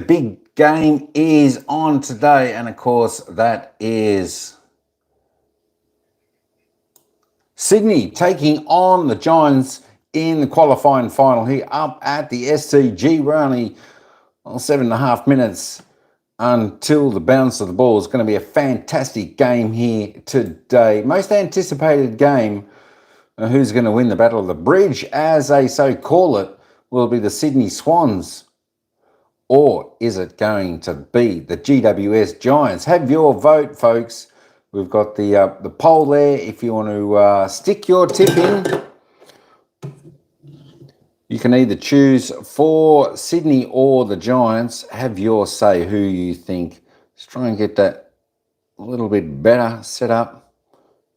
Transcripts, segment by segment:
big game is on today, and of course that is Sydney taking on the Giants in the qualifying final here up at the SCG. We're only 7.5 minutes until the bounce of the ball. It's going to be a fantastic game here today. Most anticipated game, who's going to win the Battle of the Bridge, as they so call it, will be the Sydney Swans, or is it going to be the GWS Giants? Have your vote, folks. We've got the poll there. If you want to stick your tip in, you can either choose for Sydney or the Giants. Have your say who you think. Let's try and get that a little bit better set up.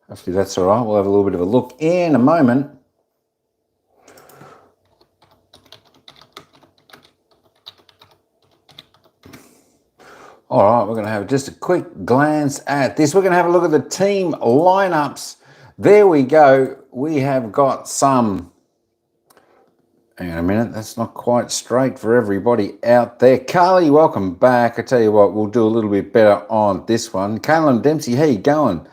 Hopefully that's all right. We'll have a little bit of a look in a moment. All right, we're going to have just a quick glance at this. We're going to have a look at the team lineups. There we go. We have got some... Hang on a minute, that's not quite straight for everybody out there. Carly, welcome back. I tell you what, we'll do a little bit better on this one. Kaylin Dempsey, how you going?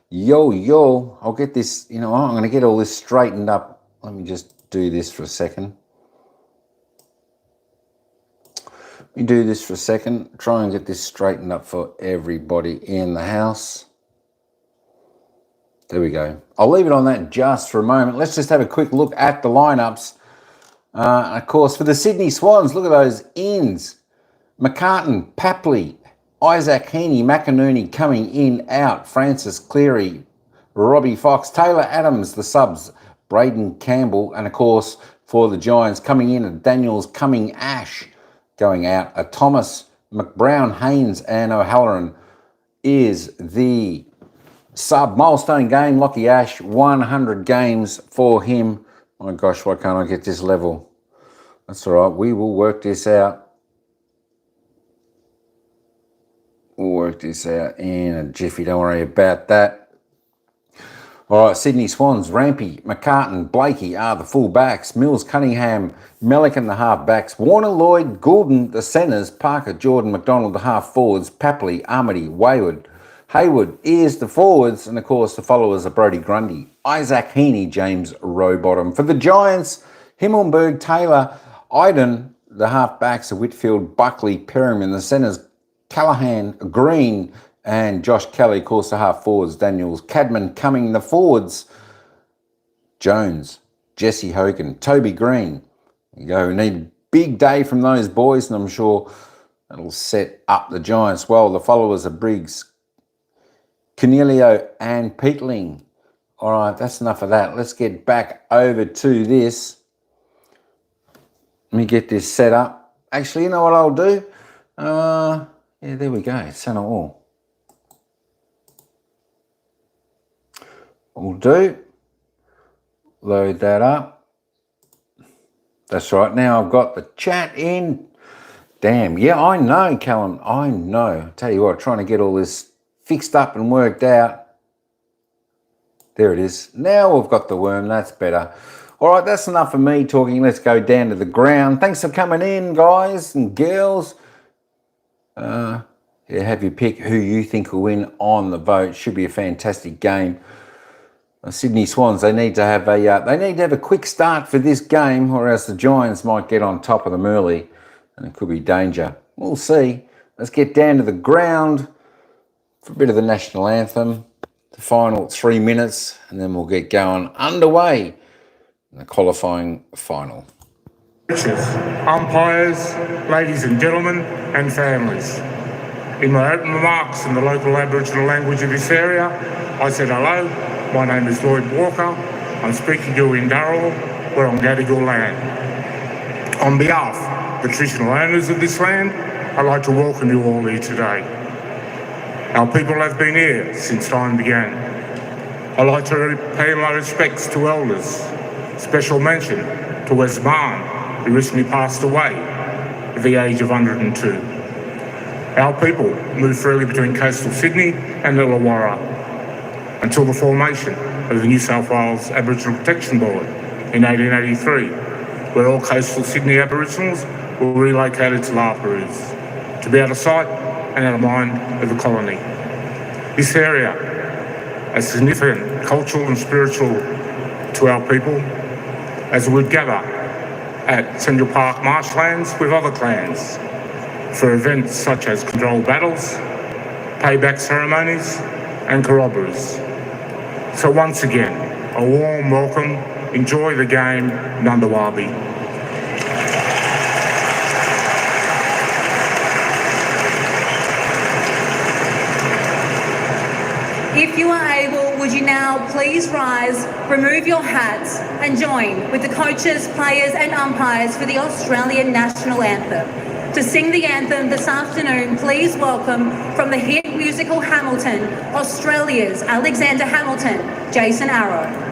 Yo, I'll get this, you know, I'm going to get all this straightened up. Let me just do this for a second. Try and get this straightened up for everybody in the house. There we go. I'll leave it on that just for a moment. Let's just have a quick look at the lineups. Of course, for the Sydney Swans, look at those ins. McCartan, Papley, Isaac Heaney, McInerney coming in, out. Francis Cleary, Robbie Fox, Taylor Adams, the subs, Braden Campbell, and of course, for the Giants coming in, Daniels, Cumming, Ash going out. Thomas, McBrown, Haynes, and O'Halloran is the sub. Milestone game, Lockie Ash, 100 games for him. My gosh, why can't I get this level? That's all right. We will work this out. We'll work this out in a jiffy. Don't worry about that. All right, Sydney Swans, Rampy, McCartan, Blakey are the full-backs. Mills, Cunningham, Melican, the half-backs. Warner, Lloyd, Goulden, the centres. Parker, Jordan, McDonald, the half-forwards. Papley, Armity, Hayward is the forwards, and of course the followers are Brodie Grundy, Isaac Heaney, James Rowbottom. For the Giants, Himmelberg, Taylor, Iden, the half-backs are Whitfield, Buckley, Perryman, the centres, Callahan, Green, and Josh Kelly, of course the half-forwards, Daniels, Cadman, Cumming, the forwards, Jones, Jesse Hogan, Toby Green. There you go, we need a big day from those boys, and I'm sure that'll set up the Giants well. The followers are Briggs, Cornelio and Peatling. All right, that's enough of that. Let's get back over to this. Let me get this set up. Actually, you know what I'll do? Yeah, there we go. Centre all. We'll do. Load that up. That's right. Now I've got the chat in. Damn. Yeah, I know, Callum. I know. Tell you what, trying to get all this fixed up and worked out. There it is. Now we've got the worm. That's better. All right, that's enough of me talking. Let's go down to the ground. Thanks for coming in, guys and girls. Yeah, have your pick who you think will win on the vote. Should be a fantastic game. Sydney Swans, they need to have a quick start for this game, or else the Giants might get on top of them early, and it could be danger. We'll see. Let's get down to the ground for a bit of the national anthem, the final 3 minutes, and then we'll get going underway in the qualifying final. Umpires, ladies and gentlemen, and families. In my opening remarks in the local Aboriginal language of this area, I said hello, my name is Lloyd Walker, I'm speaking to you in Darrell, we're on Gadigal land. On behalf of the traditional owners of this land, I'd like to welcome you all here today. Our people have been here since time began. I'd like to pay my respects to elders. Special mention to Wes Marn, who recently passed away at the age of 102. Our people moved freely between coastal Sydney and Illawarra until the formation of the New South Wales Aboriginal Protection Board in 1883, where all coastal Sydney Aboriginals were relocated to La Perouse. to be out of sight and out of mind of the colony. This area is significant cultural and spiritual to our people, as we gather at Central Park marshlands with other clans for events such as control battles, payback ceremonies and corroborees. So once again, a warm welcome. Enjoy the game, Nundawabi. If you are able, would you now please rise, remove your hats and join with the coaches, players and umpires for the Australian National Anthem. To sing the anthem this afternoon, please welcome from the hit musical Hamilton, Australia's Alexander Hamilton, Jason Arrow.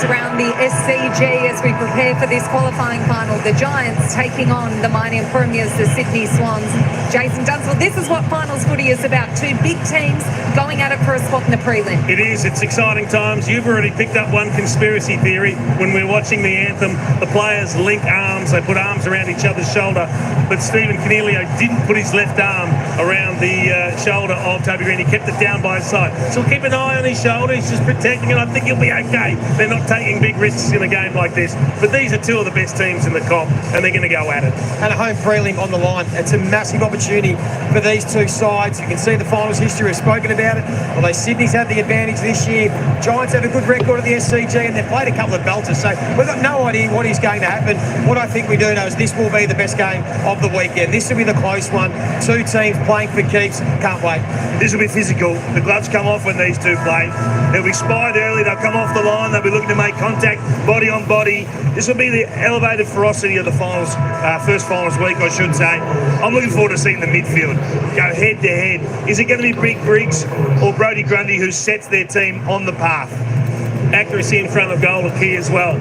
Around the SCG as we prepare for this qualifying final. The Giants taking on the mighty premiers, the Sydney Swans. Jason Dunswell, this is what finals footy is about. Two big teams going at it for a spot in the prelim. It is. It's exciting times. You've already picked up one conspiracy theory when we're watching the anthem. The players link arms. They put arms around each other's shoulder. But Stephen Cornelio didn't put his left arm around the shoulder of Toby Green. He kept it down by his side. So keep an eye on his shoulder. He's just protecting it. I think he'll be okay. They're not taking big risks in a game like this. But these are two of the best teams in the comp, and they're going to go at it. And a home prelim on the line. It's a massive opportunity for these two sides. You can see the finals history. We've spoken about it. Although Sydney's had the advantage this year, Giants have a good record at the SCG, and they've played a couple of belters. So we've got no idea what is going to happen. What I think we do know is this will be the best game of the weekend. This will be the close one. Two teams playing for keeps. Can't wait. This will be physical. The gloves come off when these two play. They'll be spied early. They'll come off the line. They'll be looking to make contact, body on body. This will be the elevated ferocity of the finals, first finals week, I should say. I'm looking forward to seeing the midfield go head to head. Is it going to be Big Briggs or Brodie Grundy who sets their team on the path? Accuracy in front of goal are key as well.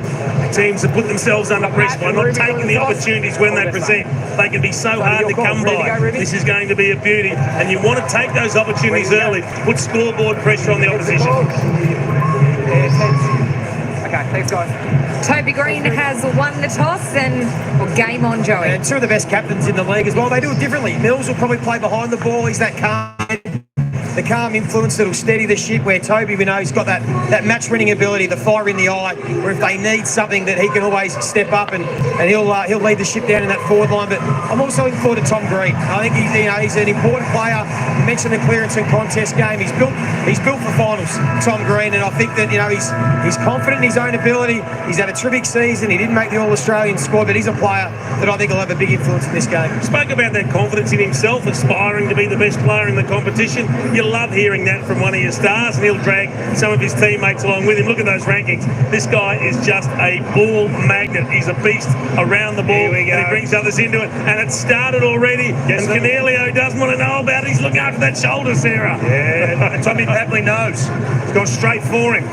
Teams that put themselves under pressure by not taking the opportunities when they present. They can be so hard to come by. This is going to be a beauty, and you want to take those opportunities early. Put scoreboard pressure on the opposition. Okay, thanks guys. Toby Green has won the toss and game on, Joey. And two of the best captains in the league as well. They do it differently. Mills will probably play behind the ball. He's that calm influence that'll steady the ship, where Toby, we know, he's got that match-winning ability, the fire in the eye, where if they need something that he can always step up and he'll lead the ship down in that forward line. But I'm also looking forward to Tom Green. I think he's an important player. You mentioned the clearance and contest game. He's built for finals, Tom Green, and I think that he's confident in his own ability. He's had a terrific season. He didn't make the All-Australian squad, but he's a player that I think will have a big influence in this game. Spoke about that confidence in himself, aspiring to be the best player in the competition. You love hearing that from one of your stars, and he'll drag some of his teammates along with him. Look at those rankings. This guy is just a ball magnet. He's a beast around the ball, and he brings others into it. And it's started already, and Cornelio doesn't want to know about it. He's looking after that shoulder, Sarah. Yeah, Tommy Papley knows. He's gone straight for him.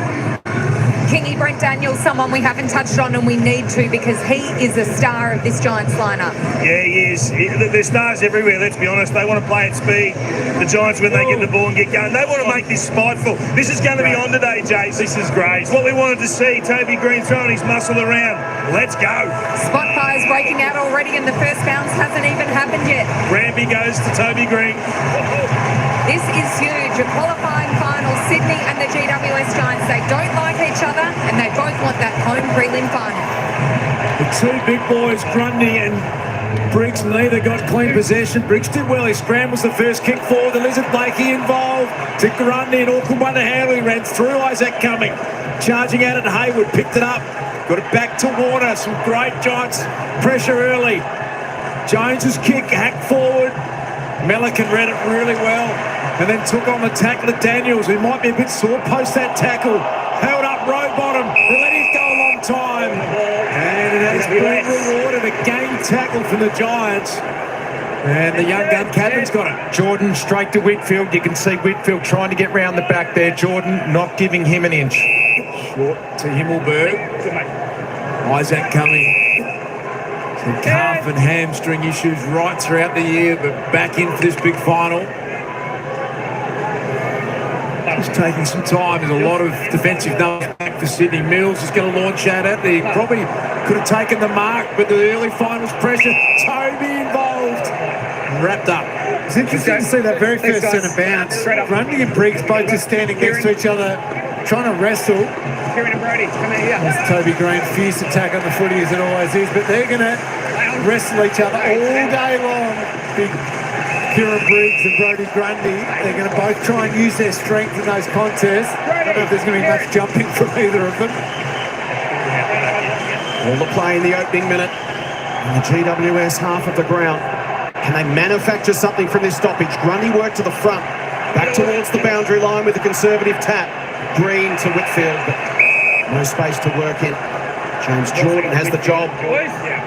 Kingy, Brent Daniels, someone we haven't touched on and we need to because he is a star of this Giants lineup. Yeah, he is. There's stars everywhere, let's be honest. They want to play at speed. The Giants, when they get the ball and get going, they want to make this spiteful. This is going to be on today, Jace. This is great. It's what we wanted to see. Toby Green throwing his muscle around. Let's go. Spot fires breaking out already and the first bounce hasn't even happened yet. Rampy goes to Toby Green. This is huge. A qualifying final, Sydney and the GWS Giants. They don't like each other and they both want that home prelim final. The two big boys, Grundy and Briggs, neither got clean possession. Briggs did well. He scrambles the first kick forward. The Lizard Blakey involved to Grundy, and awkward one to handle. He ran through Isaac Cumming. Charging out at Hayward, picked it up. Got it back to Warner. Some great Giants pressure early. Jones's kick hacked forward. Melican read it really well and then took on the tackle of Daniels, who might be a bit sore post that tackle. Held up row bottom. They let him go a long time. And it has been rewarded. A game tackle from the Giants. And the young gun captain's got it. Jordan straight to Whitfield. You can see Whitfield trying to get round the back there. Jordan not giving him an inch. Short to Himmelberg. Isaac coming. Some calf and hamstring issues right throughout the year, but back in for this big final. It's taking some time. There's a lot of defensive numbers back for Sydney. Mills is going to launch out at it. He probably could have taken the mark, but the early finals pressure. Toby involved. Wrapped up. It's interesting to see that very first centre bounce. Grundy and Briggs both just standing next to each other, trying to wrestle. That's Toby Green, fierce attack on the footy as it always is, but they're going to wrestle each other all day long. Big Kieran Briggs and Brodie Grundy, they're going to both try and use their strength in those contests. I don't know if there's going to be much jumping from either of them. All the play in the opening minute in the GWS half of the ground. Can they manufacture something from this stoppage? Grundy work to the front, back towards the boundary line with a conservative tap. Green to Whitfield, but no space to work in. James Jordan has the job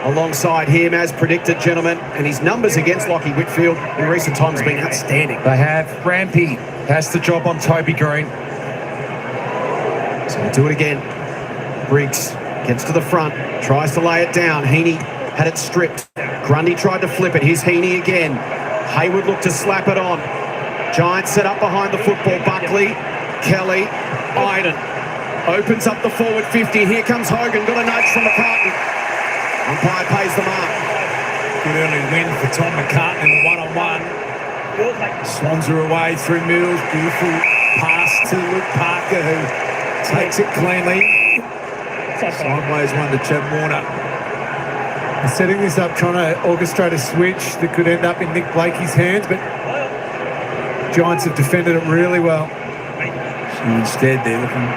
alongside him, as predicted, gentlemen. And his numbers against Lockie Whitfield in recent times have been outstanding. They have. Rampy has the job on Toby Green. So we'll do it again. Briggs gets to the front, tries to lay it down. Heaney had it stripped. Grundy tried to flip it. Here's Heaney again. Hayward looked to slap it on. Giants set up behind the football. Buckley, Kelly, Iden. Opens up the forward 50. Here comes Hogan. Got a nudge from McCartan. Umpire pays the mark. Good early win for Tom McCartan in the one-on-one. Swans are away through Mills. Beautiful pass to Luke Parker, who takes it cleanly. Sideways one to Chad Warner. They're setting this up, trying to orchestrate a switch that could end up in Nick Blakey's hands, but Giants have defended it really well. So instead, they're looking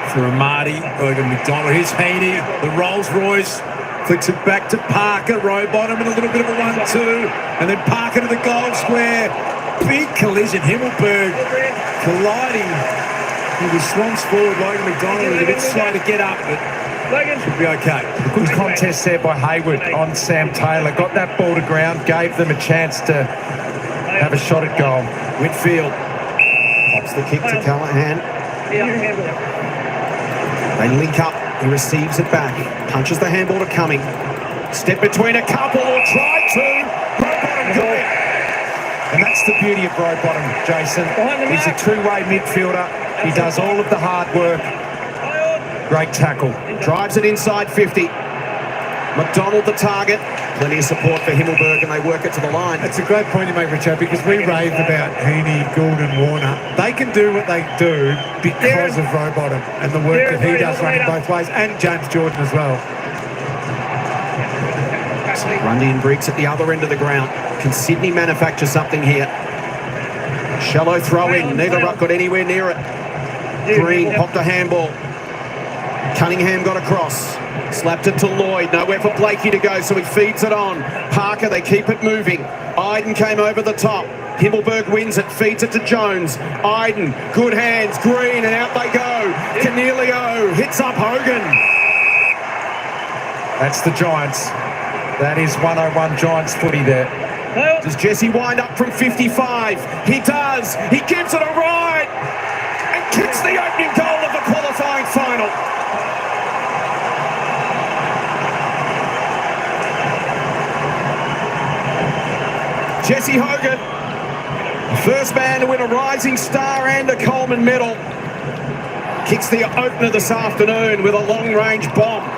for a Marty, Logan McDonald. Here's Heaney, the Rolls Royce. Flicks it back to Parker, row bottom, and a little bit of a 1-2. And then Parker to the goal square. Big collision. Himmelberg colliding with the Swans forward. Logan McDonald was a bit slow to get up, but should be okay. Good contest there by Hayward on Sam Taylor. Got that ball to ground, gave them a chance to have a shot at goal. Whitfield pops the kick to Callahan. They link up. He receives it back. Punches the handball to Cumming. Step between a couple, or tried to. Rowbottom got it. And that's the beauty of Rowbottom, Jason. He's a two-way midfielder. He does all of the hard work. Great tackle. Drives it inside 50. McDonald the target. Plenty of support for Himmelberg, and they work it to the line. It's a great point you make, Richard, because we raved about Heaney, Gould and Warner. They can do what they do because of Rowbottom and the work that he does running both ways, and James Jordan as well. So Grundy and Briggs at the other end of the ground. Can Sydney manufacture something here? Shallow throw in. Neither ruck got anywhere near it. Green popped a handball. Cunningham got across. Slapped it to Lloyd. Nowhere for Blakey to go, so he feeds it on. Parker, they keep it moving. Iden came over the top. Himmelberg wins it, feeds it to Jones. Iden, good hands. Green, and out they go. Cornelio hits up Hogan. That's the Giants. That is 101 Giants footy there. Does Jesse wind up from 55? He does. He gives it a ride and kicks the opening goal of the qualifying final. Jesse Hogan, the first man to win a Rising Star and a Coleman medal, kicks the opener this afternoon with a long-range bomb.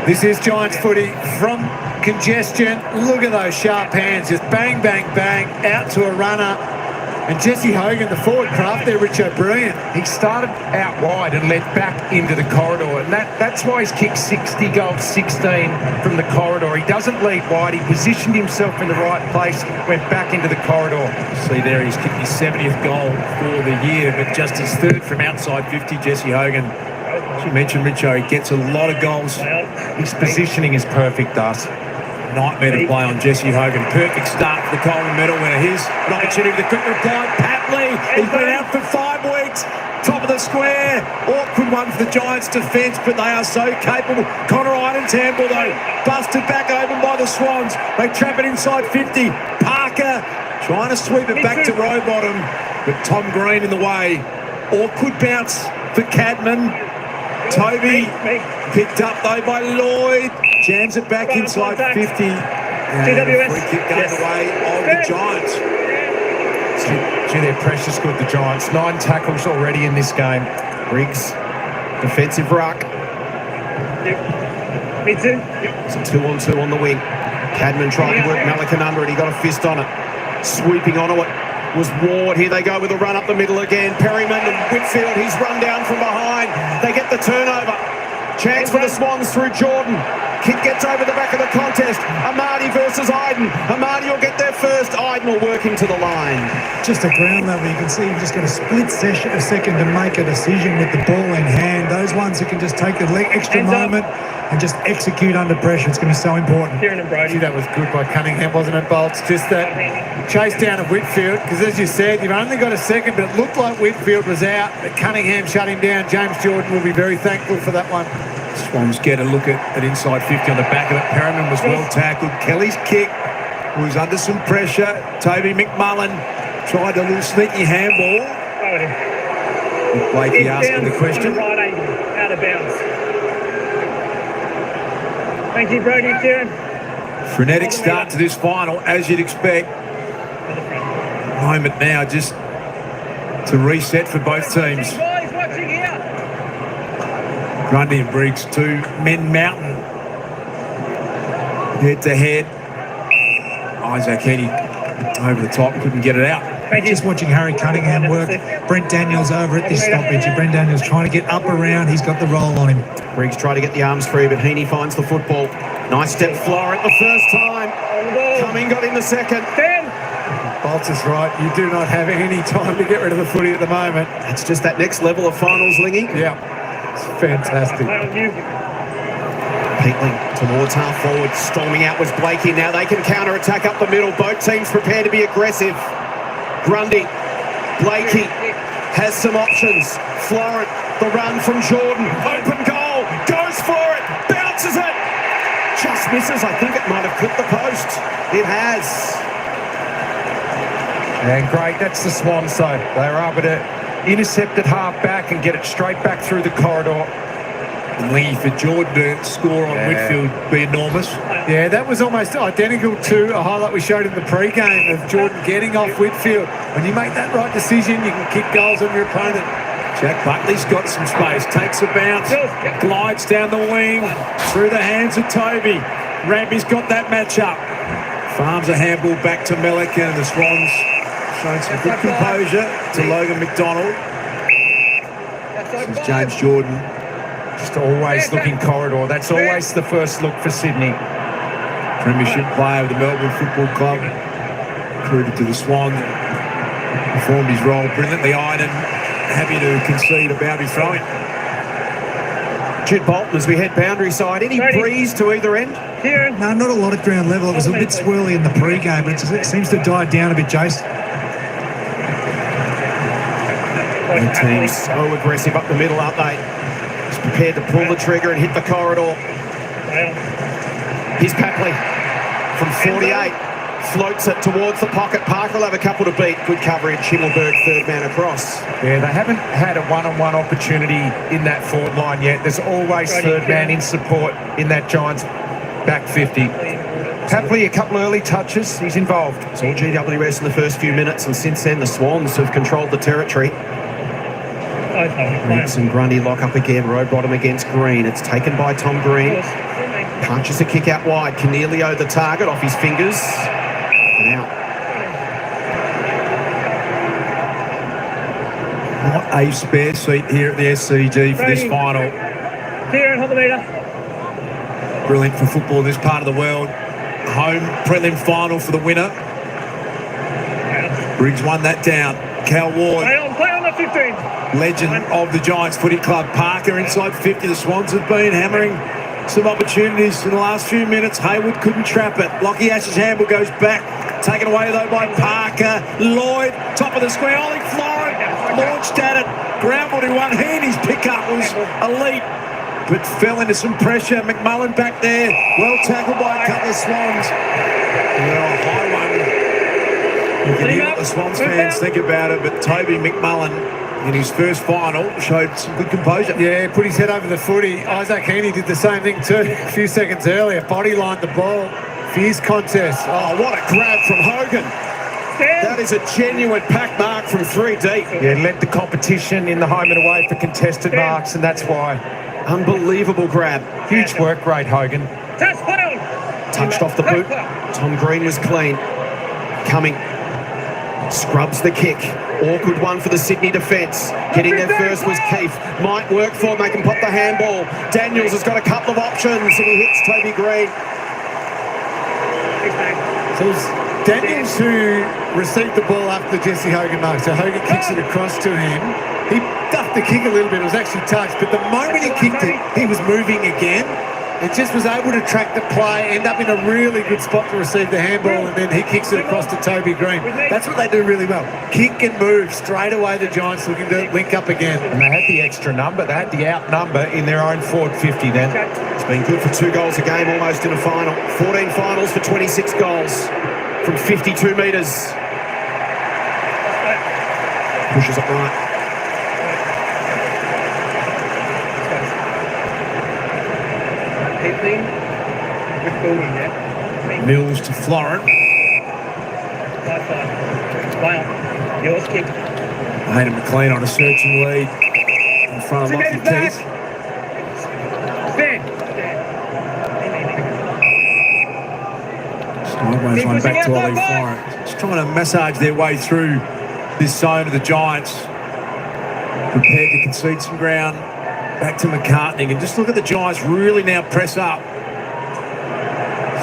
This is Giants footy from congestion. Look at those sharp hands, just bang, bang, bang, out to a runner. And Jesse Hogan, the forward craft there, Richo, brilliant. He started out wide and led back into the corridor, and that's why he's kicked 60 goals, 16 from the corridor. He doesn't lead wide. He positioned himself in the right place, went back into the corridor. See there, he's kicked his 70th goal for the year, but just his third from outside 50, Jesse Hogan. As you mentioned, Richo, he gets a lot of goals. His positioning is perfect, thus. Nightmare to play on Jesse Hogan. Perfect start for the Coleman medal winner. Here's an opportunity for the quick reply. Patley, he's been out for 5 weeks. Top of the square. Awkward one for the Giants' defence, but they are so capable. Connor Identamble, though, busted back open by the Swans. They trap it inside 50. Parker trying to sweep it back to Rowbottom, but Tom Green in the way. Awkward bounce for Cadman. Toby picked up, though, by Lloyd. Jams it back inside 50. GWS. Free kick going the way of the Giants. Gee, they're precious good, the Giants. 9 tackles already in this game. Briggs, defensive ruck. Me too. It's a 2-on-2 on the wing. Cadman tried to work Melican under it. He got a fist on it. Sweeping onto it was Ward. Here they go with a run up the middle again. Perryman and Whitfield. He's run down from behind. They get the turnover. Chance for the Swans through Jordan. Kick gets over the back of the contest. Amadi versus Iden. Amadi will get there first. Iden will work him to the line. Just at ground level, you can see you've just got a split a second to make a decision with the ball in hand. Those ones who can just take the extra moment and just execute under pressure. It's going to be so important. Gee, that was good by Cunningham, wasn't it, Bolts? Just that chase down of Whitfield, because as you said, you've only got a second, but it looked like Whitfield was out, but Cunningham shut him down. James Jordan will be very thankful for that one. Swans get a look at inside 50 on the back of it. Perryman was well tackled. Kelly's kick was under some pressure. Toby McMullen tried a little sneaky handball. Blakey asking the question. Right angle, out of bounds. Thank you, Brody. Kieran. Frenetic start to this final, as you'd expect. Moment now just to reset for both teams. Grundy and Briggs, 2 men mountain. Head to head. Isaac Heady over the top, couldn't get it out. Just watching Harry Cunningham work. Brent Daniels over at this stoppage. Brent Daniels trying to get up around. He's got the roll on him. Briggs tried to get the arms free, but Heaney finds the football. Nice step Florent the first time. Cumming got in the second. Bolts is right. You do not have any time to get rid of the footy at the moment. It's just that next level of finals, Lingy. Yeah, it's fantastic. Peatling towards half forward. Storming out was Blakey. Now they can counter-attack up the middle. Both teams prepared to be aggressive. Grundy. Blakey has some options. Florent, the run from Jordan. Open goal. Goes for it. Bounces it. Just misses. I think it might have clipped the post. It has. And great, that's the Swans, though. They were able to intercept it half back and get it straight back through the corridor. Lee for Jordan to score on Whitfield be enormous. Yeah, that was almost identical to a highlight we showed in the pre-game of Jordan getting off Whitfield. When you make that right decision, you can kick goals on your opponent. Jack Buckley's got some space, takes a bounce, glides down the wing, through the hands of Toby. Rampy's got that match-up. Farms a handball back to Melican, and the Swans showing some good composure to Logan McDonald. This is James Jordan. Just always looking corridor. That's always the first look for Sydney. Premiership player of the Melbourne Football Club. Recruited to the Swans. Performed his role brilliantly. Iden happy to concede a boundary throw-in. Jude Bolton as we head boundary side. Any breeze to either end? No, not a lot at ground level. It was a bit swirly in the pre-game, but it seems to have died down a bit, Jace. The team's so aggressive up the middle, aren't they? Just prepared to pull the trigger and hit the corridor. Here's Papley. from 48. Floats it towards the pocket. Parker will have a couple to beat. Good coverage. Himmelberg, third man across. Yeah, they haven't had a one-on-one opportunity in that forward line yet. There's always third man in support in that Giants back 50. Happily, a couple of early touches. He's involved. It's all GWS in the first few minutes, and since then the Swans have controlled the territory. Briggs and Grundy lock up again. Rowbottom against Green. It's taken by Tom Green. Punches a kick out wide. Cornelio the target off his fingers. And out. What a spare seat here at the SCG for this final. Brilliant for football in this part of the world. Home prelim final for the winner. Briggs won that down. Cal Ward, Play on the 15. legend of the Giants Footy Club. Parker inside 50. The Swans have been hammering some opportunities in the last few minutes. Hayward couldn't trap it. Lockie Ash's handball goes back. Taken away though by Parker. Lloyd, top of the square. Ollie Florent launched at it. Groundball to one hand. His pickup was elite, but fell into some pressure. McMullen back there. Well tackled by a couple of Swans. Well, a high one. You can hear what the Swans fans think about it, but Toby McMullen in his first final showed some good composure. Yeah, put his head over the footy. Isaac Heaney did the same thing too a few seconds earlier. Body lined the ball. Fierce contest. Oh, what a grab from Hogan. That is a genuine pack mark from 3 deep. Yeah, led the competition in the home and away for contested marks, and that's why. Unbelievable grab. Huge work rate, Hogan. Touched off the boot. Tom Green was clean. Coming. Scrubs the kick. Awkward one for the Sydney defence. Getting there first was Keefe. Might work for him. They can pop the handball. Daniels has got a couple of options, and he hits Toby Green. So it was Daniels who received the ball after the Jesse Hogan mark. So Hogan kicks it across to him. He ducked the kick a little bit. It was actually touched. But the moment he kicked it, he was moving again. It just was able to track the play, end up in a really good spot to receive the handball, and then he kicks it across to Toby Green. That's what they do really well. Kick and move. Straight away the Giants looking to link up again. And they had the extra number. They had the out number in their own forward 50 then. It's been good for 2 goals a game almost in a final. 14 finals for 26 goals from 52 metres. Pushes it right. Mills to Florent. Hayden McLean on a searching lead in front of Lockie Keith. Sideways one back to Ollie Florent. Just trying to massage their way through this zone of the Giants. Prepared to concede some ground. Back to McCartney, and just look at the Giants really now press up.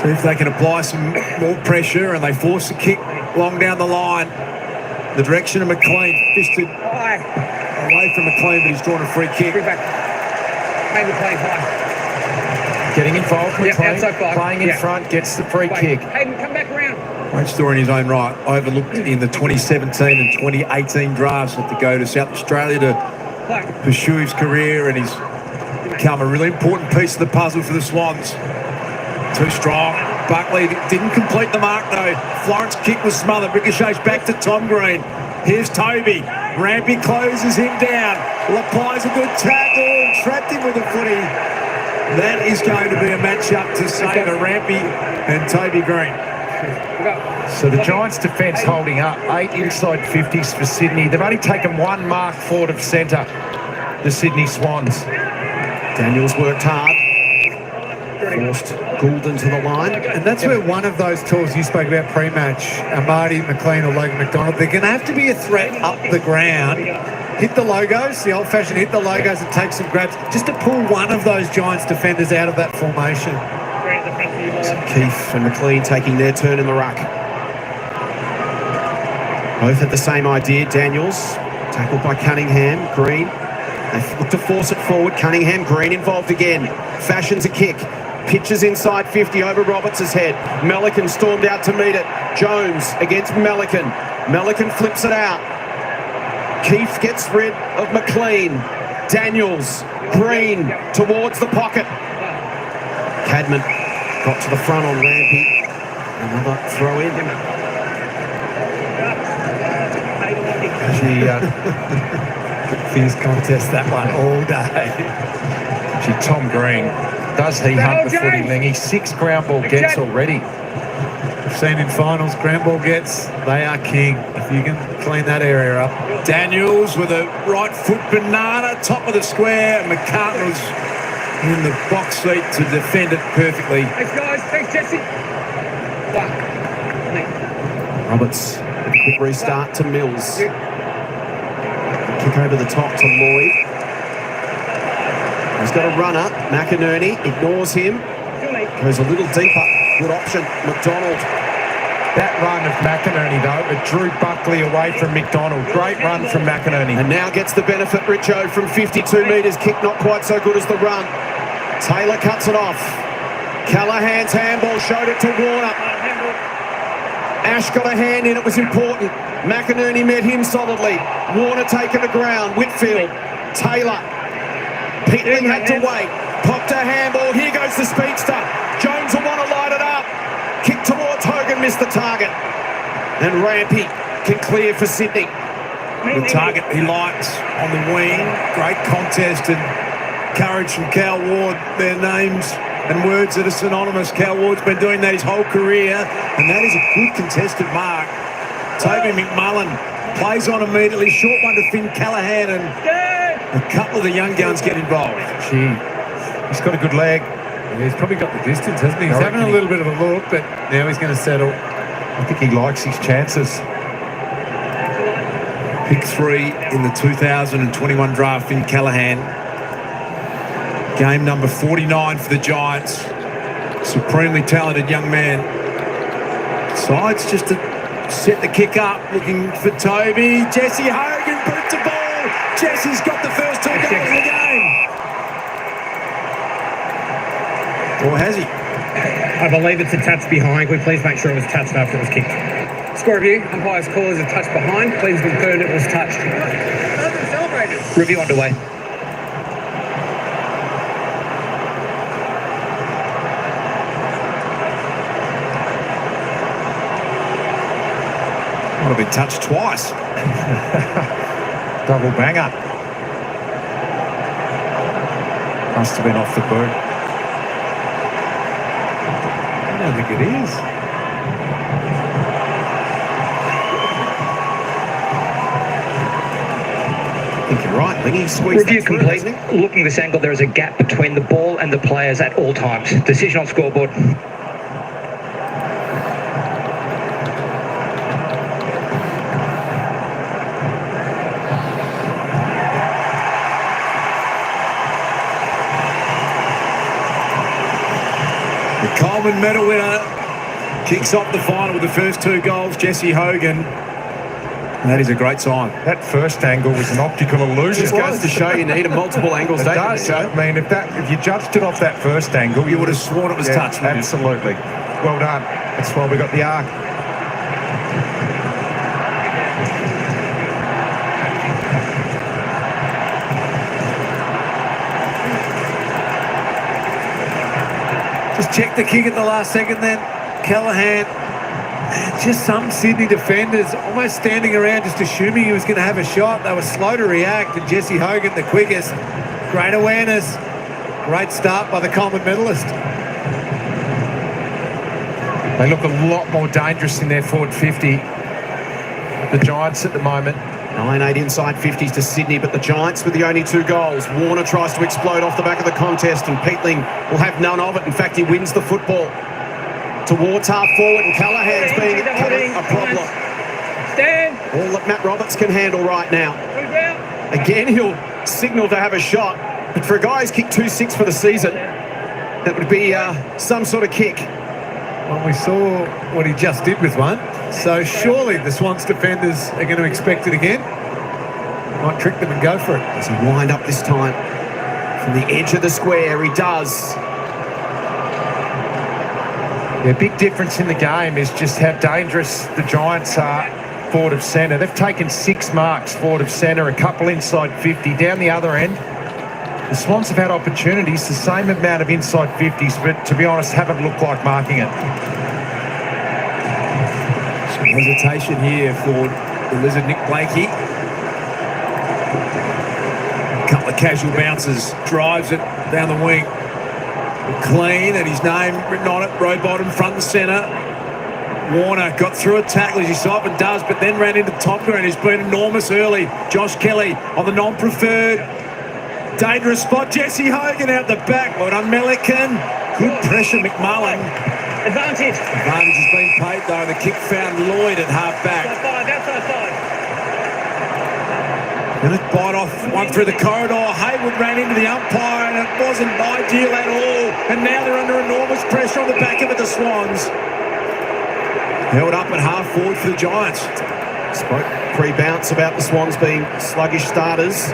See if they can apply some more pressure, and they force the kick long down the line. The direction of McLean, fisted away from McLean, but he's drawn a free kick. Getting involved, McLean, playing in front, gets the free kick. Hayden, come back around. Great story in his own right. Overlooked in the 2017 and 2018 drafts, had to go to South Australia to pursue his career, and he's become a really important piece of the puzzle for the Swans. Too strong. Buckley didn't complete the mark though. Florent's kick was smothered. Ricochets back to Tom Green. Here's Toby. Rampy closes him down. Applies a good tackle. Trapped him with the footy. That is going to be a match-up to save a Rampy and Toby Green. So the Giants' defence holding up. 8 inside 50s for Sydney. They've only taken 1 mark forward of centre, the Sydney Swans. Daniels worked hard. Forced Goulden to the line. And that's where one of those tools you spoke about pre-match, Marty McLean or Logan McDonald, they're going to have to be a threat up the ground. Hit the logos, the old-fashioned hit the logos and take some grabs, just to pull one of those Giants defenders out of that formation. Keefe and McLean taking their turn in the ruck. Both had the same idea. Daniels, tackled by Cunningham. Green, they look to force it forward. Cunningham, Green involved again. Fashions a kick. Pitches inside 50 over Roberts' head. Melican stormed out to meet it. Jones against Melican. Melican flips it out. Keefe gets rid of McLean. Daniels, Green towards the pocket. Cadman got to the front on Rampy. Another throw in. Fierce contest, that one, all day. Gee, Tom Green, does he hunt the footy, Lingy? 6 ground ball gets already. We've seen in finals, ground ball gets, they are king. If you can clean that area up. Daniels with a right foot banana, top of the square. McCartan was in the box seat to defend it perfectly. Thanks, guys. Thanks, Jesse. Roberts, with a quick restart to Mills. Kick over the top to Lloyd. He's got a runner. McInerney ignores him. Goes a little deeper. Good option. McDonald. That run of McInerney, though, it drew Buckley away from McDonald. Great run from McInerney. And now gets the benefit, Richo, from 52 metres. Kick not quite so good as the run. Taylor cuts it off. Callahan's handball showed it to Warner. Ash got a hand in, it was important. McInerney met him solidly. Warner taking the ground. Whitfield. Taylor. Peatling had to wait. Popped a handball. Here goes the speedster. Jones will want to light it up. Kick towards Hogan, missed the target. And Rampy can clear for Sydney. The target he likes on the wing. Great contest and courage from Cal Ward. Their names and words that are synonymous. Cal Ward's been doing that his whole career, and that is a good contested mark. Toby McMullen plays on immediately. Short one to Finn Callahan, and a couple of the young guns get involved. Gee, he's got a good leg. Yeah, he's probably got the distance, hasn't he? He's having a little bit of a look, but now he's going to settle. I think he likes his chances. Pick 3 in the 2021 draft, Finn Callahan. Game number 49 for the Giants. Supremely talented young man. Sides just to set the kick up, looking for Toby. Jesse Hogan boots the ball. Jesse's got the first 2 goals of the game. Or has he? I believe it's a touch behind. Can we please make sure it was touched after it was kicked? Score review. Umpire's call is a touch behind. Please confirm it was touched. Review underway. Might have been touched twice. Double banger. Must have been off the boot. I don't think it is. I think you're right, Lingy. Squeeze Review that through, complete. hasn't he? Looking this angle, there is a gap between the ball and the players at all times. Decision on scoreboard. The Coleman medal winner kicks off the final with the first 2 goals, Jesse Hogan. And that is a great sign. That first angle was an optical illusion. Just goes to show you need multiple angles, It don't does. you? I mean, if you judged it off that first angle, You would have sworn it was touched. wouldn't you? Absolutely. Well done. That's why we got the arc. Just check the kick at the last second then. Callahan. Just some Sydney defenders almost standing around just assuming he was going to have a shot. They were slow to react, and Jesse Hogan the quickest. Great awareness. Great start by the Coleman medalist. They look a lot more dangerous in their forward 50. The Giants at the moment. 9-8 inside 50s to Sydney, but the Giants with the only 2 goals. Warner tries to explode off the back of the contest, and Peatling will have none of it. In fact, he wins the football towards half forward, and Callahan's being a problem. All that Matt Roberts can handle right now. Again, he'll signal to have a shot, but for a guy who's kicked 2-6 for the season, that would be some sort of kick. Well, we saw what he just did with one, so surely the Swans defenders are going to expect it again. Might trick them and go for it. Does he wind up this time from the edge of the square? He does. The big difference in the game is just how dangerous the Giants are forward of centre. They've taken 6 marks forward of centre, a couple inside 50. Down the other end, the Swans have had opportunities, the same amount of inside 50s, but to be honest, haven't looked like marking it. Hesitation here for the Lizard Nick Blakey. A couple of casual bounces, drives it down the wing. Clean, and his name written on it, row bottom, front and centre. Warner got through a tackle, as he so often does, but then ran into Tom Green, who's been enormous early. Josh Kelly on the non-preferred. Dangerous spot, Jesse Hogan out the back. Well done, Melican. Good pressure, McMullen. Advantage. Advantage has been paid, though. The kick found Lloyd at half-back. Outside 5. And it bite off one through the corridor. Haywood ran into the umpire, and it wasn't ideal at all. And now they're under enormous pressure on the back of it, the Swans. Held up at half-forward for the Giants. Spoke pre-bounce about the Swans being sluggish starters.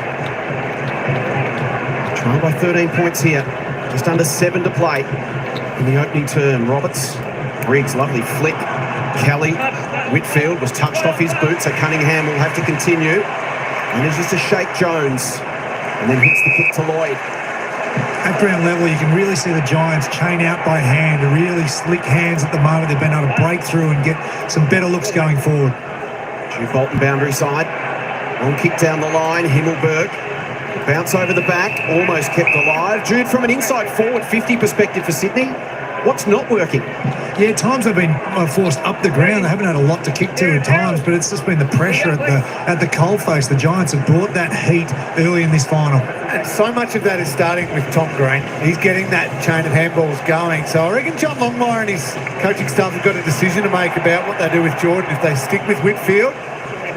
Trailed by 13 points here. Just under 7 to play in the opening term. Roberts, Briggs, lovely flick. Kelly, Whitfield was touched off his boot, so Cunningham will have to continue. And there's just a shake Jones. And then hits the kick to Lloyd. At ground level, you can really see the Giants chain out by hand. Really slick hands at the moment. They've been able to break through and get some better looks going forward. Jude Bolton boundary side. Long kick down the line. Himmelberg. Bounce over the back. Almost kept alive. Jude, from an inside forward 50 perspective for Sydney, what's not working? Yeah, at times they've been forced up the ground. They haven't had a lot to kick to at times, but it's just been the pressure at the coalface. The Giants have brought that heat early in this final. And so much of that is starting with Tom Green. He's getting that chain of handballs going. So I reckon John Longmire and his coaching staff have got a decision to make about what they do with Jordan. If they stick with Whitfield,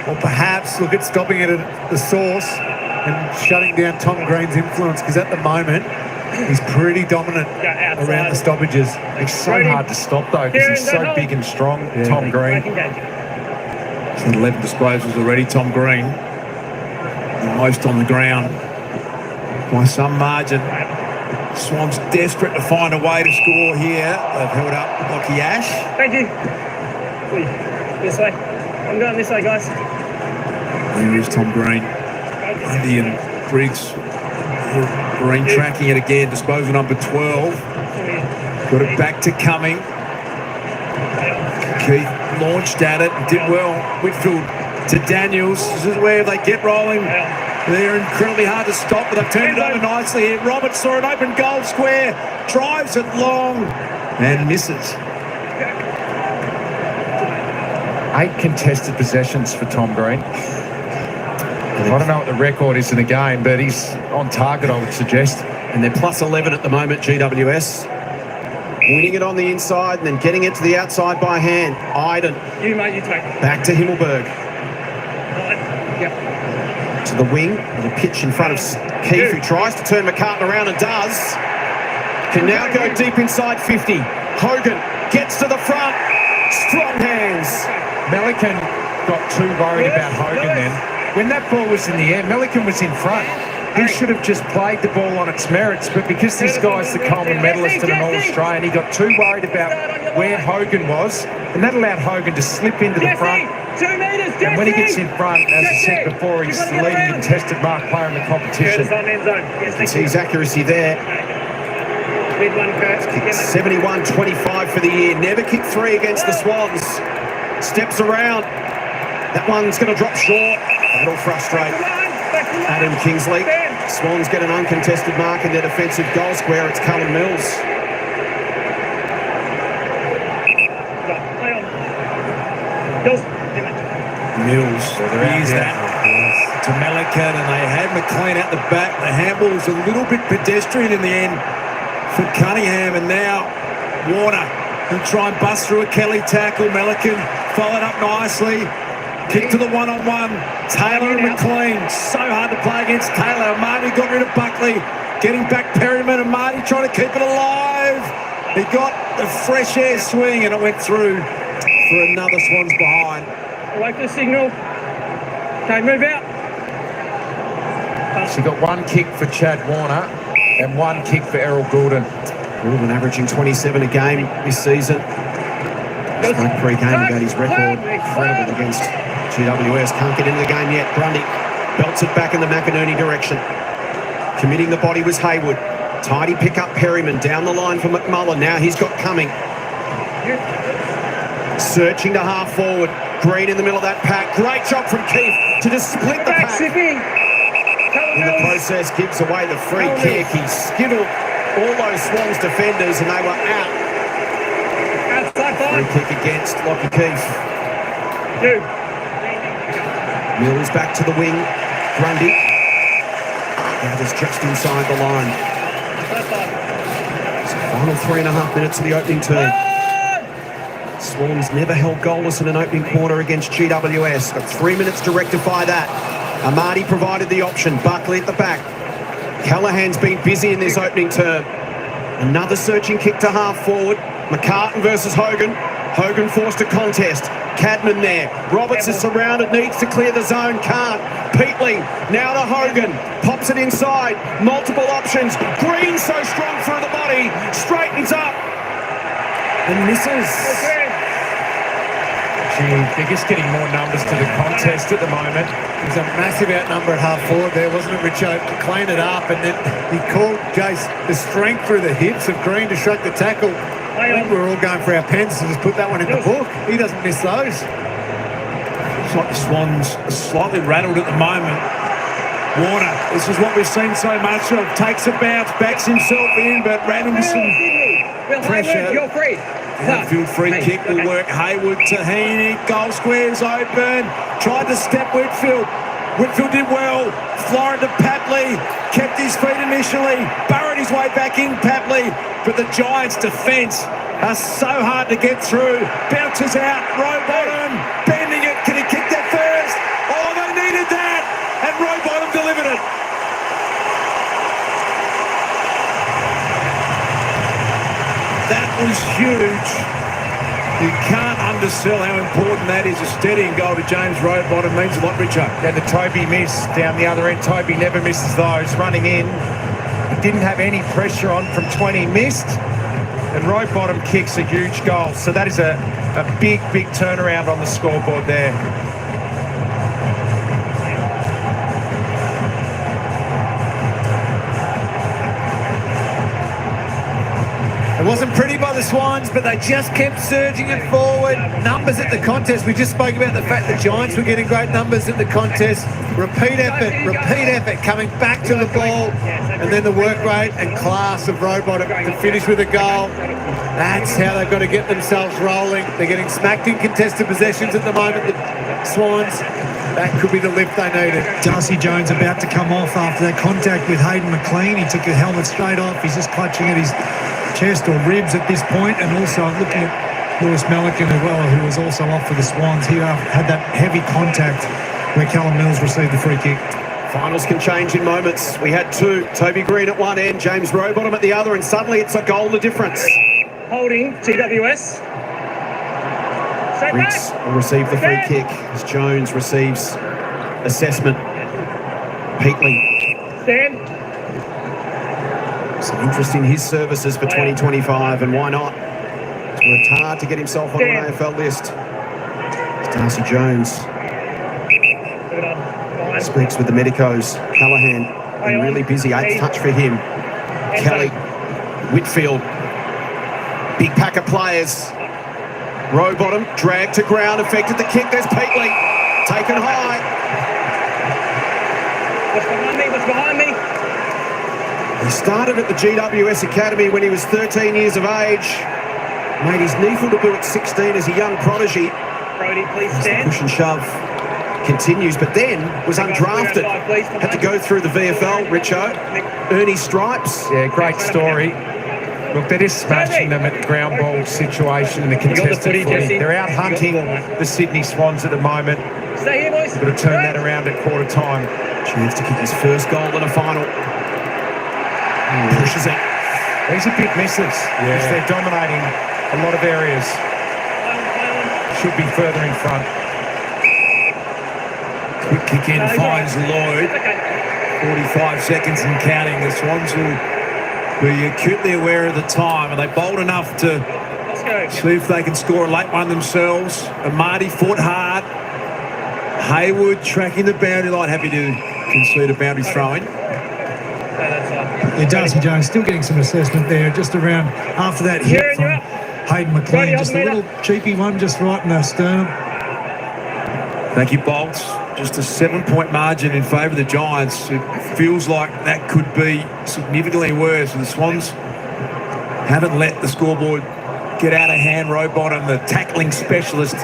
or perhaps look at stopping it at the source and shutting down Tom Green's influence, because at the moment he's pretty dominant around the stoppages. It's so hard to stop, though, because he's so big and strong, Tom Green. He's had 11 disposals already, Tom Green. The most on the ground by some margin. Swans desperate to find a way to score here. They've held up Lockie Ash. Thank you. This way. I'm going this way, guys. There is Tom Green. Andy and Briggs. Green tracking it again. Disposal number 12. Got it back to Cumming. Keith launched at it and did well. Whitfield to Daniels. This is where they get rolling. They're incredibly hard to stop, but they've turned it over nicely here. Roberts saw an open goal square, drives it long and misses. 8 contested possessions for Tom Green. I don't know what the record is in the game, but he's on target, I would suggest. And they're plus 11 at the moment, GWS. Winning it on the inside and then getting it to the outside by hand. Iden. You, mate, you take. Back to Himmelberg. Yep. To the wing. The pitch in front of Keith, who tries to turn McCartan around and does. Can now go deep inside 50. Hogan gets to the front. Strong hands. Melican got too worried about Hogan then. When that ball was in the air, Melican was in front. He should have just played the ball on its merits, but because this guy's the Coleman medalist and an All-Australian, he got too worried about where Hogan was, and that allowed Hogan to slip into the front. 2 metres, And when he gets in front, as I said before, he's the leading contested mark player in the competition. You can see his accuracy there. 71-25 for the year. Never kicked 3 against the Swans. Steps around. That one's going to drop short. That'll frustrate Adam Kingsley. Swans get an uncontested mark in their defensive goal square. It's Cullen Mills. Mills here's that to Melican, and they had McLean out the back. The handball was a little bit pedestrian in the end for Cunningham, and now Warner will try and bust through a Kelly tackle. Melican followed up nicely. Kick to the one-on-one. Taylor and McLean. So hard to play against Taylor. Marty got rid of Buckley. Getting back Perryman, and Marty trying to keep it alive. He got the fresh air swing, and it went through for another Swans behind. Wait for the signal. Okay, move out. So got 1 kick for Chad Warner and 1 kick for Errol Goulden. Goulden averaging 27 a game this season. Spoke pre-game about his record. Incredible against GWS. Can't get into the game yet. Grundy belts it back in the McInerney direction. Committing the body was Haywood. Tidy pick up Perryman down the line for McMullen. Now he's got Cumming. Searching to half forward. Green in the middle of that pack. Great job from Keith to just split the pack. In the process, gives away the free kick. He skittled all those Swans defenders and they were out. Free kick against Lockie Keith. Mills back to the wing. Grundy. Now just inside the line. So final 3.5 minutes of the opening term. Swans never held goalless in an opening quarter against GWS. Got 3 minutes to rectify that. Amadi provided the option. Buckley at the back. Callahan's been busy in this opening term. Another searching kick to half forward. McCartan versus Hogan. Hogan forced a contest. Cadman there. Roberts is surrounded, needs to clear the zone, can't. Peatley now to Hogan. Pops it inside. Multiple options. Green so strong through the body. Straightens up. And misses. Gee, they're just getting more numbers to the contest at the moment. There's a massive outnumber at half forward there, wasn't it, Richo? To clean it up, and then he called Jace the strength through the hips of Green to shrug the tackle. I think we're all going for our pens to just put that one in the book. He doesn't miss those. It's like the Swans are slightly rattled at the moment. Warner, this is what we've seen so much of. Takes a bounce, backs himself in, but ran into some pressure. You're free. Outfield free kick will work. Hayward to Heaney. Goal square's open. Tried to step Whitfield. Whitfield did well. Florida to Papley. Kept his feet initially. Burrowed his way back in, Papley. But the Giants' defence are so hard to get through. Bounces out. Rowbottom. Bending it. Can he kick that first? Oh, they needed that. And Rowbottom delivered it. That was huge. You can't undersell how important that is. A steadying goal to James Rowbottom means a lot, Richard. And the Toby miss down the other end. Toby never misses those. Running in. He didn't have any pressure on from 20. Missed. And Rowbottom kicks a huge goal. So that is a big, big turnaround on the scoreboard there. It wasn't pretty by the Swans, but they just kept surging it forward. Numbers at the contest. We just spoke about the fact the Giants were getting great numbers at the contest. Repeat effort, coming back to the ball, and then the work rate and class of Rowbottom to finish with a goal. That's how they've got to get themselves rolling. They're getting smacked in contested possessions at the moment, the Swans. That could be the lift they needed. Darcy Jones about to come off after that contact with Hayden McLean. He took the helmet straight off. He's just clutching at his chest or ribs at this point, and also looking at Lewis Melican as well, who was also off for the Swans. He had that heavy contact where Callum Mills received the free kick. Finals can change in moments. We had two. Toby Green at one end, James Rowbottom at the other, and suddenly it's a goal the difference. Holding GWS. Briggs will receive the free kick as Jones receives assessment. Peatley. Stand. Some interest in his services for 2025, and why not? He's worked hard to get himself on an AFL list. It's Darcy Jones. Speaks with the medicos. Callahan, been really busy. 8th touch for him. Kelly, Whitfield. Big pack of players. Rowbottom, dragged to ground, affected the kick. There's Peatley, taken high. What's behind me? What's behind me? He started at the GWS Academy when he was 13 years of age. Made his NEFL debut at 16 as a young prodigy. Brody, please stand. Push and shove continues, but then was undrafted. Had to go through the VFL, Richo. Ernie Stripes. Yeah, great story. Look, they're just smashing them at the ground ball situation in the contested footy. They're out hunting the Sydney Swans at the moment. Stay here, boys. They've got to turn that around at quarter time. Chance to kick his first goal in a final. Pushes it. These are big misses. Yeah. They're dominating a lot of areas. Should be further in front. Quick kick in, finds Lloyd. 45 seconds and counting. The Swans will be acutely aware of the time. Are they bold enough to see if they can score a late one themselves? Amadi fought hard. Hayward tracking the boundary line. Happy to concede a boundary throwing. Yeah, Darcy Jones still getting some assessment there, just around after that hit from Hayden McLean. Just a little cheapy one, just right in the sternum. Thank you, Bolts. Just a 7-point margin in favour of the Giants. It feels like that could be significantly worse. And the Swans haven't let the scoreboard get out of hand. Rowbottom, the tackling specialist,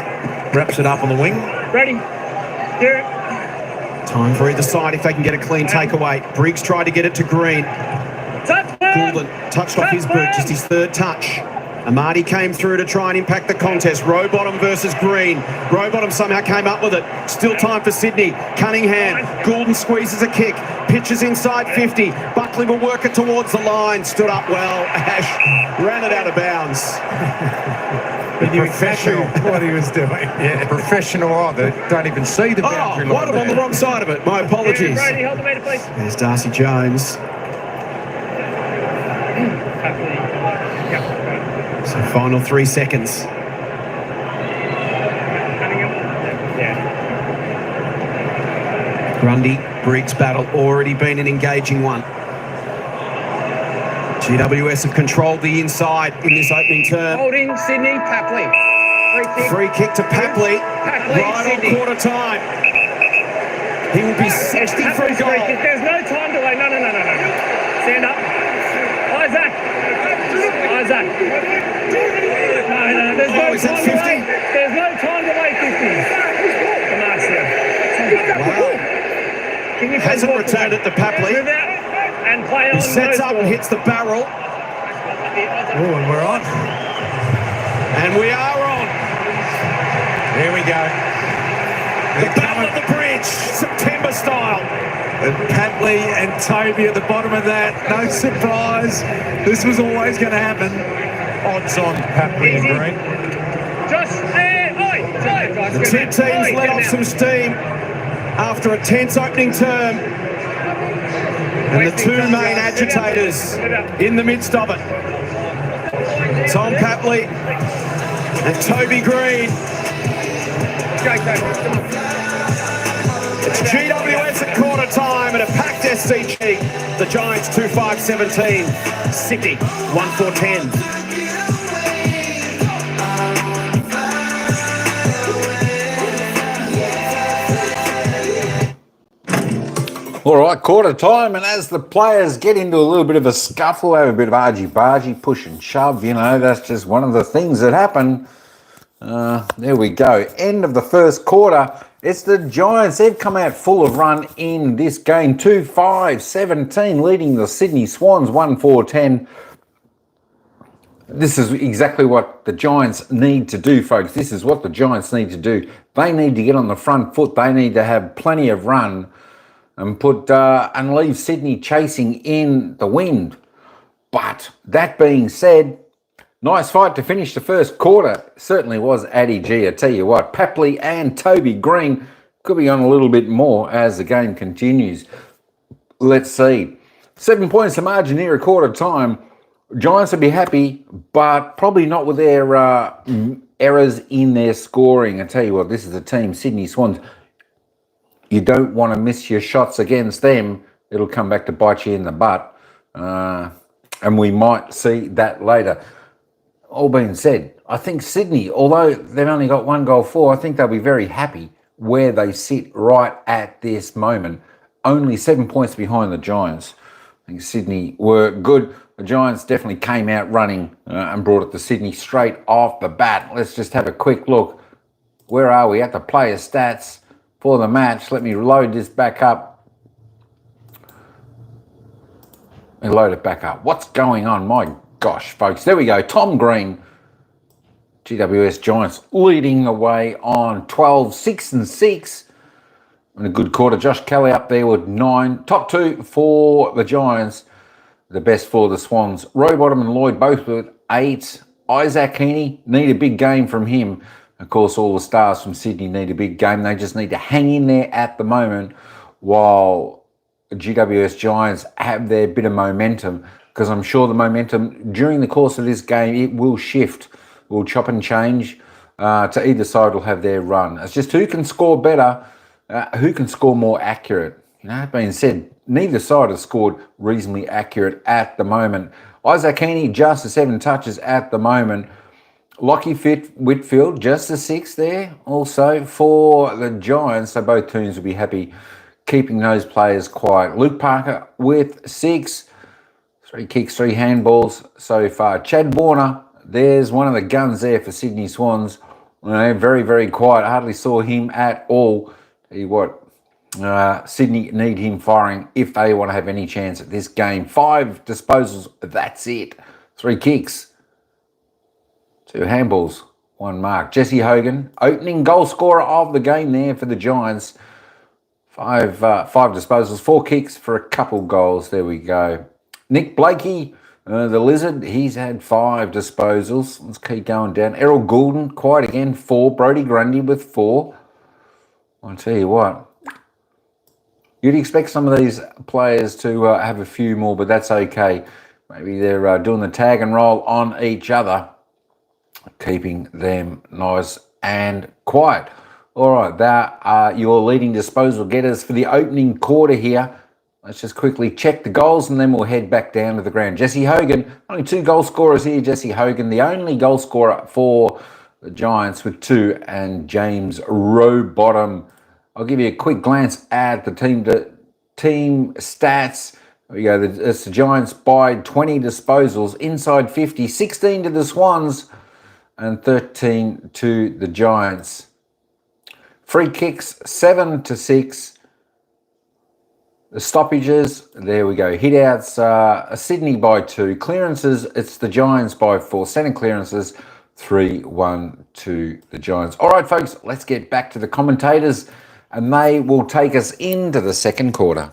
wraps it up on the wing. Ready. Here. Time for either side if they can get a clean takeaway. Briggs tried to get it to Green. Goulden touched off his boot, just his third touch. Amadi came through to try and impact the contest. Rowbottom versus Green. Rowbottom somehow came up with it. Still time for Sydney. Cunningham. Goulden squeezes a kick. Pitches inside 50. Buckley will work it towards the line. Stood up well. Ash ran it out of bounds. He knew exactly what he was doing. Yeah, professional eye. They don't even see the boundary line. I'm on the wrong side of it. My apologies. Brody, hold the meter, please. There's Darcy Jones. So final 3 seconds. Grundy, Briggs battle already been an engaging one. GWS have controlled the inside in this opening term. Holding, Sydney, Papley. Free kick to Papley. Right on quarter time. He will be 60 from goal. There's no time delay. No. Stand up. Isaac. No, there's no is that time 50? delay. There's no time delay, 50. Wow. Hasn't returned it to Papley. And play on. He sets up and hits the barrel. Oh, and we're on. And we are on. There we go. The Battle of the Bridge, September style. And Patley and Toby at the bottom of that. No surprise. This was always going to happen. Odds on Papley and Green. The two teams let off some steam after a tense opening term. And the two main agitators in the midst of it. Tom Papley and Toby Green. It's GWS at quarter time at a packed SCG. The Giants 2-5-17. Sydney 1-4-10. All right, quarter time, and as the players get into a little bit of a scuffle, have a bit of argy-bargy, push and shove, you know, that's just one of the things that happen. There we go. End of the first quarter. It's the Giants. They've come out full of run in this game. 2-5-17, leading the Sydney Swans 1-4-10. This is exactly what the Giants need to do, folks. This is what the Giants need to do. They need to get on the front foot. They need to have plenty of run and and leave Sydney chasing in the wind. But that being said, nice fight to finish the first quarter. Certainly was Addy G. I tell you what, Papley and Toby Green could be on a little bit more as the game continues. Let's see. 7 points to margin here at quarter time. Giants would be happy, but probably not with their errors in their scoring. I tell you what, this is a team, Sydney Swans. You don't want to miss your shots against them. It'll come back to bite you in the butt. And we might see that later. All being said, I think Sydney, although they've only got 1 goal for, I think they'll be very happy where they sit right at this moment. Only 7 points behind the Giants. I think Sydney were good. The Giants definitely came out running and brought it to Sydney straight off the bat. Let's just have a quick look. Where are we at the player stats for the match? Let me load this back up. And load it back up. What's going on? My gosh, folks. There we go. Tom Green, GWS Giants leading the way on 12-6-6. And a good quarter. Josh Kelly up there with 9. Top 2 for the Giants. The best for the Swans. Rowbottom and Lloyd both with 8. Isaac Heaney, need a big game from him. Of course, all the stars from Sydney need a big game. They just need to hang in there at the moment while the GWS Giants have their bit of momentum, because I'm sure the momentum during the course of this game, it will shift, will chop and change to either side will have their run. It's just who can score better, who can score more accurate. You know, that being said, neither side has scored reasonably accurate at the moment. Isaac Heaney just 7 touches at the moment. Lockie Whitfield, just a 6 there. Also for the Giants, so both teams will be happy keeping those players quiet. Luke Parker with 6. 3 kicks, 3 handballs so far. Chad Warner, there's one of the guns there for Sydney Swans. Very, very quiet. Hardly saw him at all. Tell you what, Sydney need him firing if they want to have any chance at this game. 5 disposals, that's it. 3 kicks, 2 handballs, 1 mark. Jesse Hogan, opening goal scorer of the game there for the Giants. 5 disposals, 4 kicks for a couple goals. There we go. Nick Blakey, the Lizard, he's had 5 disposals. Let's keep going down. Errol Goulden, quiet again, 4. Brody Grundy with 4. I'll tell you what, you'd expect some of these players to have a few more, but that's okay. Maybe they're doing the tag and roll on each other, keeping them nice and quiet. All right, that are your leading disposal getters for the opening quarter here. Let's just quickly check the goals and then we'll head back down to the ground. Jesse Hogan, only 2 goal scorers here. Jesse Hogan, the only goal scorer for the Giants with 2, and James Rowbottom. I'll give you a quick glance at the team stats. There we go. It's the Giants by 20 disposals, inside 50, 16 to the Swans and 13 to the Giants. Free kicks, 7 to 6. The stoppages, there we go. Hit-outs, Sydney by 2. Clearances, it's the Giants by 4. Centre clearances, 3-1 to the Giants. All right, folks, let's get back to the commentators, and they will take us into the second quarter.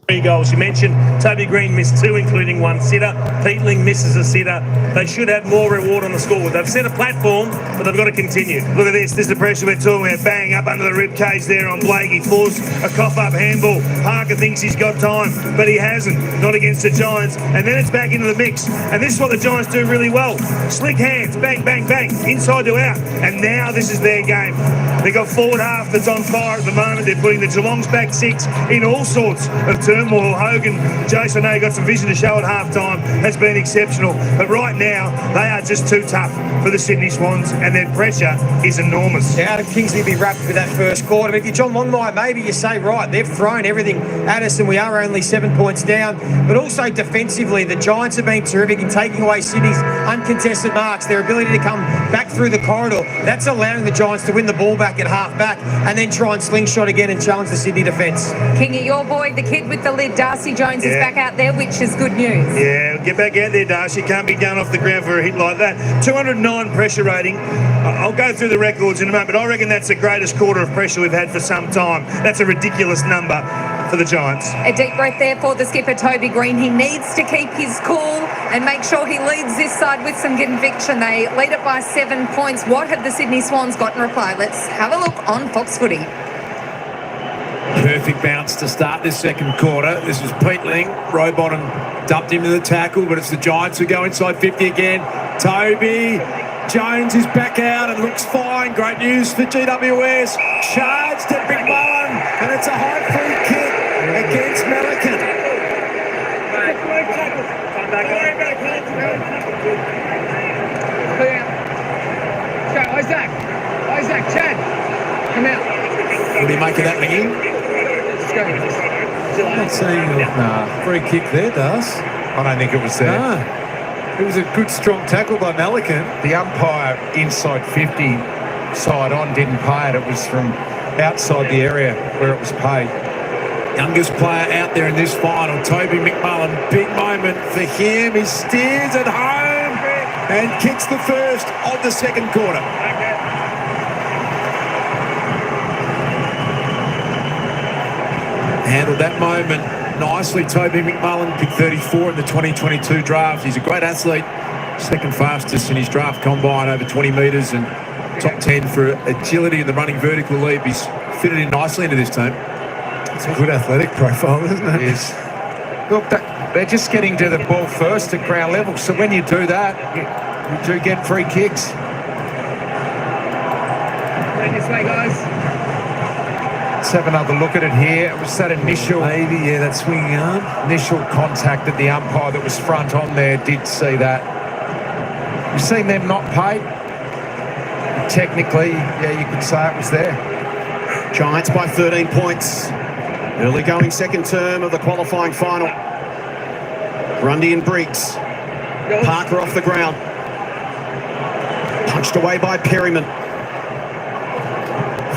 3 goals. You mentioned Toby Green missed 2, including 1 sitter. Peatling misses a sitter. They should have more reward on the scoreboard. They've set a platform, but they've got to continue. Look at this. This is the pressure we're talking about. Bang, up under the rib cage there on Blake. He forced a cough-up handball. Parker thinks he's got time, but he hasn't. Not against the Giants. And then it's back into the mix. And this is what the Giants do really well. Slick hands. Bang, bang, bang. Inside to out. And now this is their game. They've got forward half that's on fire at the moment. They're putting the Geelong's back 6 in all sorts of turmoil. Hogan, Jason, I know you got some vision to show at half-time, has been exceptional. But right now, they are just too tough for the Sydney Swans, and their pressure is enormous. Yeah, Adam Kingsley will be wrapped with that first quarter. But if you're John Longmire, maybe you say, right, they've thrown everything at us and we are only 7 points down. But also defensively, the Giants have been terrific in taking away Sydney's uncontested marks, their ability to come back through the corridor. That's allowing the Giants to win the ball back at half-back and then try and slingshot again and challenge the Sydney defence. Kingy, your boy, the kid with the lid, Darcy Jones, is back out there, which is good news. Yeah, get back out there, Darcy. Can't be done off the ground for a hit like that. 209 pressure rating. I'll go through the records in a moment, but I reckon that's the greatest quarter of pressure we've had for some time. That's a ridiculous number for the Giants. A deep breath there for the skipper, Toby Green. He needs to keep his cool and make sure he leads this side with some conviction. They lead it by 7 points. What have the Sydney Swans got in reply? Let's have a look on Fox Footy. Perfect bounce to start this second quarter. This was Peatling. Rowbottom dumped him to the tackle, but it's the Giants who go inside 50 again. Toby Jones is back out and looks fine. Great news for GWS. Charged at Big Mullen, and it's a high free kick against Melican. Isaac, Chad, come out. What do you make of that, Mingy? I'm not saying free kick there, does. I don't think it was there. No. It was a good, strong tackle by Melican. The umpire inside 50 side on didn't pay it. It was from outside the area where it was paid. Youngest player out there in this final, Toby McMullen. Big moment for him. He steers it home and kicks the first of the second quarter. Handled that moment nicely. Toby McMullen, picked 34 in the 2022 draft. He's a great athlete. Second fastest in his draft combine, over 20 metres, and top 10 for agility in the running vertical leap. He's fitted in nicely into this team. It's a good athletic profile, isn't it? Yes. Look, they're just getting to the ball first at ground level. So when you do that, you do get free kicks. This way, guys. Let's have another look at it here. It was that initial... Maybe, yeah, that swinging arm. Initial contact that the umpire that was front on there did see that. You've seen them not paid. Technically, yeah, you could say it was there. Giants by 13 points. Early going second term of the qualifying final. Grundy and Briggs. Parker off the ground. Punched away by Perryman.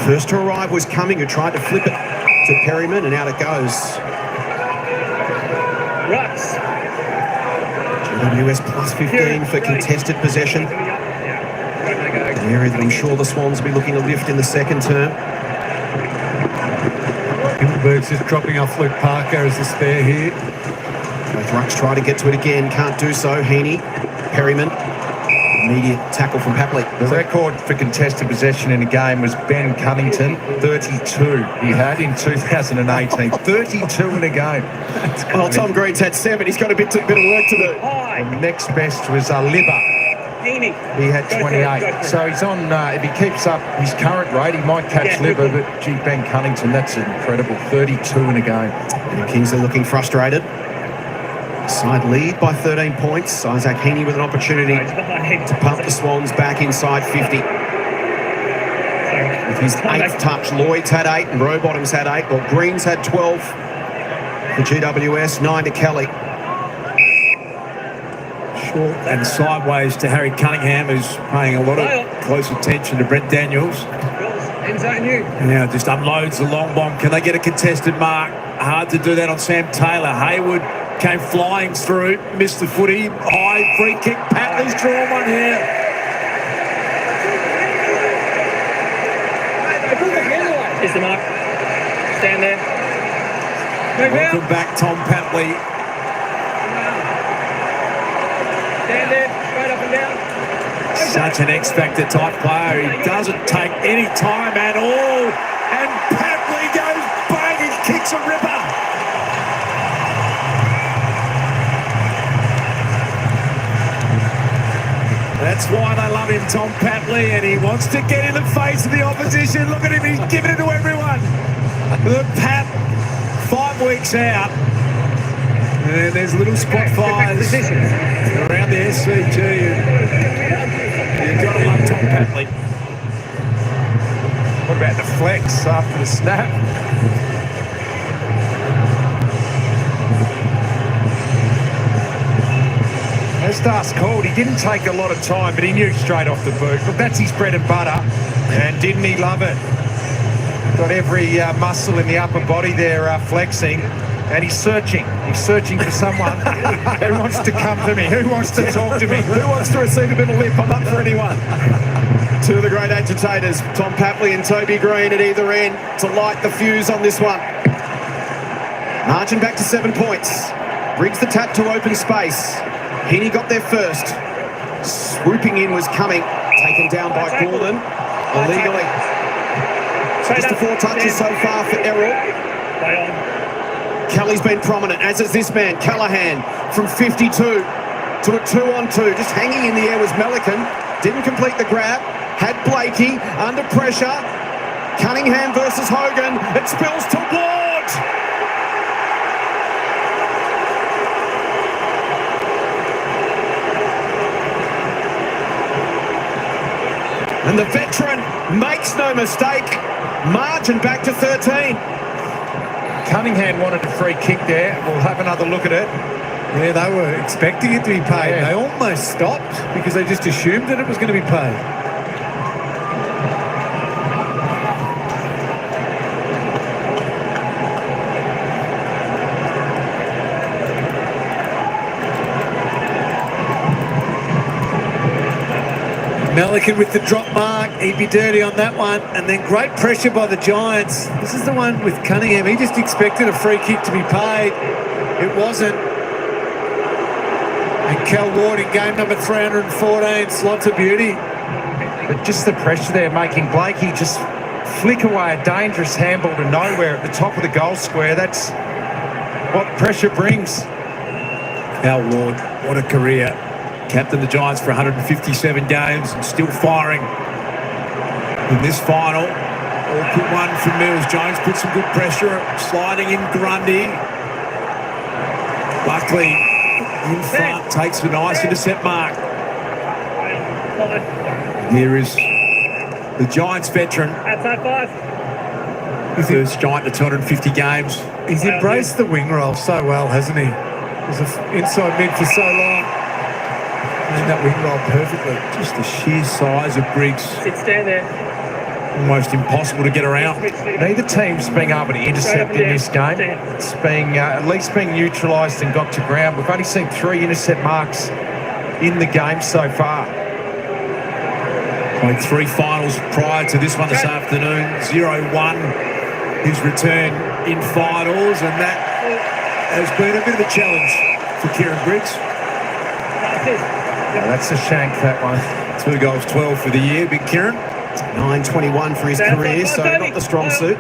First to arrive was Cumming, who tried to flip it to Perryman, and out it goes. GWS plus 15 for contested possession. An area that I'm sure the Swans will be looking to lift in the second term. Gimbal's just dropping off Luke Parker as the spare here. Both rucks try to get to it again, can't do so. Heaney, Perryman, immediate tackle from Papley. The record for contested possession in a game was Ben Cunnington, 32 he had in 2018. 32 in a game. Well, Tom Green's had 7. He's got a bit of work to do. The next best was Libba. He had 28. So he's on, if he keeps up his current rate, he might catch Libba, but gee, Ben Cunnington, that's incredible. 32 in a game. And the Kings are looking frustrated. Side lead by 13 points. Isaac Heaney with an opportunity to pump the Swans back inside 50. With his 8th touch, Lloyd's had 8 and Rowbottom's had 8. Well, Green's had 12 for GWS, 9 to Kelly. Short and sideways to Harry Cunningham, who's paying a lot of close attention to Brent Daniels. Now just unloads the long bomb. Can they get a contested mark? Hard to do that on Sam Taylor. Hayward came flying through, missed the footy. High free kick. Patley's drawn one here. Is the mark. Stand there. Welcome back, Tom Patley. Stand there. Straight up and down. Such an X-Factor type player. He doesn't take any time at all. And Patley goes bang and kicks a ripper. That's why they love him, Tom Patley, and he wants to get in the face of the opposition. Look at him, he's giving it to everyone. The Pat, 5 weeks out. And there's little spot fires around the SCG. You've got to love Tom Patley. What about the flex after the snap? As Darce called, he didn't take a lot of time, but he knew straight off the boot. Look, that's his bread and butter, and didn't he love it? Got every muscle in the upper body there flexing, and he's searching for someone who wants to come to me, who wants to talk to me, who wants to receive a bit of lip. I'm up for anyone. Two of the great agitators, Tom Papley and Toby Green at either end to light the fuse on this one. Margin back to 7 points. Briggs the tap to open space. Heaney got there first. Swooping in was Cumming, taken down by Gordon illegally. Just the 4 touches so far for Errol. Kelly's been prominent, as is this man, Callahan, from 52 to a 2-on-2. Just hanging in the air was Melican. Didn't complete the grab. Had Blakey under pressure. Cunningham versus Hogan. It spills to Ward. And the veteran makes no mistake. Margin back to 13. Cunningham wanted a free kick there. We'll have another look at it. Yeah, they were expecting it to be paid. Yeah. They almost stopped because they just assumed that it was going to be paid. Melican with the drop mark, he'd be dirty on that one, and then great pressure by the Giants. This is the one with Cunningham. He just expected a free kick to be paid. It wasn't. And Cal Ward in game number 314 slots a beauty. But just the pressure there, making Blakey just flick away a dangerous handball to nowhere at the top of the goal square. That's what pressure brings. Cal Ward, what a career. Captained the Giants for 157 games and still firing in this final. Awkward one from Mills. Jones put some good pressure, sliding in Grundy. Buckley in front, takes a nice intercept mark. Here is the Giants veteran. Outside 5. His first Giant to 250 games. He's embraced the wing role so well, hasn't he? He was inside mid for so long. And that wing role perfectly. Just the sheer size of Briggs. Stand there. Almost impossible to get around. Neither team's being able to intercept in this game. It's being at least being neutralised and got to ground. We've only seen 3 intercept marks in the game so far. Played 3 finals prior to this one this afternoon. 0-1 his return in finals, and that has been a bit of a challenge for Kieran Briggs. That's a shank, that one. 2 goals, 12 for the year, big Kieran. 9.21 for his career, so not the strong suit.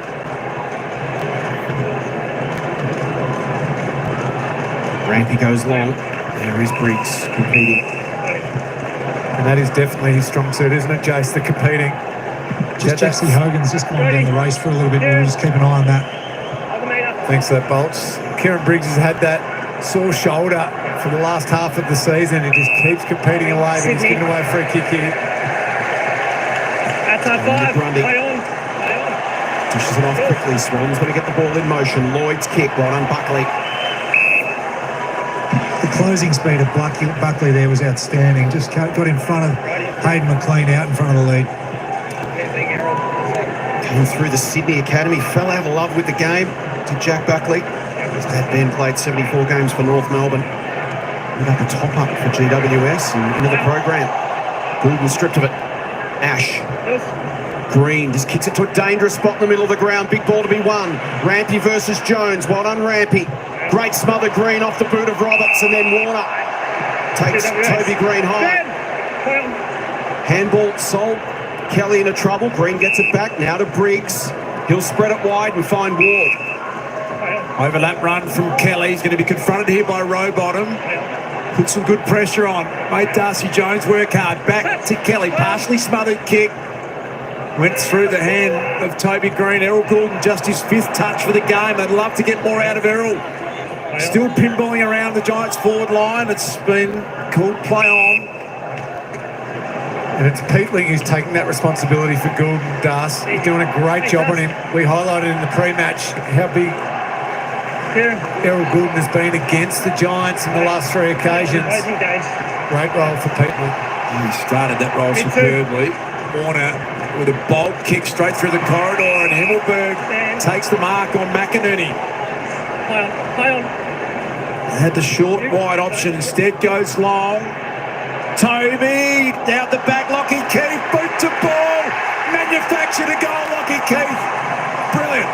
Rampy goes long. There is Briggs competing. And that is definitely his strong suit, isn't it, Jace, the competing? Just Jesse Hogan's just gone down the race for a little bit more. We'll just keep an eye on that. Thanks for that, Bolts. Kieran Briggs has had that sore shoulder for the last half of the season. He just keeps competing away, but he's giving away a free kick here. Outside 5. Play on. Dishes it off quickly. Swans going to get the ball in motion. Lloyd's kick, well done, Buckley. The closing speed of Buckley there was outstanding. Just got in front of Hayden McLean out in front of the lead. Came through the Sydney Academy, fell out of love with the game to Jack Buckley. His dad Ben played 74 games for North Melbourne. Put up a top-up for GWS and into the program. Goulden stripped of it. Ash. Green just kicks it to a dangerous spot in the middle of the ground. Big ball to be won. Rampy versus Jones. Well done, Rampy. Great smother Green off the boot of Roberts, and then Warner takes Toby Green home. Handball sold. Kelly into trouble. Green gets it back. Now to Briggs. He'll spread it wide and find Ward. Overlap run from Kelly. He's going to be confronted here by Rowbottom. Put some good pressure on. Made Darcy Jones work hard. Back to Kelly. Partially smothered kick. Went through the hand of Toby Green. Errol Goulden, just his 5th touch for the game. I'd love to get more out of Errol. Still pinballing around the Giants forward line. It's been called play on. And it's Peatling who's taking that responsibility for Goulden, Das. He's doing a great job on him. We highlighted in the pre-match how big Errol Goulden has been against the Giants in the last 3 occasions. Great role for Peatling. He started that role superbly. Warner with a bolt kick straight through the corridor, and Himmelberg takes the mark on McInerney. Had the short wide option, instead goes long. Toby out the back, Lockie Keith, boot to ball, manufactured a goal, Lockie Keith. Brilliant.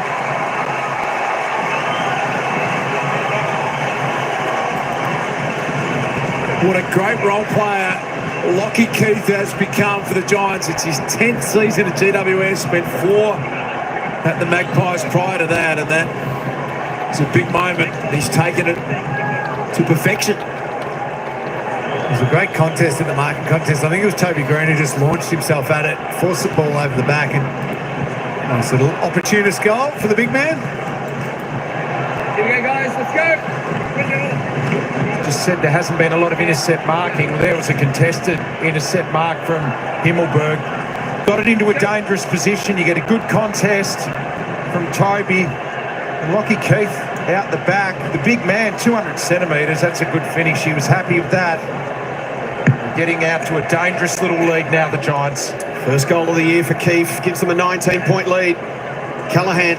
What a great role player Lockie Keith has become for the Giants. It's his 10th season at GWS, spent 4 at the Magpies prior to that, and that is a big moment. He's taken it to perfection. It was a great contest in the marking contest. I think it was Toby Green who just launched himself at it, forced the ball over the back, and nice little opportunist goal for the big man. Here we go, guys. Let's go. Just said there hasn't been a lot of intercept marking. There was a contested intercept mark from Himmelberg. Got it into a dangerous position. You get a good contest from Toby. And Lockie Keith out the back. The big man, 200 centimetres. That's a good finish. He was happy with that. Getting out to a dangerous little lead now, the Giants. First goal of the year for Keith. Gives them a 19-point lead. Callaghan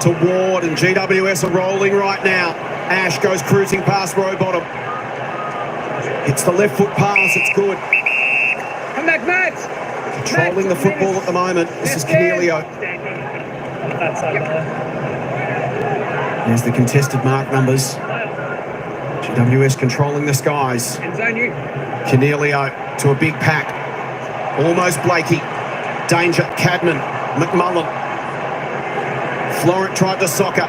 to Ward, and GWS are rolling right now. Ash goes cruising past Rowbottom. It's the left foot pass. It's good. Come back, Matt. Controlling the football at the moment. This is Canelio. There's the contested mark numbers. GWS controlling the skies. Canelio to a big pack. Almost Blakey. Danger. Cadman. McMullen. Florent tried to soccer.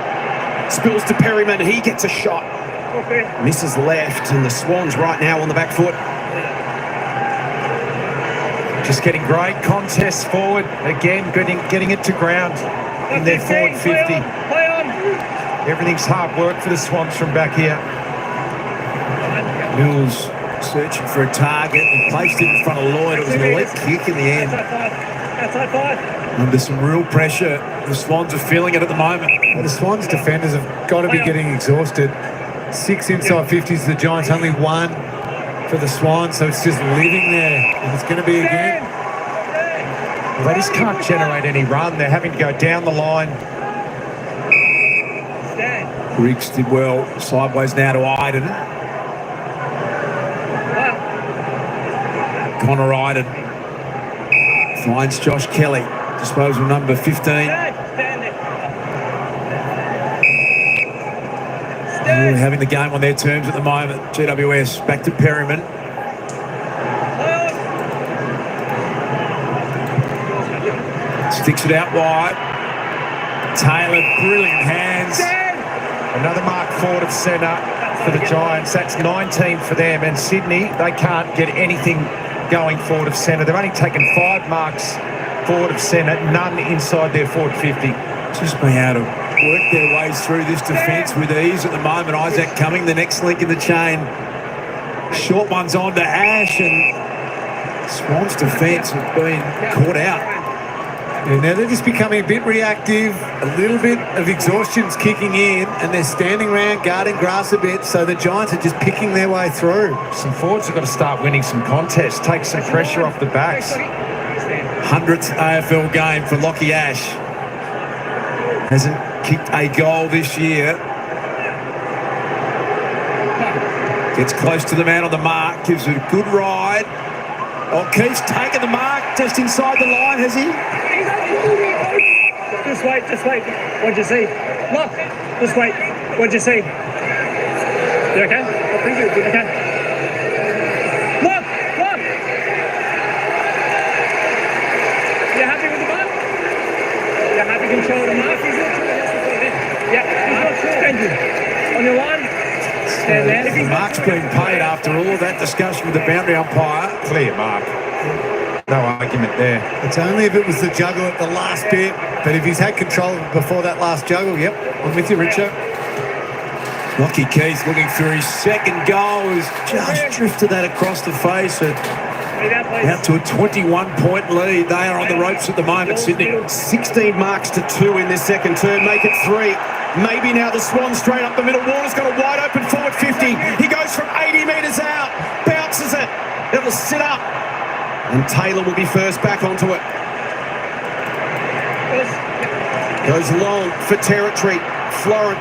Spills to Perryman. He gets a shot. Misses left, and the Swans right now on the back foot. Just getting great contests forward. Again, getting it to ground in their forward 50. Everything's hard work for the Swans from back here. Mills searching for a target. He placed it in front of Lloyd. It was an elite kick in the end. Outside 5. Under some real pressure. The Swans are feeling it at the moment. Well, the Swans defenders have got to be getting exhausted. 6 inside 50s to the Giants, only 1 for the Swans, so it's just living there, and it's going to be again. Well, they just can't generate any run. They're having to go down the line. Briggs did well. Sideways now to Iden. Connor Iden finds Josh Kelly. Disposal number 15. Really having the game on their terms at the moment. GWS back to Perryman. Sticks it out wide. Taylor, brilliant hands. Another mark forward of centre for the Giants. That's 19 for them. And Sydney, they can't get anything going forward of centre. They've only taken 5 marks forward of centre, none inside their forward 50. Just being able to work their ways through this defence with ease at the moment. Isaac Cumming, the next link in the chain. Short one's on to Ash, and Swans' defence have been caught out. Yeah, now they're just becoming a bit reactive, a little bit of exhaustion's kicking in, and they're standing around guarding grass a bit, so the Giants are just picking their way through. Some forwards have got to start winning some contests, take some pressure off the backs. 100th AFL game for Lockie Ash. Hasn't kicked a goal this year. Gets close to the man on the mark, gives it a good ride. O'Keefe's taken the mark just inside the line, has he? Just wait. What'd you see? Look, just wait. What'd you see? You okay? Oh, thank you. Okay. Look. You happy with the mark? You happy control the mark? Yeah. Thank you. On your line. Stand there. The mark's been paid after all of that discussion with the boundary umpire. Clear mark. No argument there. It's only if it was the juggle at the last bit, but if he's had control before that last juggle, yep, I'm with you, Richard. Lockie Keith looking for his second goal, has just drifted that across the face. Out to a 21-point lead. They are on the ropes at the moment, Sydney. 16 marks to 2 in this second term, make it 3. Maybe now the Swans straight up the middle. Warner's got a wide open forward 50. He goes from 80 metres out, bounces it. It'll sit up. And Taylor will be first back onto it. Goes long for territory. Florent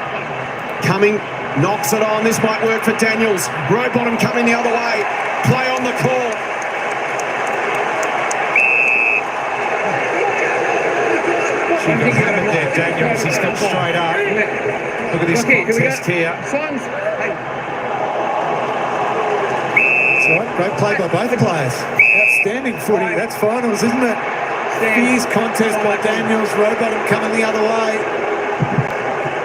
coming, knocks it on. This might work for Daniels. Rowbottom coming the other way. Play on the call. She got hammered there, Daniels. He's got straight up. Look at this contest here. Swans. That's right. Great play by both players. Outstanding footy. That's finals, isn't it? Fierce contest by Daniels. Rowbottom coming the other way.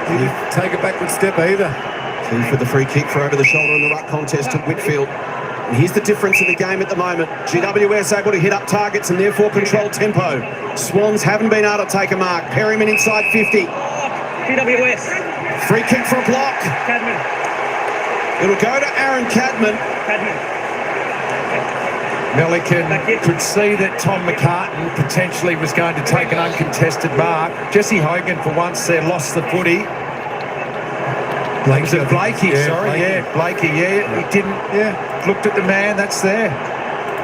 Didn't take a backward step either. Key for the free kick for over the shoulder in the ruck contest at Whitfield. And here's the difference in the game at the moment. GWS able to hit up targets and therefore control tempo. Swans haven't been able to take a mark. Perryman inside 50. GWS. Free kick for a block. Cadman. It'll go to Aaron Cadman. Milliken could see that Tom McCartan potentially was going to take an uncontested mark. Jesse Hogan, for once there, lost the footy. Was it Blakey? Blakey, he didn't, looked at the man, that's there.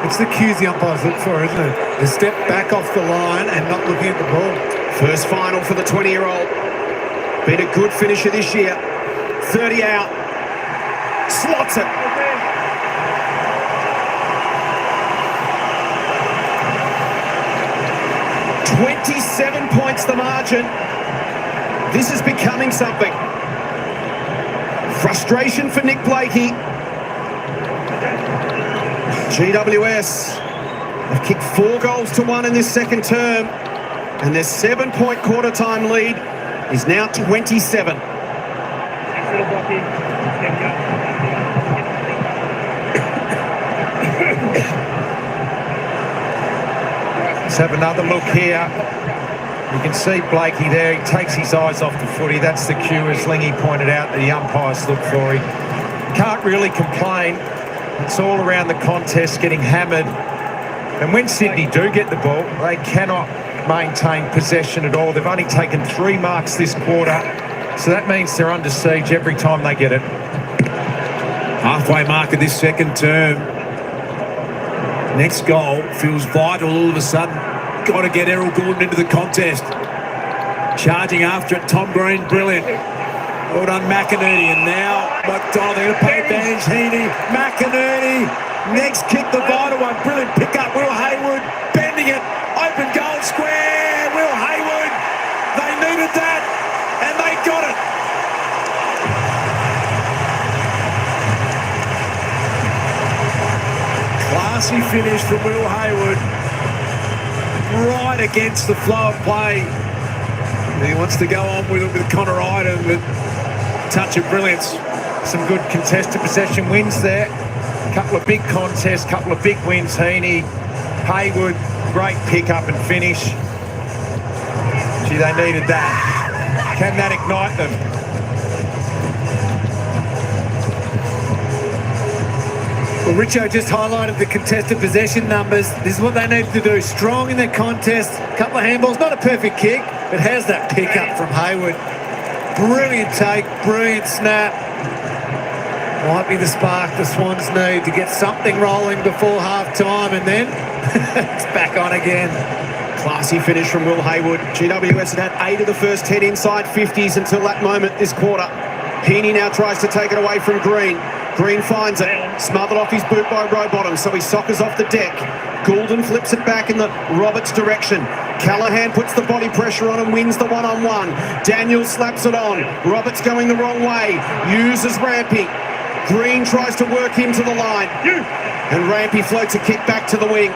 It's the cues the umpires look for, isn't it? The step back off the line and not looking at the ball. First final for the 20-year-old. Been a good finisher this year. 30 out. Slots it. .27 points the margin. This is becoming something. Frustration for Nick Blakey. GWS have kicked 4 goals to 1 in this second term, and their 7-point quarter time lead is now 27. Let's have another look here. You can see Blakey there. He takes his eyes off the footy. That's the cue, as Lingy pointed out, that the umpires look for. He can't really complain. It's all around the contest, getting hammered. And when Sydney do get the ball, they cannot maintain possession at all. They've only taken 3 marks this quarter, so that means they're under siege every time they get it. Halfway mark of this second term. Next goal feels vital all of a sudden. Got to get Errol Gordon into the contest. Charging after it, Tom Green, brilliant. Well done, McInerney, and now McDonald, they're going to pay advantage. Heaney, McInerney, next kick, the vital one, brilliant pick up. Will Hayward bending it, open goal square. Will Hayward, they needed that, and they got it. Classy finish from Will Hayward, right against the flow of play. He wants to go on with Connor Iden, but touch of brilliance. Some good contested possession wins there. A couple of big contests, couple of big wins. Heaney, Hayward, great pick up and finish. Gee, they needed that. Can that ignite them? Well, Richo just highlighted the contested possession numbers. This is what they need to do. Strong in their contest. Couple of handballs. Not a perfect kick, but has that pick up from Hayward. Brilliant take, brilliant snap. Might be the spark the Swans need to get something rolling before half-time, and then it's back on again. Classy finish from Will Hayward. GWS had 8 of the first 10 inside 50s until that moment this quarter. Heaney now tries to take it away from Green. Green finds it, smothered off his boot by Rowbottom, so he soccers off the deck. Goulden flips it back in the Roberts direction. Callaghan puts the body pressure on and wins the one-on-one. Daniel slaps it on. Roberts going the wrong way. Uses Rampy. Green tries to work him to the line. And Rampy floats a kick back to the wing.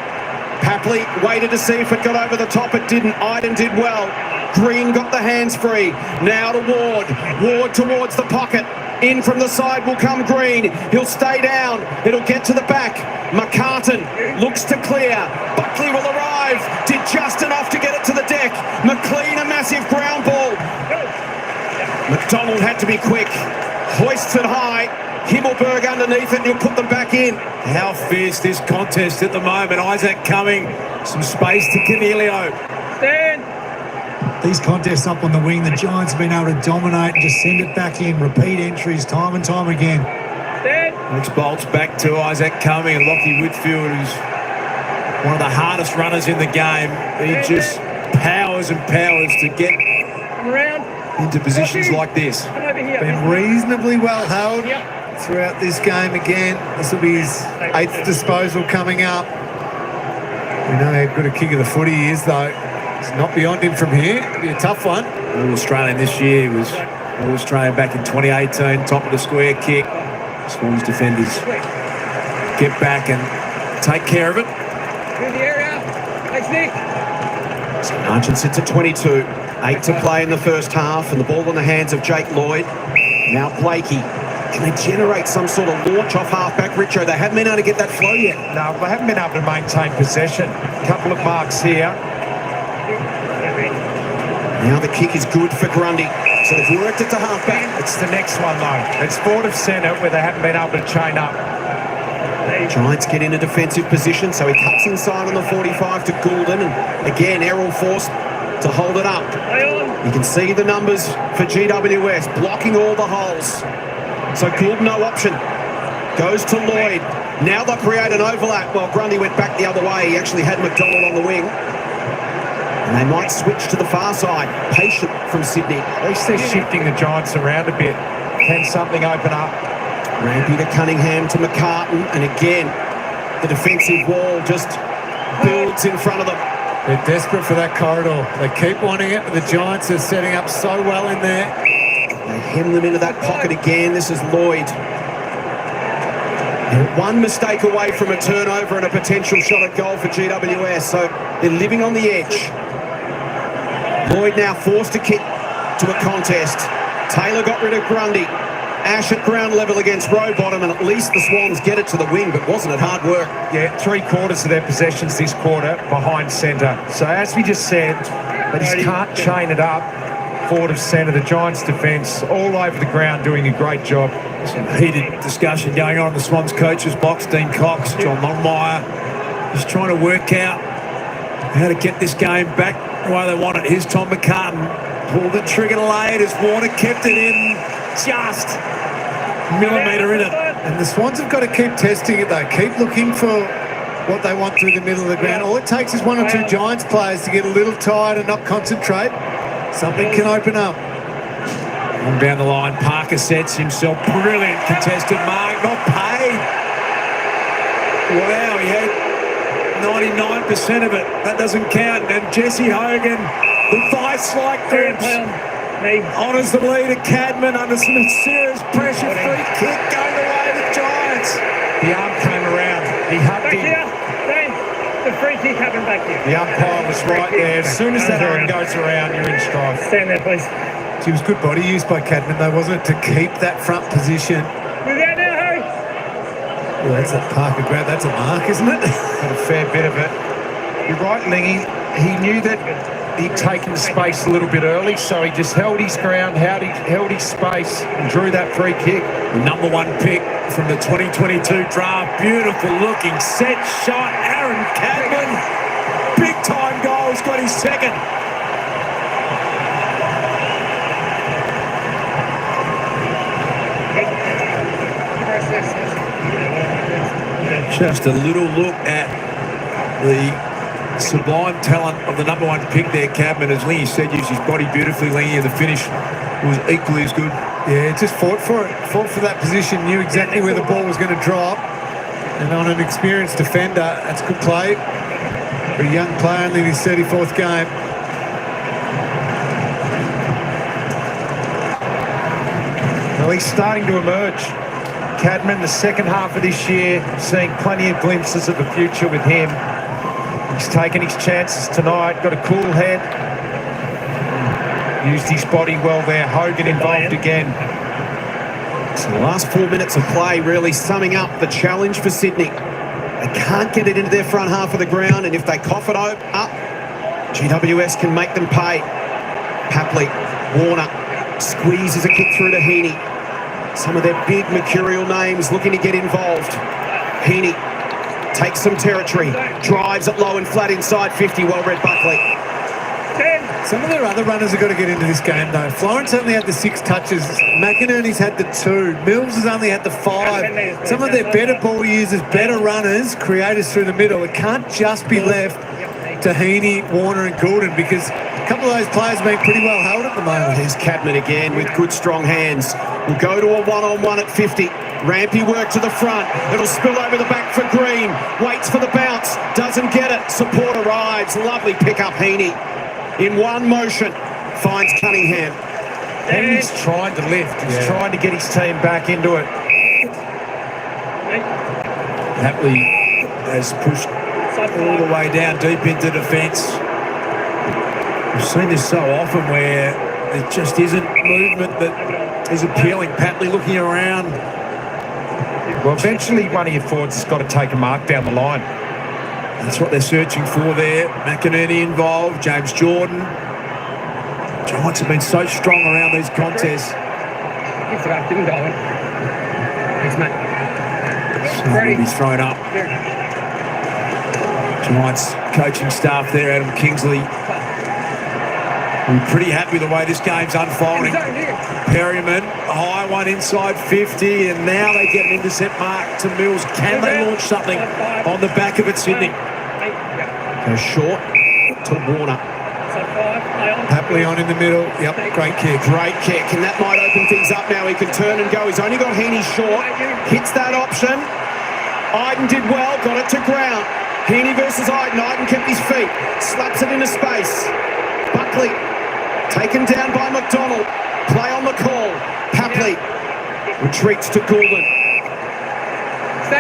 Papley waited to see if it got over the top. It didn't. Iden did well. Green got the hands free. Now to Ward. Ward towards the pocket. In from the side will come Green. He'll stay down. It'll get to the back. McCartan looks to clear. Buckley will arrive. Did just enough to get it to the deck. McLean, a massive ground ball. McDonald had to be quick. Hoists it high. Himmelberg underneath it, and he'll put them back in. How fierce this contest at the moment. Isaac coming. Some space to Canelio. Stand. These contests up on the wing, the Giants have been able to dominate and just send it back in. Repeat entries time and time again. Which bolts back to Isaac Cumming, and Lockie Whitfield, who's one of the hardest runners in the game. He just powers and powers to get into positions like this. Been reasonably well held throughout this game again. This will be his 8th disposal coming up. We know how good a kick of the footy he is, though. It's not beyond him from here. It'll be a tough one. All-Australian this year. He was All-Australian back in 2018, top of the square kick. Swans defenders get back and take care of it. Clear the area. Thanks, Nick. So Argent sits at 22. 8 to play in the first half, and the ball in the hands of Jake Lloyd. Now Blakey. Can they generate some sort of launch off half-back, Richo? They haven't been able to get that flow yet. No, they haven't been able to maintain possession. A couple of marks here. Now the kick is good for Grundy. So they've worked it to half-back. It's the next one, though. It's forward of centre where they haven't been able to chain up. Giants get in a defensive position, so he cuts inside on the 45 to Goulden, and again Errol forced to hold it up. You can see the numbers for GWS blocking all the holes. So Goulden, no option. Goes to Lloyd. Now they'll create an overlap. Well, Grundy went back the other way. He actually had McDonald on the wing. And they might switch to the far side. Patient from Sydney. At least they're shifting the Giants around a bit. Can something open up? Rampy to Cunningham to McCartan. And again, the defensive wall just builds in front of them. They're desperate for that corridor. They keep wanting it, but the Giants are setting up so well in there. They hem them into that pocket again. This is Lloyd. They're one mistake away from a turnover and a potential shot at goal for GWS. So they're living on the edge. Lloyd now forced to kick to a contest. Taylor got rid of Grundy. Ash at ground level against Rowbottom, and at least the Swans get it to the wing, but wasn't it hard work? Yeah, 3/4 of their possessions this quarter behind centre. So as we just said, they just can't chain it up forward of centre. The Giants' defence all over the ground doing a great job. Some heated discussion going on in the Swans coaches box. Dean Cox, John Longmire, just trying to work out how to get this game back the way they want it. Here's Tom McCartan. Pulled the trigger late as Warner kept it in just a millimetre in it. And the Swans have got to keep testing it though. Keep looking for what they want through the middle of the ground. All it takes is one or two Giants players to get a little tired and not concentrate. Something can open up. On down the line, Parker sets himself. Brilliant contested mark, not paid. Wow, he had 99% of it. That doesn't count. And Jesse Hogan, the vice-like grips, honours the lead at Cadman under some serious pressure. Free kick going the way of the Giants. The arm came around. He hugged him. The free kick happened back here. The umpire was right there. As soon as that arm goes around, you're in stride. Stand there, please. It was good body use by Cadman though, wasn't it, to keep that front position. Move out now, Harry. Well, that's that Parker grab. That's a mark, isn't it? Got a fair bit of it. You're right, Lingy. He knew that he'd taken space a little bit early, so he just held his ground, held his space, and drew that free kick. Number 1 pick from the 2022 draft. Beautiful looking set shot. Aaron Cadman. Big time goal. He's got his second. Just a little look at the sublime talent of the number 1 pick there, Cadman. As Lingy said, used his body beautifully. Lingy, and the finish was equally as good. Yeah, just fought for it. Fought for that position, knew exactly where the ball was going to drop. And on an experienced defender, that's good play. For a young player, only in his 34th game. Well, he's starting to emerge. Cadman, the second half of this year, seeing plenty of glimpses of the future with him. He's taken his chances tonight, got a cool head. Used his body well there. Hogan involved again. So the last 4 minutes of play really summing up the challenge for Sydney. They can't get it into their front half of the ground, and if they cough it up, GWS can make them pay. Papley, Warner, squeezes a kick through to Heaney. Some of their big mercurial names looking to get involved. Heaney takes some territory, drives it low and flat inside 50, well-read Buckley. Some of their other runners have got to get into this game though. Florence only had the 6 touches. McInerney's had the 2. Mills has only had the 5. Some of their better ball users, better runners, creators through the middle. It can't just be left to Heaney, Warner and Goulden, because a couple of those players have been pretty well held at the moment. There's Cadman again with good strong hands. We'll go to a one-on-one at 50. Rampy work to the front. It'll spill over the back for Green. Waits for the bounce. Doesn't get it. Support arrives. Lovely pick-up, Heaney. In one motion, finds Cunningham. And he's trying to lift. He's trying to get his team back into it. Hapley has pushed all the way down deep into defence. We've seen this so often where there just isn't movement that is appealing. Patley looking around. Well, eventually one of your forwards has got to take a mark down the line. That's what they're searching for there. McInerney involved, James Jordan. Giants have been so strong around these contests. Didn't go in. Thanks, mate. He's thrown up. Giants coaching staff there, Adam Kingsley. We're pretty happy with the way this game's unfolding. Perryman, a high one inside 50, and now they get an intercept mark to Mills. Can they launch something on the back of it, Sydney? Go short to Warner. Happily on in the middle. Yep, great kick. Great kick, and that might open things up now. He can turn and go. He's only got Heaney short. Hits that option. Iden did well, got it to ground. Heaney versus Iden. Iden kept his feet. Slaps it into space. Buckley taken down by McDonald. Play on the call. Papley retreats to Goulden.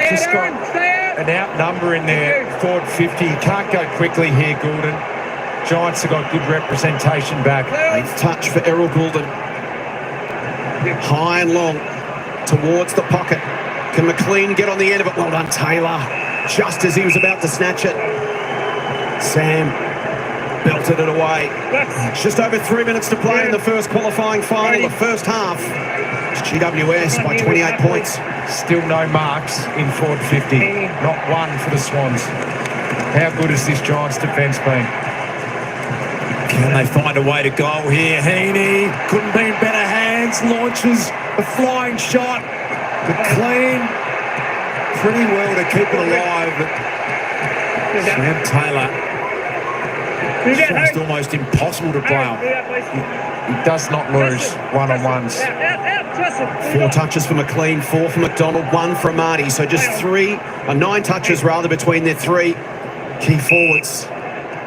Just got an outnumber in there. Forward 50. You can't go quickly here, Goulden. Giants have got good representation back. Eighth touch for Errol Goulden. High and long towards the pocket. Can McLean get on the end of it? Well done, Taylor. Just as he was about to snatch it. Sam belted it away. Just over 3 minutes to play in the first qualifying final, the first half. It's GWS by 28 points. Still no marks in forward 50. Not one for the Swans. How good has this Giants defence been? Can they find a way to goal here? Heaney couldn't be in better hands. Launches a flying shot. McLean pretty well to keep it alive. But Sam Taylor, it's almost impossible to play on. He does not lose one-on-ones. 4 touches for McLean, 4 for McDonald, 1 for Amati. So just 9 touches rather between their 3 key forwards.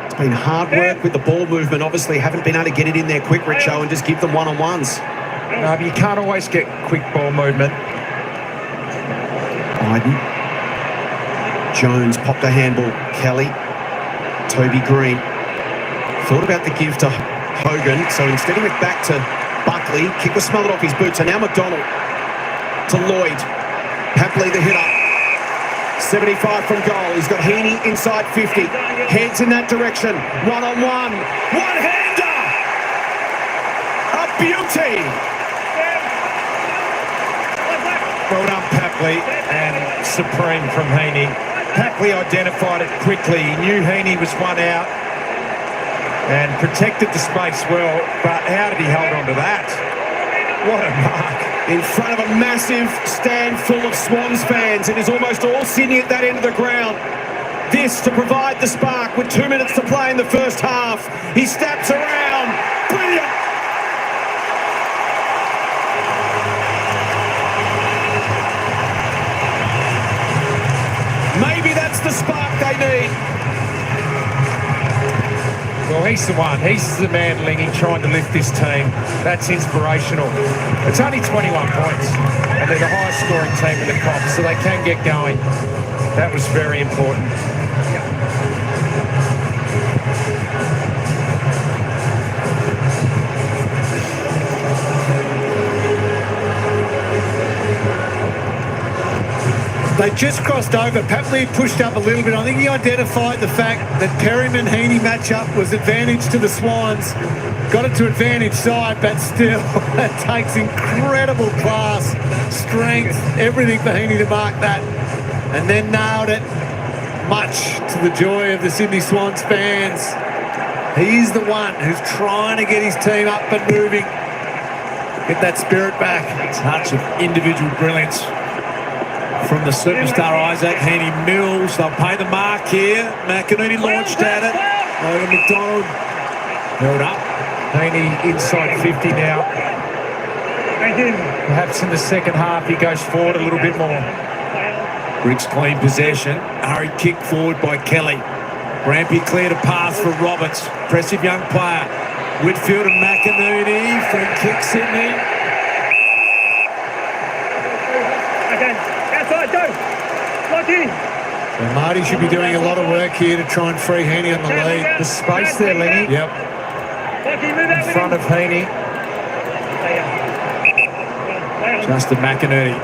It's been hard work with the ball movement. Obviously haven't been able to get it in there quick, Richo, and just give them one-on-ones. No, but you can't always get quick ball movement. Biden. Jones popped a handball. Kelly. Toby Green. Thought about the give to Hogan, so instead he went back to Buckley. Kick was smothered off his boots, and now McDonald to Lloyd. Happily the hitter. 75 from goal. He's got Heaney inside 50. Heads in that direction. One-on-one. One-hander! A beauty! Well done, Papley, and supreme from Heaney. Papley identified it quickly. He knew Heaney was one out and protected the space well, but how did he hold on to that? What a mark. In front of a massive stand full of Swans fans. It is almost all Sydney at that end of the ground. This to provide the spark with 2 minutes to play in the first half. He steps around. Brilliant. Maybe that's the spark they need. Well, he's the one. He's the man, Lingy, trying to lift this team. That's inspirational. It's only 21 points, and they're the highest scoring team in the comp, so they can get going. That was very important. They just crossed over. Papley pushed up a little bit. I think he identified the fact that Perryman-Heaney matchup was advantage to the Swans. Got it to advantage side, but still, that takes incredible class, strength, everything for Heaney to mark that. And then nailed it, much to the joy of the Sydney Swans fans. He's the one who's trying to get his team up and moving. Get that spirit back. A touch of individual brilliance from the superstar Isaac Heaney Mills. They'll pay the mark here. McInerney launched at it. Logan McDonald held up. Heaney inside 50 now. Perhaps in the second half he goes forward a little bit more. Briggs clean possession. Hurried kick forward by Kelly. Rampy cleared a pass for Roberts. Impressive young player. Whitfield and McInerney. Free kick, Sydney. And Marty should be doing a lot of work here to try and free Heaney on the lead. The space there, Lenny. Yep. In front of Heaney. Justin McInerney.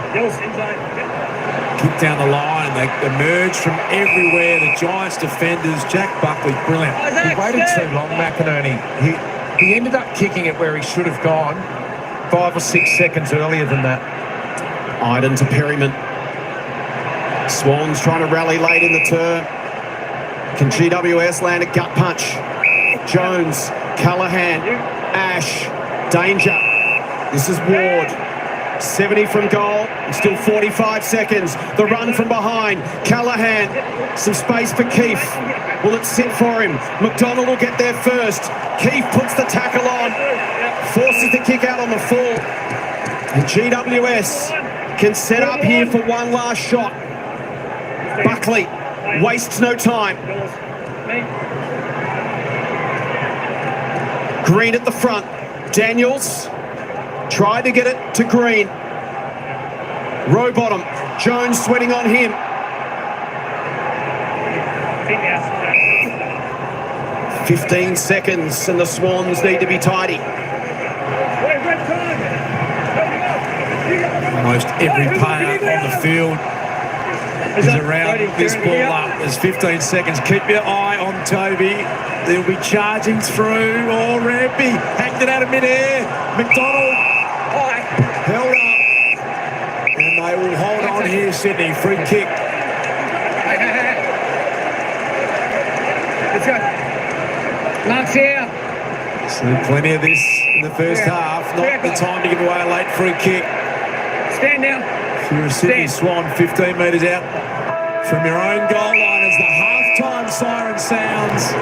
Kick down the line. They emerge from everywhere. The Giants defenders. Jack Buckley, brilliant. He waited too long, McInerney. He ended up kicking it where he should have gone 5 or 6 seconds earlier than that. Iden to Perryman. Swans trying to rally late in the turn. Can GWS land a gut punch? Jones, Callaghan, Ash, danger. This is Ward. 70 from goal, and still 45 seconds. The run from behind. Callaghan, some space for Keefe. Will it sit for him? McDonald will get there first. Keefe puts the tackle on. Forces the kick out on the full. And GWS can set up here for one last shot. Buckley wastes no time. Green at the front. Daniels tried to get it to Green. Rowbottom. Jones sweating on him. 15 seconds and the Swans need to be tidy. Almost every player on the field is around this ball up. There's 15 seconds. Keep your eye on Toby. They'll be charging through. Oh, Rampy hacked it out of mid-air. McDonald held up. here, Sydney. Free kick. Let's go. Mark's here. Seen plenty of this in the first half. Not the time to give away a late free kick. Stand now. If you're a Sydney Swan, 15 metres out from your own goal line as the half-time siren sounds.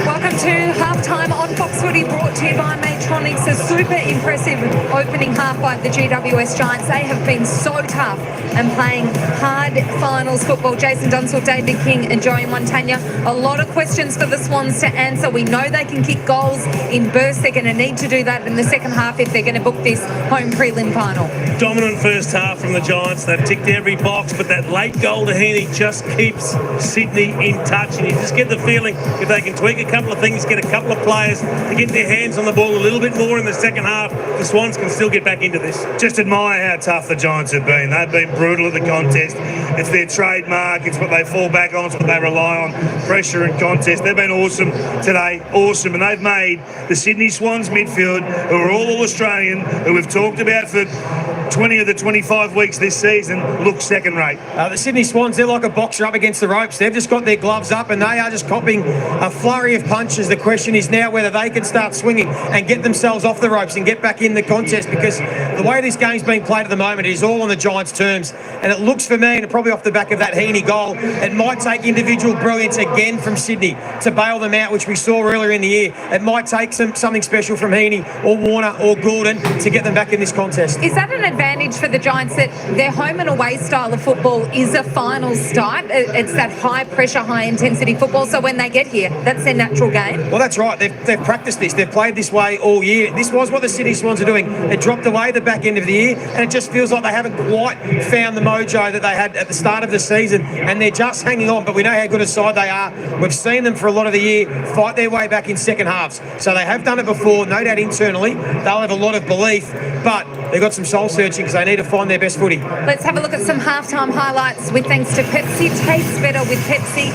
Welcome to halftime on Fox Footy, brought to you by Matronics. A super impressive opening half by the GWS Giants. They have been so tough and playing hard finals football. Jason Dunstall, David King and Joey Montagna. A lot of questions for the Swans to answer. We know they can kick goals in bursts. They're going to need to do that in the second half if they're going to book this home prelim final. Dominant first half from the Giants. They've ticked every box, but that late goal to Heaney just keeps Sydney in touch. And you just get the feeling if they can tweak a couple of things, get a couple of players to get their hands on the ball a little bit more in the second half, the Swans can still get back into this. Just admire how tough the Giants have been. They've been brutal at the contest. It's their trademark. It's what they fall back on. It's what they rely on. Pressure and contest. They've been awesome today. Awesome. And they've made the Sydney Swans midfield, who are all Australian, who we've talked about for 20 of the 25 weeks this season, look second rate. The Sydney Swans, they're like a boxer up against the ropes. They've just got their gloves up and they are just copping a flurry of punches. The question is now whether they can start swinging and get themselves off the ropes and get back in the contest, because the way this game's being played at the moment is all on the Giants' terms. And it looks for me, and probably off the back of that Heaney goal, it might take individual brilliance again from Sydney to bail them out, which we saw earlier in the year. It might take something special from Heaney or Warner or Goulden to get them back in this contest. Is that an advantage for the Giants that their home and away style of football is a final start? It's that high pressure, high intensity football. So when they get here, that's their natural game. Well, that's right. They've practiced this. They've played this way all year. This was what the Sydney Swans are doing. It dropped away the back end of the year, and it just feels like they haven't quite found the mojo that they had at the start of the season, and they're just hanging on. But we know how good a side they are. We've seen them for a lot of the year fight their way back in second halves. So they have done it before, no doubt internally. They'll have a lot of belief, but they've got some soul searching because they need to find their best footy. Let's have a look at some halftime highlights with thanks to Pepsi. Tastes better with Pepsi.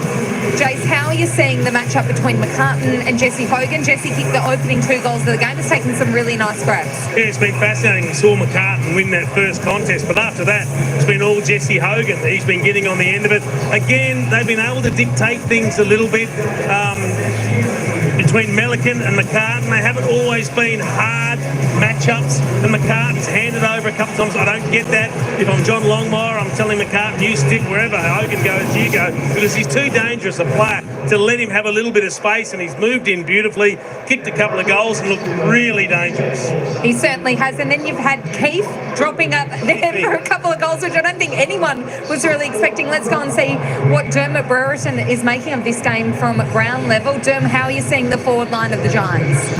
Jace, how are you seeing the matchup between McCartan and Jesse Hogan? Jesse kicked the opening 2 goals of the game. It's taken some really nice grabs. Yeah, it's been fascinating. We saw McCartan win that first contest, but after that, it's been all Jesse Hogan. He's been getting on the end of it. Again, they've been able to dictate things a little bit between Melican and McCartan. They haven't always been hard matchups, and McCartan's handed over a couple of times. I don't get that. If I'm John Longmire, I'm telling McCartan, you stick wherever Hogan goes, you go, because he's too dangerous a player to let him have a little bit of space, and he's moved in beautifully, kicked a couple of goals and looked really dangerous. He certainly has. And then you've had Keith dropping up there for a couple of goals, which I don't think anyone was really expecting. Let's go and see what Dermot Brereton is making of this game from ground level. Derm, how are you seeing the forward line of the Giants?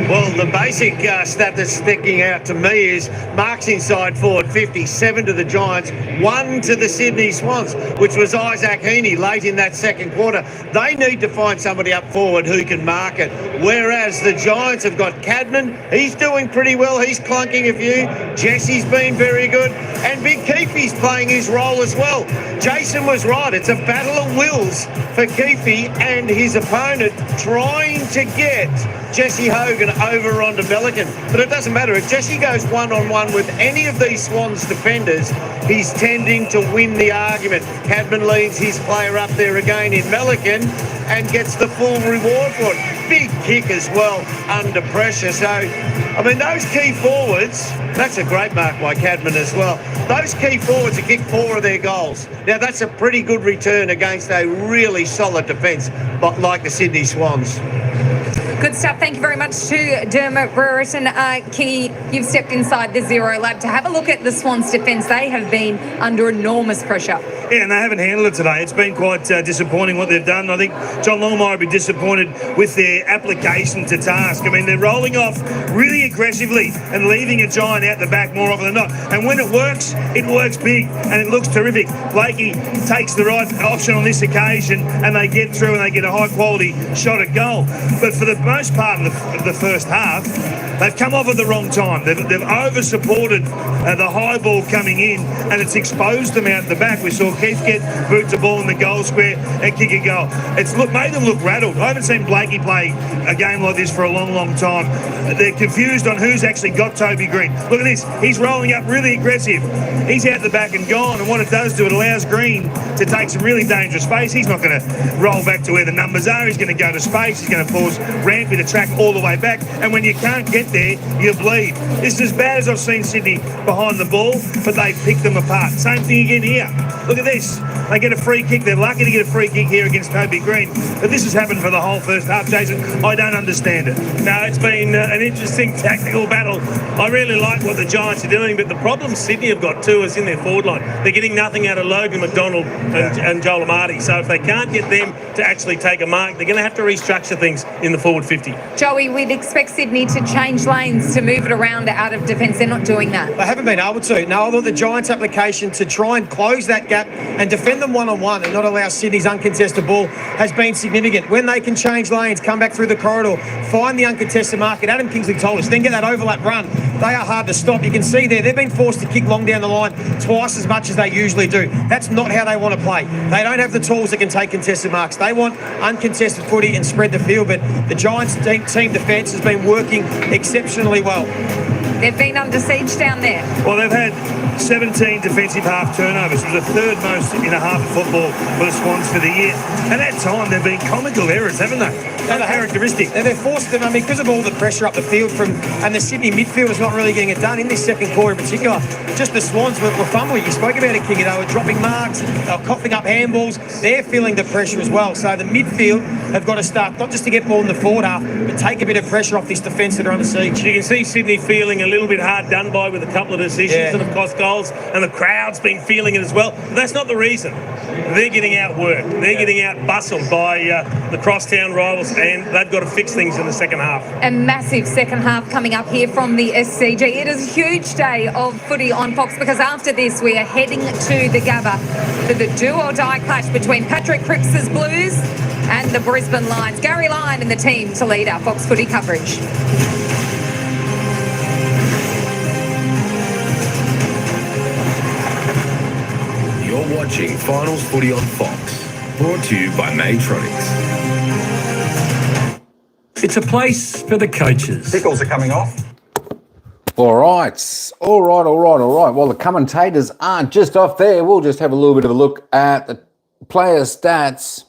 Well, the basic stat that's sticking out to me is marks inside forward 57 to the Giants, 1 to the Sydney Swans, which was Isaac Heaney late in that second quarter. They need to find somebody up forward who can mark it, whereas the Giants have got Cadman. He's doing pretty well. He's clunking a few. Jesse's been very good, and Big Keefe's playing his role as well. Jason was right. It's a battle of wills for Keefe and his opponent trying to get Jesse Hogan over onto Melican. But it doesn't matter. If Jesse goes one-on-one with any of these Swans defenders, he's tending to win the argument. Cadman leads his player up there again in Melican and gets the full reward for it. Big kick as well under pressure. So, I mean, those key forwards, that's a great mark by Cadman as well. Those key forwards have kicked 4 of their goals. Now, that's a pretty good return against a really solid defence, but like the Sydney Swans. Good stuff. Thank you very much to Dermot Brereton. Kingy, you've stepped inside the Zero Lab to have a look at the Swans' defence. They have been under enormous pressure. Yeah, and they haven't handled it today. It's been quite disappointing what they've done. I think John Longmire would be disappointed with their application to task. I mean, they're rolling off really aggressively and leaving a Giant out the back more often than not. And when it works big and it looks terrific. Blakey takes the right option on this occasion and they get through and they get a high-quality shot at goal. But for the most part of the first half, They've come off at the wrong time. They've over-supported the high ball coming in, and it's exposed them out the back. We saw Keith get boot the ball in the goal square and kick a goal. It's made them look rattled. I haven't seen Blakey play a game like this for a long, long time. They're confused on who's actually got Toby Green. Look at this. He's rolling up really aggressive. He's out the back and gone, and what it does to it allows Green to take some really dangerous space. He's not going to roll back to where the numbers are. He's going to go to space. He's going to force Rampy to track all the way back, and when you can't get there, you bleed. This is as bad as I've seen Sydney behind the ball, but they picked them apart. Same thing again here. Look at this. They get a free kick. They're lucky to get a free kick here against Toby Green, but this has happened for the whole first half, Jason. I don't understand it. No, it's been an interesting tactical battle. I really like what the Giants are doing, but the problem Sydney have got too is in their forward line. They're getting nothing out of Logan McDonald and Joel Amati, so if they can't get them to actually take a mark, they're going to have to restructure things in the forward 50. Joey, we'd expect Sydney to change lanes to move it around out of defence. They're not doing that. They haven't been able to. No, although the Giants' application to try and close that gap and defend them one-on-one and not allow Sydney's uncontested ball has been significant. When they can change lanes, come back through the corridor, find the uncontested market, Adam Kingsley told us, then get that overlap run, they are hard to stop. You can see there, they've been forced to kick long down the line twice as much as they usually do. That's not how they want to play. They don't have the tools that can take contested marks. They want uncontested footy and spread the field, but the Giants' team defence has been working exceptionally well. They've been under siege down there. Well, they've had 17 defensive half turnovers. It was the third most in a half of football for the Swans for the year. At that time, they've been comical errors, haven't they? That's characteristic. They're forced them, because of all the pressure up the field and the Sydney midfield is not really getting it done in this second quarter in particular. Just the Swans were fumbling. You spoke about it, King. They were dropping marks, they were coughing up handballs. They're feeling the pressure as well. So the midfield have got to start, not just to get ball in the forward half, but take a bit of pressure off this defence that are under siege. You can see Sydney feeling a little bit hard done by with a couple of decisions that have cost goals, and the crowd's been feeling it as well. But that's not the reason. They're getting outworked. They're getting out-bustled by the crosstown rivals, and they've got to fix things in the second half. A massive second half coming up here from the SCG. It is a huge day of footy on Fox, because after this we are heading to the Gabba for the do-or-die clash between Patrick Cripps' Blues and the Brisbane Lions. Gary Lyon and the team to lead our Fox footy coverage. You're watching Finals Footy on Fox, brought to you by Matronics. It's a place for the coaches. Pickles are coming off. All right. Well, the commentators aren't just off there. We'll just have a little bit of a look at the player stats.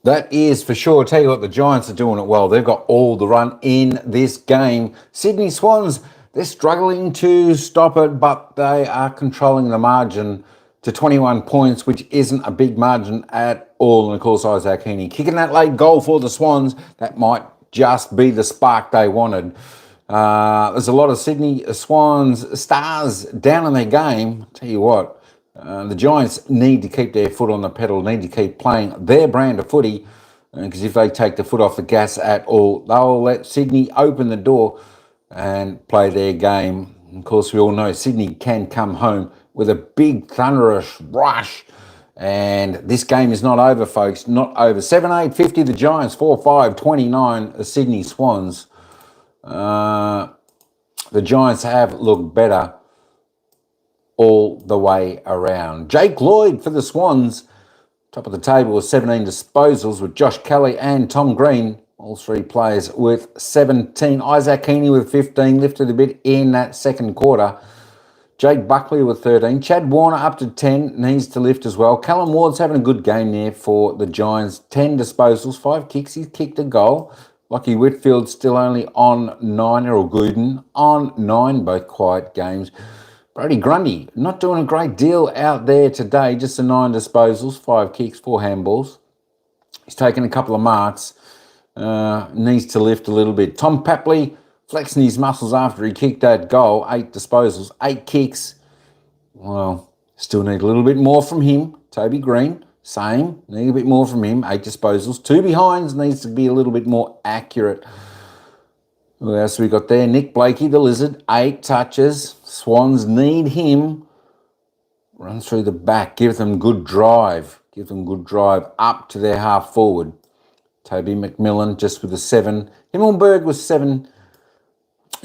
That is for sure. I'll tell you what, the Giants are doing it well. They've got all the run in this game. Sydney Swans, they're struggling to stop it, but they are controlling the margin to 21 points, which isn't a big margin at all. And of course, Isaac Heaney kicking that late goal for the Swans. That might just be the spark they wanted. There's a lot of Sydney Swans stars down in their game. I'll tell you what, the Giants need to keep their foot on the pedal, need to keep playing their brand of footy, because if they take the foot off the gas at all, they'll let Sydney open the door and play their game. Of course, we all know Sydney can come home with a big thunderous rush, and this game is not over, folks, not over. 7-8-50 the Giants, 4-5-29 the Sydney Swans. The Giants have looked better all the way around. Jake Lloyd for the Swans, top of the table with 17 disposals, with Josh Kelly and Tom Green, all three players with 17. Isaac Heaney with 15, lifted a bit in that second quarter. Jake Buckley with 13. Chad Warner up to 10, needs to lift as well. Callum Ward's having a good game there for the Giants. 10 disposals, 5 kicks. He's kicked a goal. Lockie Whitfield still only on 9, Errol Gooden on 9, both quiet games. Brody Grundy not doing a great deal out there today. Just the 9 disposals, 5 kicks, 4 handballs. He's taken a couple of marks. Needs to lift a little bit. Tom Papley flexing his muscles after he kicked that goal. 8 disposals, 8 kicks. Well, still need a little bit more from him. Toby Green, same. Need a bit more from him. 8 disposals. 2 behinds, needs to be a little bit more accurate. Who else we got there? Nick Blakey, the Lizard, 8 touches. Swans need him. Run through the back. Give them good drive. Give them good drive up to their half forward. Toby McMillan just with a 7. Himmelberg was 7.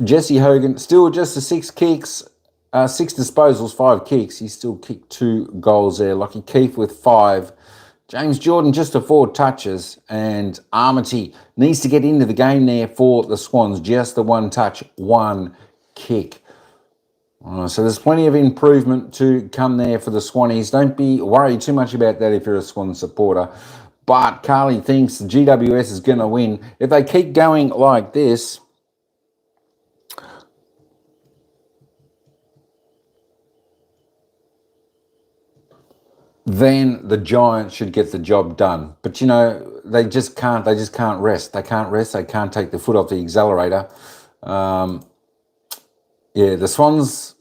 Jesse Hogan still just the 6 kicks, 6 disposals, 5 kicks. He still kicked 2 goals there. Lockie Keefe with 5. James Jordan just a 4 touches. And Armity needs to get into the game there for the Swans. Just the 1 touch, 1 kick. So there's plenty of improvement to come there for the Swannies. Don't be worried too much about that if you're a Swan supporter. But Carly thinks the GWS is going to win. If they keep going like this, then the Giants should get the job done. But, you know, they just can't rest. They can't rest. They can't take the foot off the accelerator. Yeah, the Swans,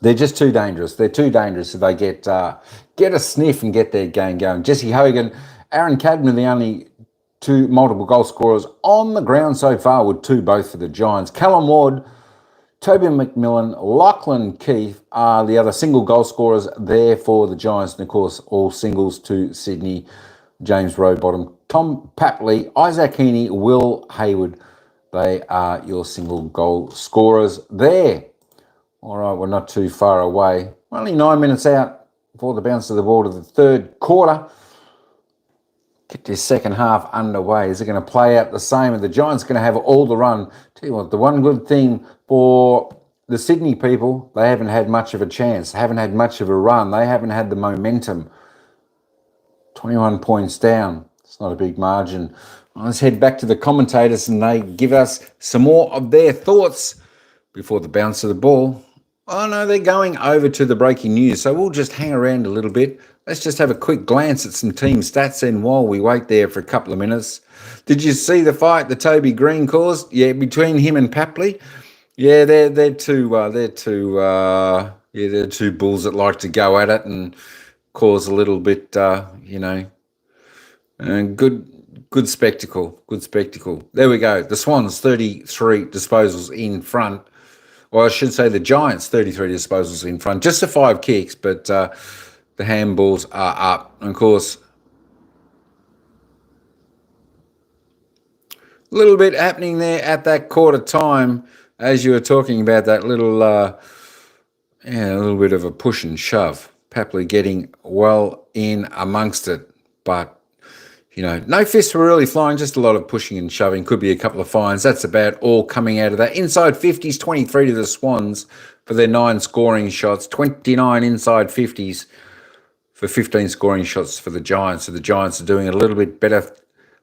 they're just too dangerous. They're too dangerous if they get a sniff and get their game going. Jesse Hogan, Aaron Cadman, the only 2 multiple goal scorers on the ground so far, with 2 both for the Giants. Callum Ward, Toby McMillan, Lachlan Keefe are the other single goal scorers there for the Giants. And, of course, all singles to Sydney. James Rowbottom, Tom Papley, Isaac Heaney, Will Hayward. They are your single goal scorers there. All right, we're not too far away. Only 9 minutes out before the bounce of the ball to the 3rd quarter. Get this second half underway. Is it going to play out the same? And the Giants are going to have all the run. Tell you what, the one good thing for the Sydney people, they haven't had much of a chance. They haven't had much of a run. They haven't had the momentum. 21 points down. It's not a big margin. Let's head back to the commentators and they give us some more of their thoughts before the bounce of the ball. Oh no, they're going over to the breaking news. So we'll just hang around a little bit. Let's just have a quick glance at some team stats then while we wait there for a couple of minutes. Did you see the fight that Toby Green caused? Yeah, between him and Papley. Yeah, they're two bulls that like to go at it and cause a little bit, good spectacle. Good spectacle. There we go. The Swans 33 disposals in front. Well, I should say the Giants 33 disposals in front. Just the 5 kicks, but the handballs are up. And of course, a little bit happening there at that quarter time as you were talking about that little, a little bit of a push and shove. Papley getting well in amongst it, but no fists were really flying, just a lot of pushing and shoving. Could be a couple of fines. That's about all coming out of that. Inside 50s, 23 to the Swans for their 9 scoring shots. 29 inside 50s for 15 scoring shots for the Giants. So the Giants are doing it a little bit better.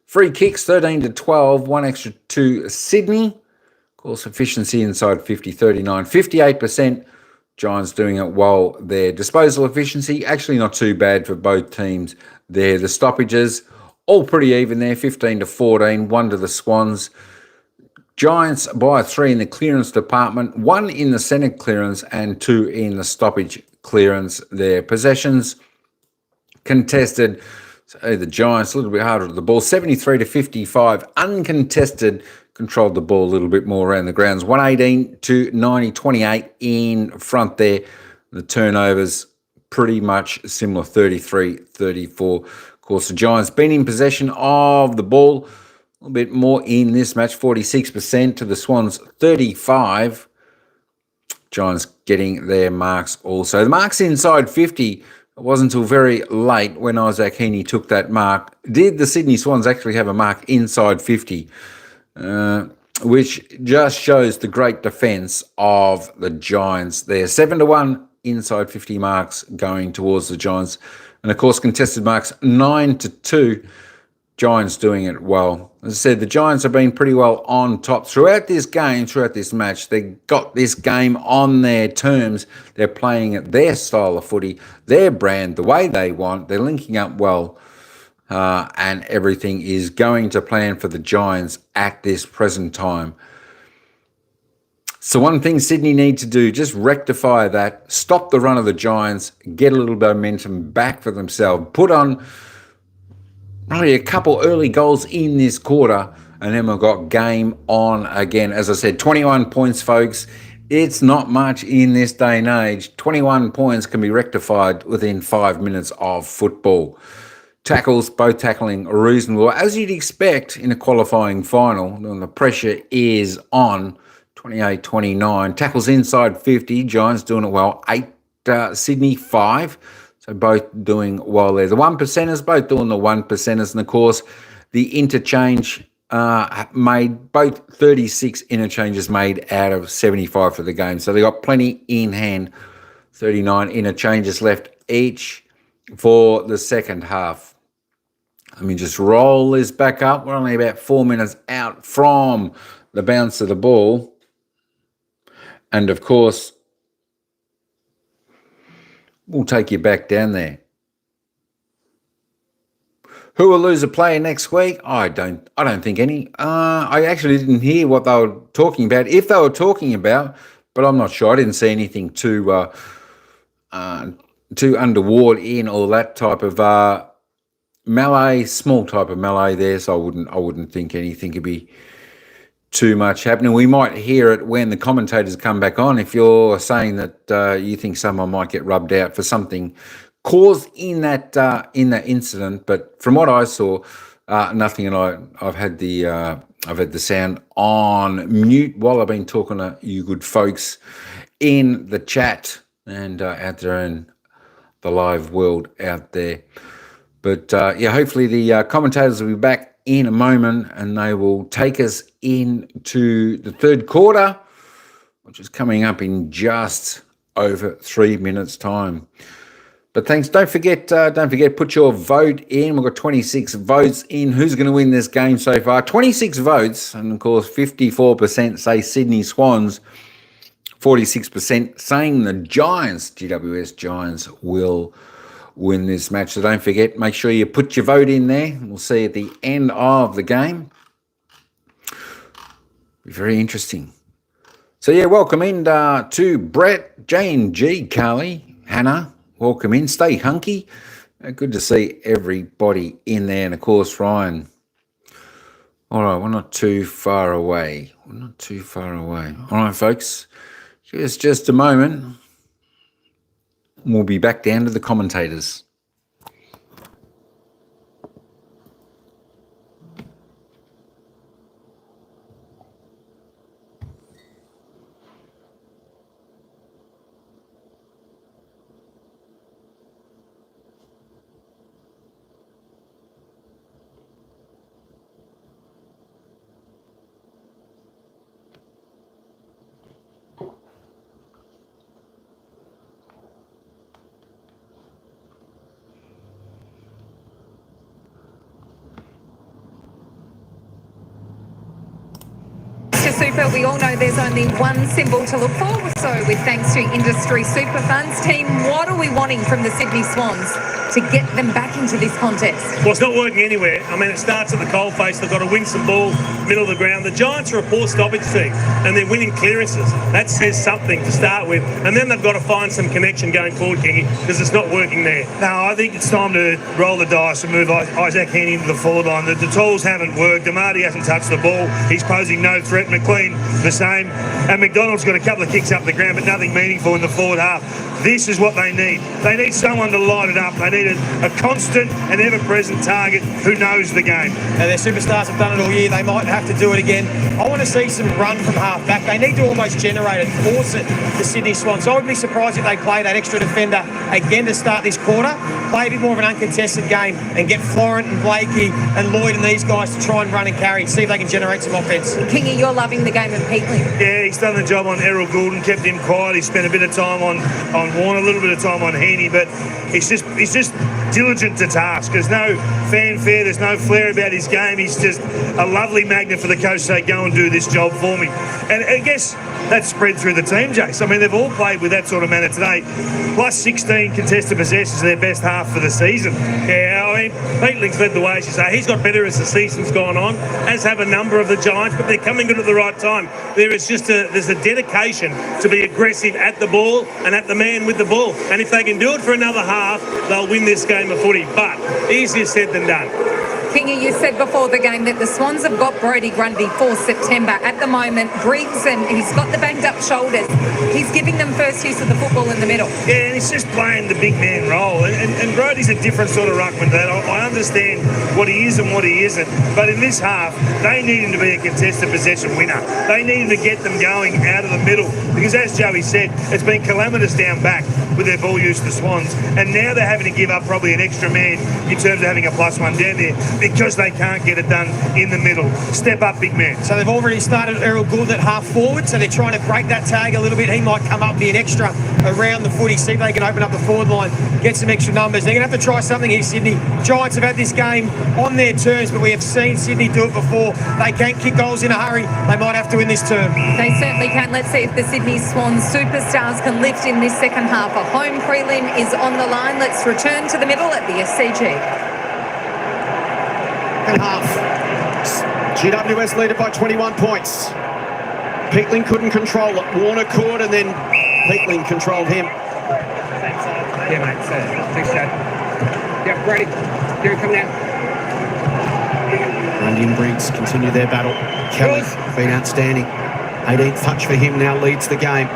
Free kicks, 13 to 12. 1 extra to Sydney. Of course, efficiency inside 50, 39. 58%. Giants doing it well there. Disposal efficiency, actually not too bad for both teams there. The stoppages, all pretty even there, 15 to 14, 1 to the Swans. Giants by 3 in the clearance department, 1 in the centre clearance and 2 in the stoppage clearance there. Possessions contested, so the Giants a little bit harder at the ball, 73 to 55. Uncontested, controlled the ball a little bit more around the grounds, 118 to 90, 28 in front there. The turnovers pretty much similar, 33, 34. Of course, the Giants been in possession of the ball a little bit more in this match, 46% to the Swans, 35. Giants getting their marks also. The marks inside 50, it wasn't until very late when Isaac Heaney took that mark. Did the Sydney Swans actually have a mark inside 50, which just shows the great defence of the Giants there. 7-1 inside 50 marks going towards the Giants. And, of course, contested marks 9-2. Giants doing it well. As I said, the Giants have been pretty well on top throughout this game, throughout this match. They got this game on their terms. They're playing at their style of footy, their brand, the way they want. They're linking up well, and everything is going to plan for the Giants at this present time. So one thing Sydney need to do, just rectify that, stop the run of the Giants, get a little bit of momentum back for themselves, put on probably a couple early goals in this quarter, and then we've got game on again. As I said, 21 points, folks. It's not much in this day and age. 21 points can be rectified within 5 minutes of football. tackles, both tackling reasonable, as you'd expect in a qualifying final. And the pressure is on. 28-29. Tackles inside 50. Giants doing it well. 8, Sydney 5. So both doing well there. The 1%ers, both doing the 1%ers. And of course, the interchange made both 36 interchanges made out of 75 for the game. So they got plenty in hand. 39 interchanges left each for the second half. Let me just roll this back up. We're only about 4 minutes out from the bounce of the ball. And of course, we'll take you back down there. Who will lose a player next week? I don't think any. I actually didn't hear what they were talking about, if they were talking about, but I'm not sure. I didn't see anything too underwater in all that type of melee, small type of melee there. So I wouldn't think anything could be too much happening. We might hear it when the commentators come back on. If you're saying that you think someone might get rubbed out for something caused in that incident, but from what I saw, nothing. And I've had the sound on mute while I've been talking to you good folks in the chat and out there in the live world out there. But yeah, hopefully the commentators will be back in a moment and they will take us into the third quarter, which is coming up in just over 3 minutes' time. But thanks. Don't forget, put your vote in. We've got 26 votes in. Who's going to win this game so far? 26 votes, and of course, 54% say Sydney Swans, 46% saying the Giants, GWS Giants, will win this match. So don't forget, make sure you put your vote in there. We'll see at the end of the game. Be very interesting. So yeah, welcome in to Brett, Jane, G, Carly, Hannah. Welcome in. Stay hunky. Good to see everybody in there. And of course, Ryan. All right, we're not too far away. All right, folks. Just a moment. We'll be back down to the commentators. Super, we all know there's only one symbol to look for. So with thanks to Industry Super Funds, team, what are we wanting from the Sydney Swans to get them back into this contest? Well, it's not working anywhere. I mean, it starts at the coalface. They've got to win some ball, middle of the ground. The Giants are a poor stoppage team, and they're winning clearances. That says something to start with. And then they've got to find some connection going forward, Kingy, because it's not working there. No, I think it's time to roll the dice and move Isaac Heaney into the forward line. The tools haven't worked. Amati hasn't touched the ball. He's posing no threat. McLean, the same. And McDonald's got a couple of kicks up the ground, but nothing meaningful in the forward half. This is what they need. They need someone to light it up. They need a constant and ever-present target who knows the game. Now, their superstars have done it all year. They might have to do it again. I want to see some run from half back. They need to almost generate it, force it to Sydney Swans. So I would be surprised if they play that extra defender again to start this quarter. Play a bit more of an uncontested game and get Florent and Blakey and Lloyd and these guys to try and run and carry, see if they can generate some offence. Kingy, you're loving the game of Peatling. Yeah, he's done the job on Errol Goulden, kept him quiet. He spent a bit of time on Warner, a little bit of time on Heaney, but he's just diligent to task. There's no fanfare, there's no flair about his game. He's just a lovely magnet for the coach to say, go and do this job for me. And I guess that's spread through the team, Jace. I mean, they've all played with that sort of manner today. Plus 16 contested possessions, their best half for the season. Yeah, I mean, Peatling's led the way, as you say. He's got better as the season's gone on, as have a number of the Giants, but they're coming in at the right time. There's a dedication to be aggressive at the ball and at the man with the ball. And if they can do it for another half, they'll win this game of footy. But easier said than done. Kingy, you said before the game that the Swans have got Brodie Grundy for September. At the moment, Briggs, and he's got the banged up shoulders. He's giving them first use of the football in the middle. Yeah, and he's just playing the big man role. And Brodie's a different sort of ruckman. That I understand what he is and what he isn't. But in this half, they need him to be a contested possession winner. They need him to get them going out of the middle. Because as Joey said, it's been calamitous down back with their ball use, the Swans. And now they're having to give up probably an extra man in terms of having a +1 down there because they can't get it done in the middle. Step up, big man. So they've already started Errol Gould at half forward, so they're trying to break that tag a little bit. He might come up and be an extra around the footy, see if they can open up the forward line, get some extra numbers. They're going to have to try something here, Sydney. Giants have had this game on their terms, but we have seen Sydney do it before. They can't kick goals in a hurry. They might have to in this term. They certainly can. Let's see if the Sydney Swans superstars can lift in this second half. A home prelim is on the line. Let's return to the middle at the SCG. Second half. GWS leaded by 21 points. Peatling couldn't control it. Warner could, and then Peatling controlled him. Yeah, mate. Thanks, Chad. Yeah, Brady. Here, come down. Grundy and Briggs continue their battle. Kelly been outstanding. 18th touch for him now leads the game.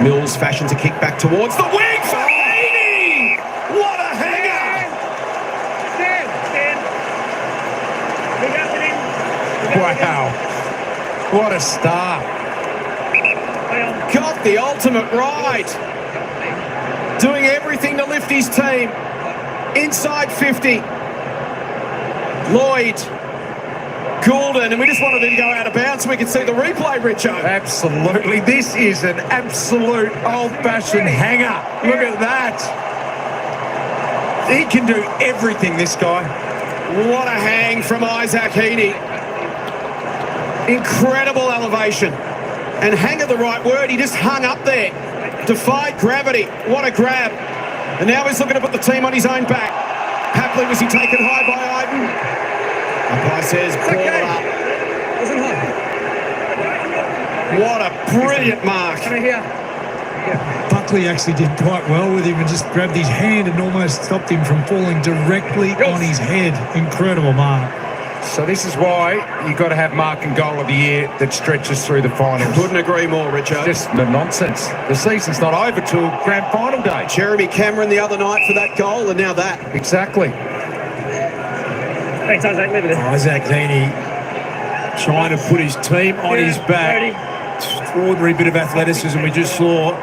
Mills fashions a kick back towards the wing for Haney! What a hanger! Wow. What a start. Got the ultimate ride. Doing everything to lift his team. Inside 50. Lloyd. Goulden, and we just wanted him to go out of bounds so we could see the replay, Richo. Absolutely. This is an absolute old-fashioned hanger. Look at that. He can do everything, this guy. What a hang from Isaac Heaney. Incredible elevation. And hang are the right word. He just hung up there. Defied gravity. What a grab. And now he's looking to put the team on his own back. Happily was he taken high by Iden. Umpire says, ball it up. What a brilliant mark. Buckley actually did quite well with him and just grabbed his hand and almost stopped him from falling directly on his head. Incredible mark. So this is why you've got to have mark and goal of the year that stretches through the finals. Couldn't agree more, Richo. Just the nonsense. The season's not over till grand final day. Jeremy Cameron the other night for that goal, and now that. Exactly. Thanks, Isaac. Leave it in. Isaac Heaney trying to put his team on his back. Extraordinary bit of athleticism we just saw.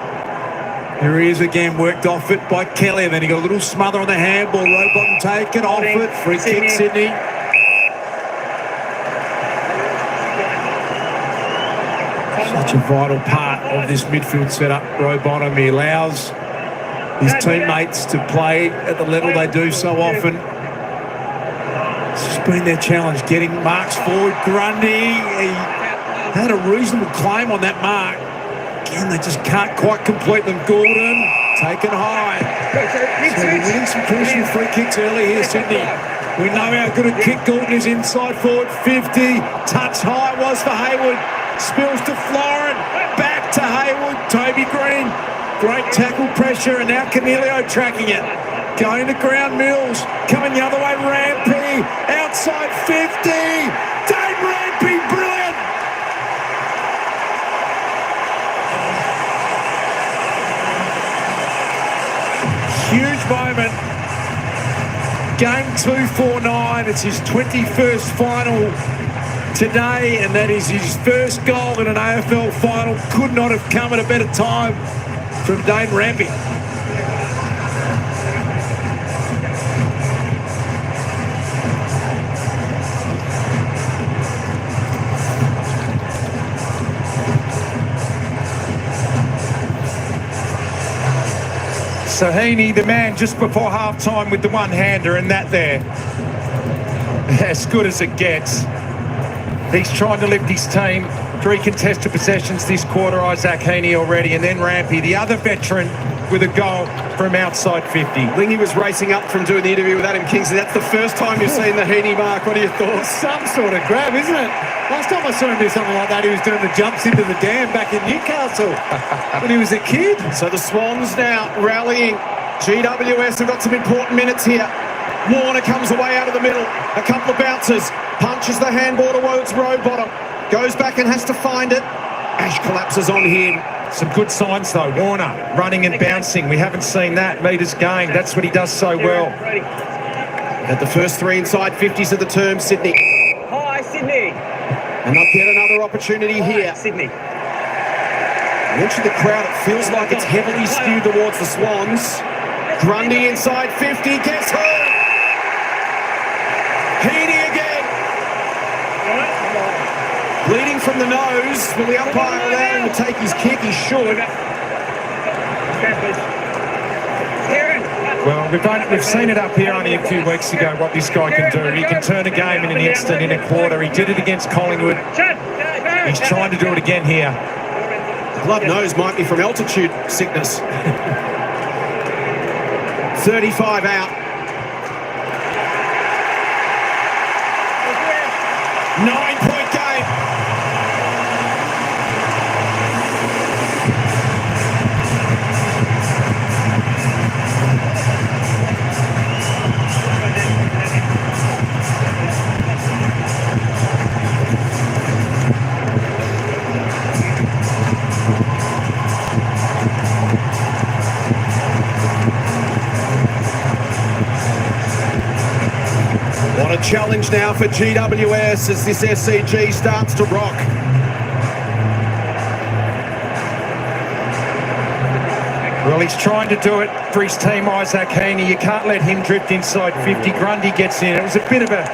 Here he is again, worked off it by Kelly, and then he got a little smother on the handball. Rowbottom taken off it. Free kick, Sydney. Such a vital part of this midfield setup, Rowbottom. He allows his teammates to play at the level they do so often. It's just been their challenge, getting marks forward. Grundy, he had a reasonable claim on that mark. Again, they just can't quite complete them. Goulden, taken high. So they're winning some crucial free kicks early here, Sydney. We know how good a kick Goulden is inside forward. 50, touch high was for Hayward. Spills to Florin, back to Hayward. Toby Green, great tackle pressure, and now Canelio tracking it. Going to ground, Mills, coming the other way, Rampy, outside 50. Dave Rampy, brilliant. Huge moment. Game 249. It's his 21st final today, and that is his first goal in an AFL final. Could not have come at a better time from Dane Rampy. So Heaney, the man just before half-time with the one-hander, and that there, as good as it gets. He's trying to lift his team. 3 contested possessions this quarter, Isaac Heaney already, and then Rampy, the other veteran, with a goal from outside 50. Lingy was racing up from doing the interview with Adam Kingsley. That's the first time you've seen the Heaney mark. What are your thoughts? Some sort of grab, isn't it? Last time I saw him do something like that, he was doing the jumps into the dam back in Newcastle when he was a kid. So the Swans now rallying. GWS have got some important minutes here. Warner comes away out of the middle. A couple of bounces. Punches the handball towards road bottom. Goes back and has to find it. Ash collapses on him. Some good signs though. Warner running and bouncing. We haven't seen that. Meters gained. That's what he does so well. At the first 3 inside 50s of the term, Sydney. Hi, Sydney. And they'll get another opportunity here. Sydney. Watching the crowd, it feels like it's heavily skewed towards the Swans. Grundy inside 50, gets home. Heaney again. Bleeding from the nose. Will the umpire allow him to take his kick? He should. Well, we've seen it up here only a few weeks ago, what this guy can do. He can turn a game in an instant, in a quarter. He did it against Collingwood. He's trying to do it again here. The blood nose might be from altitude sickness. 35 out. 9-point game. What a challenge now for GWS as this SCG starts to rock. Well, he's trying to do it for his team, Isaac Heaney. You can't let him drift inside 50. Grundy gets in. It was a bit of a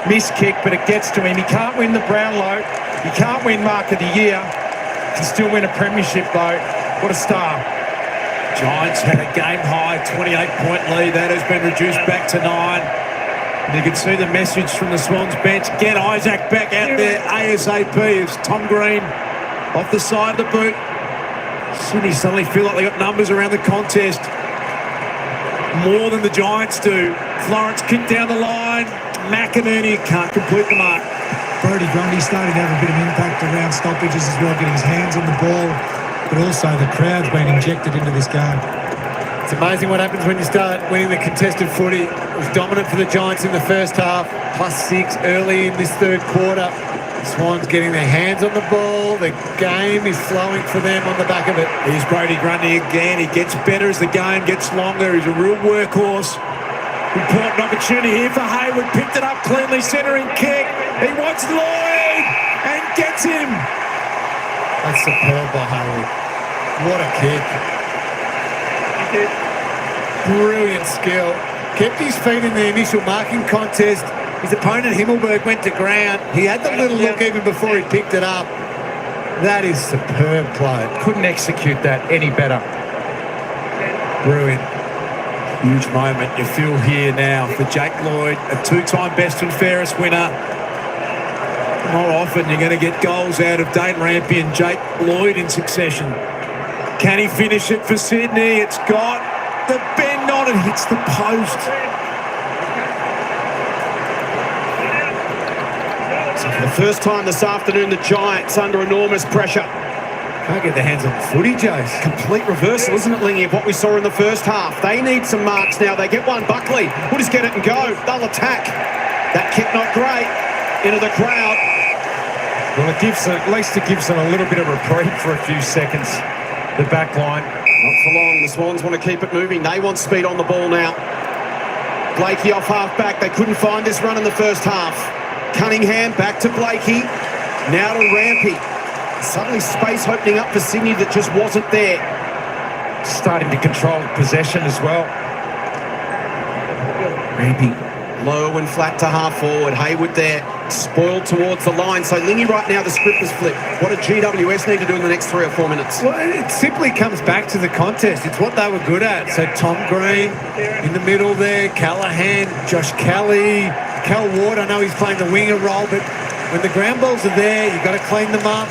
miss kick, but it gets to him. He can't win the Brownlow. He can't win Mark of the Year. He can still win a premiership, though. What a star. Giants had a game-high 28-point lead. That has been reduced back to 9. And you can see the message from the Swans bench. Get Isaac back out there ASAP. It's Tom Green off the side of the boot. Sydney suddenly feel like they got numbers around the contest. More than the Giants do. Florence kicked down the line. McInerney can't complete the mark. Brodie Grundy starting to have a bit of impact around stoppages as well, getting his hands on the ball, but also the crowd's been injected into this game. It's amazing what happens when you start winning the contested footy. It was dominant for the Giants in the first half, +6 early in this third quarter. Swans getting their hands on the ball. The game is flowing for them on the back of it. Here's Brodie Grundy again. He gets better as the game gets longer. He's a real workhorse. Important opportunity here for Hayward. Picked it up cleanly, centering kick. He wants Lloyd and gets him. That's superb by Hayward. What a kick. Brilliant skill. Kept his feet in the initial marking contest. His opponent Himmelberg went to ground. He had the little look even before he picked it up. That is superb play. Couldn't execute that any better. Brilliant. Huge moment you feel here now for Jake Lloyd, a 2-time best and fairest winner. Not often you're going to get goals out of Dane Rampy and Jake Lloyd in succession. Can he finish it for Sydney? It's got the bend on it, hits the post. So for the first time this afternoon, the Giants under enormous pressure. Can't get their hands on the footy, Jace. Complete reversal, isn't it, Lingy, of what we saw in the first half. They need some marks now. They get one. Buckley will just get it and go. They'll attack. That kick not great. Into the crowd. Well, at least it gives them a little bit of reprieve for a few seconds. The back line. Not for long. The Swans want to keep it moving. They want speed on the ball now. Blakey off half-back. They couldn't find this run in the first half. Cunningham back to Blakey. Now to Rampy. Suddenly space opening up for Sydney that just wasn't there. Starting to control possession as well. Rampy low and flat to half forward. Hayward there, spoiled towards the line. So Lingy right now, the script is flipped. What do GWS need to do in the next 3 or 4 minutes? Well, it simply comes back to the contest. It's what they were good at. So Tom Green in the middle there, Callahan, Josh Kelly, Cal Ward. I know he's playing the winger role, but when the ground balls are there, you've got to clean them up.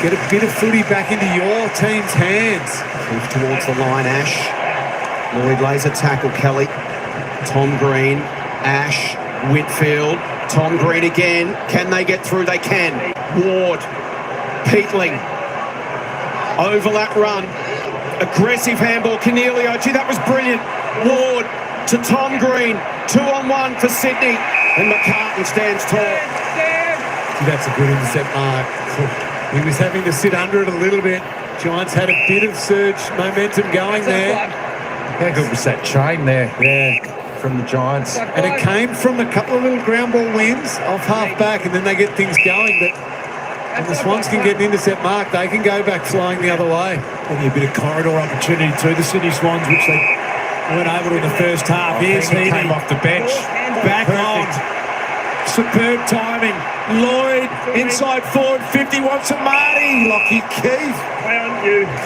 Get a bit of footy back into your team's hands. Move towards the line, Ash. Lloyd lays a tackle, Kelly. Tom Green, Ash, Whitfield, Tom Green again. Can they get through? They can. Ward, Peatling, overlap run, aggressive handball. Cornelio, gee, that was brilliant. Ward to Tom Green, 2-on-1 for Sydney, and McCartan stands tall. That's a good intercept mark. He was having to sit under it a little bit. Giants had a bit of surge momentum going there. How good was that chain there? Yeah. From the Giants. And it came from a couple of little ground ball wins off half back, and then they get things going. But when the Swans can get an intercept mark, they can go back flying the other way. Maybe a bit of corridor opportunity to the Sydney Swans, which they weren't able to in the first half. Here's He Heaney. came off the bench. Back on. Superb timing. Lloyd inside forward 50 wants a Marty. Lockie Keith.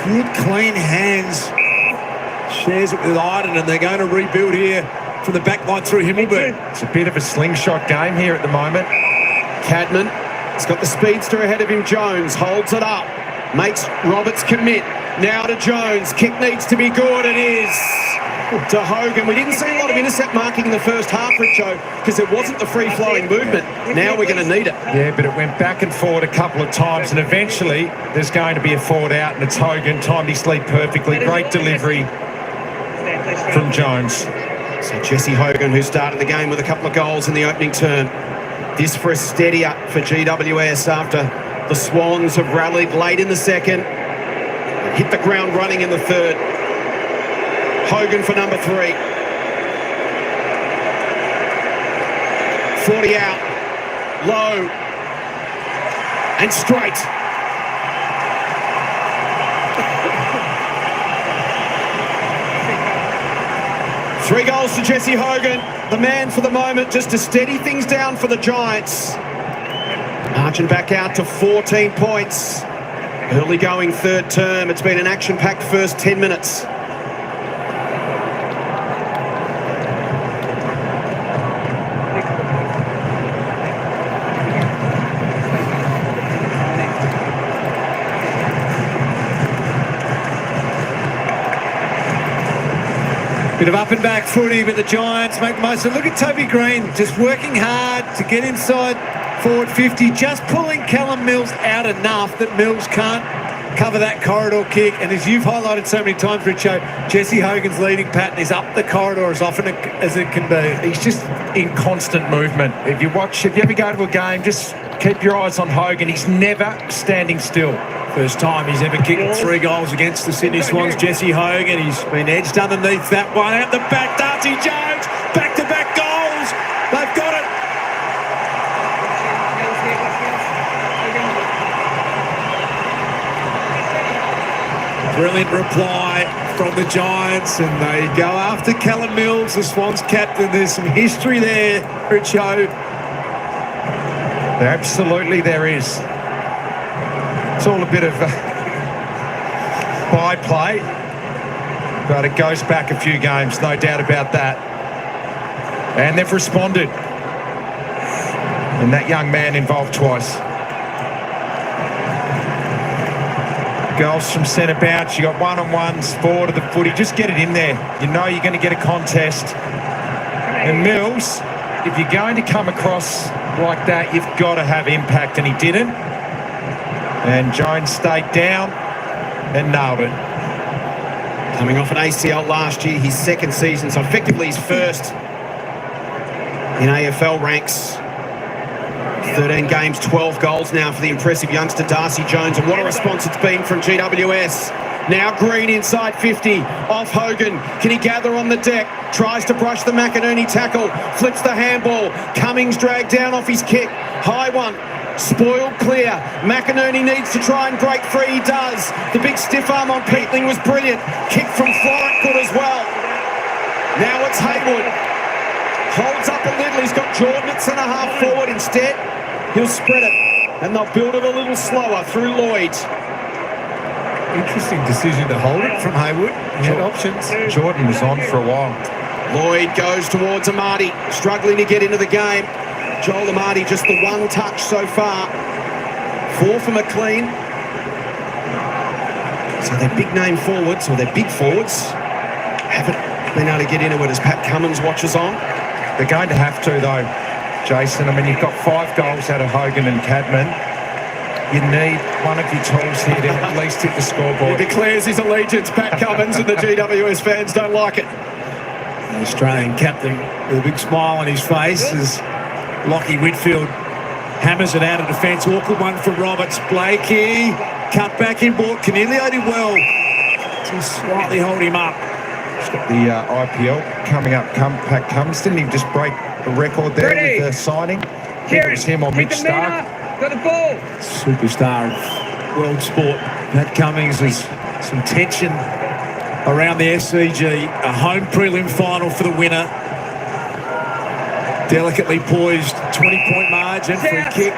Good clean hands. Shares it with Iden, and they're going to rebuild here from the back line through Himmelberg. It's a bit of a slingshot game here at the moment. Cadman has got the speedster ahead of him. Jones holds it up, makes Roberts commit. Now to Jones. Kick needs to be good. It is to Hogan. We didn't see a lot of intercept marking in the first half, Richo, because it wasn't the free-flowing movement. Now we're going to need it. Yeah, but it went back and forward a couple of times, and eventually there's going to be a forward out, and it's Hogan. Timed his lead perfectly. Great delivery from Jones. So Jesse Hogan, who started the game with a couple of goals in the opening term. This for a steady up for GWS after the Swans have rallied late in the second. Hit the ground running in the third. Hogan for number 3. 40 out. Low. And straight. Three goals to Jesse Hogan, the man for the moment, just to steady things down for the Giants. Marching back out to 14 points. Early going third term. It's been an action-packed first 10 minutes. Bit of up and back footy, but the Giants make the most of it. Look at Toby Green, just working hard to get inside forward 50, just pulling Callum Mills out enough that Mills can't cover that corridor kick. And as you've highlighted so many times, Richo, Jesse Hogan's leading pattern is up the corridor as often as it can be. He's just in constant movement. If you ever go to a game, just keep your eyes on Hogan. He's never standing still. First time he's ever kicked 3 goals against the Sydney Swans. Jesse Hogan, he's been edged underneath that one. Out the back, Darcy Jones, back-to-back goals. They've got it. Brilliant reply from the Giants, and they go after Callum Mills, the Swans captain. There's some history there, Richo. Absolutely there is. It's all a bit of byplay, but it goes back a few games, no doubt about that. And they've responded. And that young man involved twice. Goals from centre bounce. You got one-on-ones, forward of the footy. Just get it in there. You know you're going to get a contest. And Mills, if you're going to come across like that, you've got to have impact, and he didn't. And Jones stayed down and nailed it. Coming off an ACL last year, his second season, so effectively his first in AFL ranks. 13 games, 12 goals now for the impressive youngster Darcy Jones, and what a response it's been from GWS. Now Green inside 50, off Hogan. Can he gather on the deck? Tries to brush the McInerney tackle, flips the handball. Cummings dragged down off his kick. High one. Spoiled clear. McInerney needs to try and break free. He does. The big stiff arm on Peatling was brilliant. Kick from Florent good as well. Now it's Haywood. Holds up a little. He's got Jordan at centre half forward instead. He'll spread it, and they'll build it a little slower through Lloyd. Interesting decision to hold it from Haywood. He had options. Jordan was on for a while. Lloyd goes towards Amati, struggling to get into the game. Joel Amati just the one touch so far. 4 for McLean. So their big name forwards, or their big forwards, haven't been able to get into it as Pat Cummins watches on. They're going to have to, though, Jason. I mean, you've got 5 goals out of Hogan and Cadman. You need one of your tools here to at least hit the scoreboard. He declares his allegiance, Pat Cummins, and the GWS fans don't like it. The Australian captain with a big smile on his face as Lockie Whitfield hammers it out of defence. Awkward one from Roberts. Blakey, cut back in ball. Canelio did well to slightly hold him up. He's got the IPL coming up. Pat Cummins, didn't he just break a record there with the signing? I think it was him or Mitch Stark. Got the ball. Superstar of world sport. Pat Cummins, there's some tension around the SCG. A home prelim final for the winner. Delicately poised, 20-point margin, free kick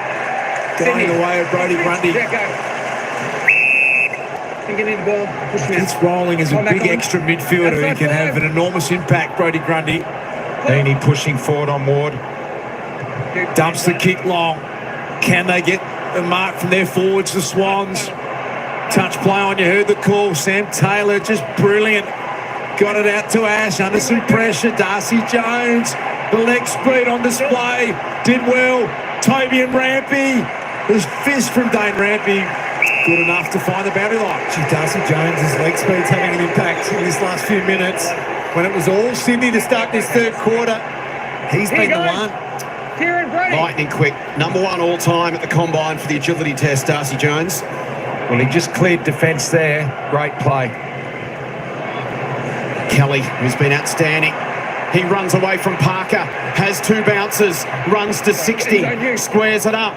going the way of Brodie Grundy. It's rolling as a big extra midfielder. He can have an enormous impact, Brodie Grundy. Heaney pushing forward on Ward. Dumps the kick long. Can they get the mark from their forwards, the Swans? Touch play on, you heard the call. Sam Taylor, just brilliant. Got it out to Ash under some pressure. Darcy Jones, the leg speed on display. Did well. Toby and Rampy. There's fist from Dane Rampy. Good enough to find the boundary line. Gee, Darcy Jones' leg speed's having an impact in this last few minutes. When it was all Sydney to start this third quarter, he's been the one. Lightning quick. Number 1 all time at the combine for the agility test, Darcy Jones. Well, he just cleared defence there. Great play. Kelly, who's been outstanding. He runs away from Parker, has 2 bounces, runs to 60, squares it up.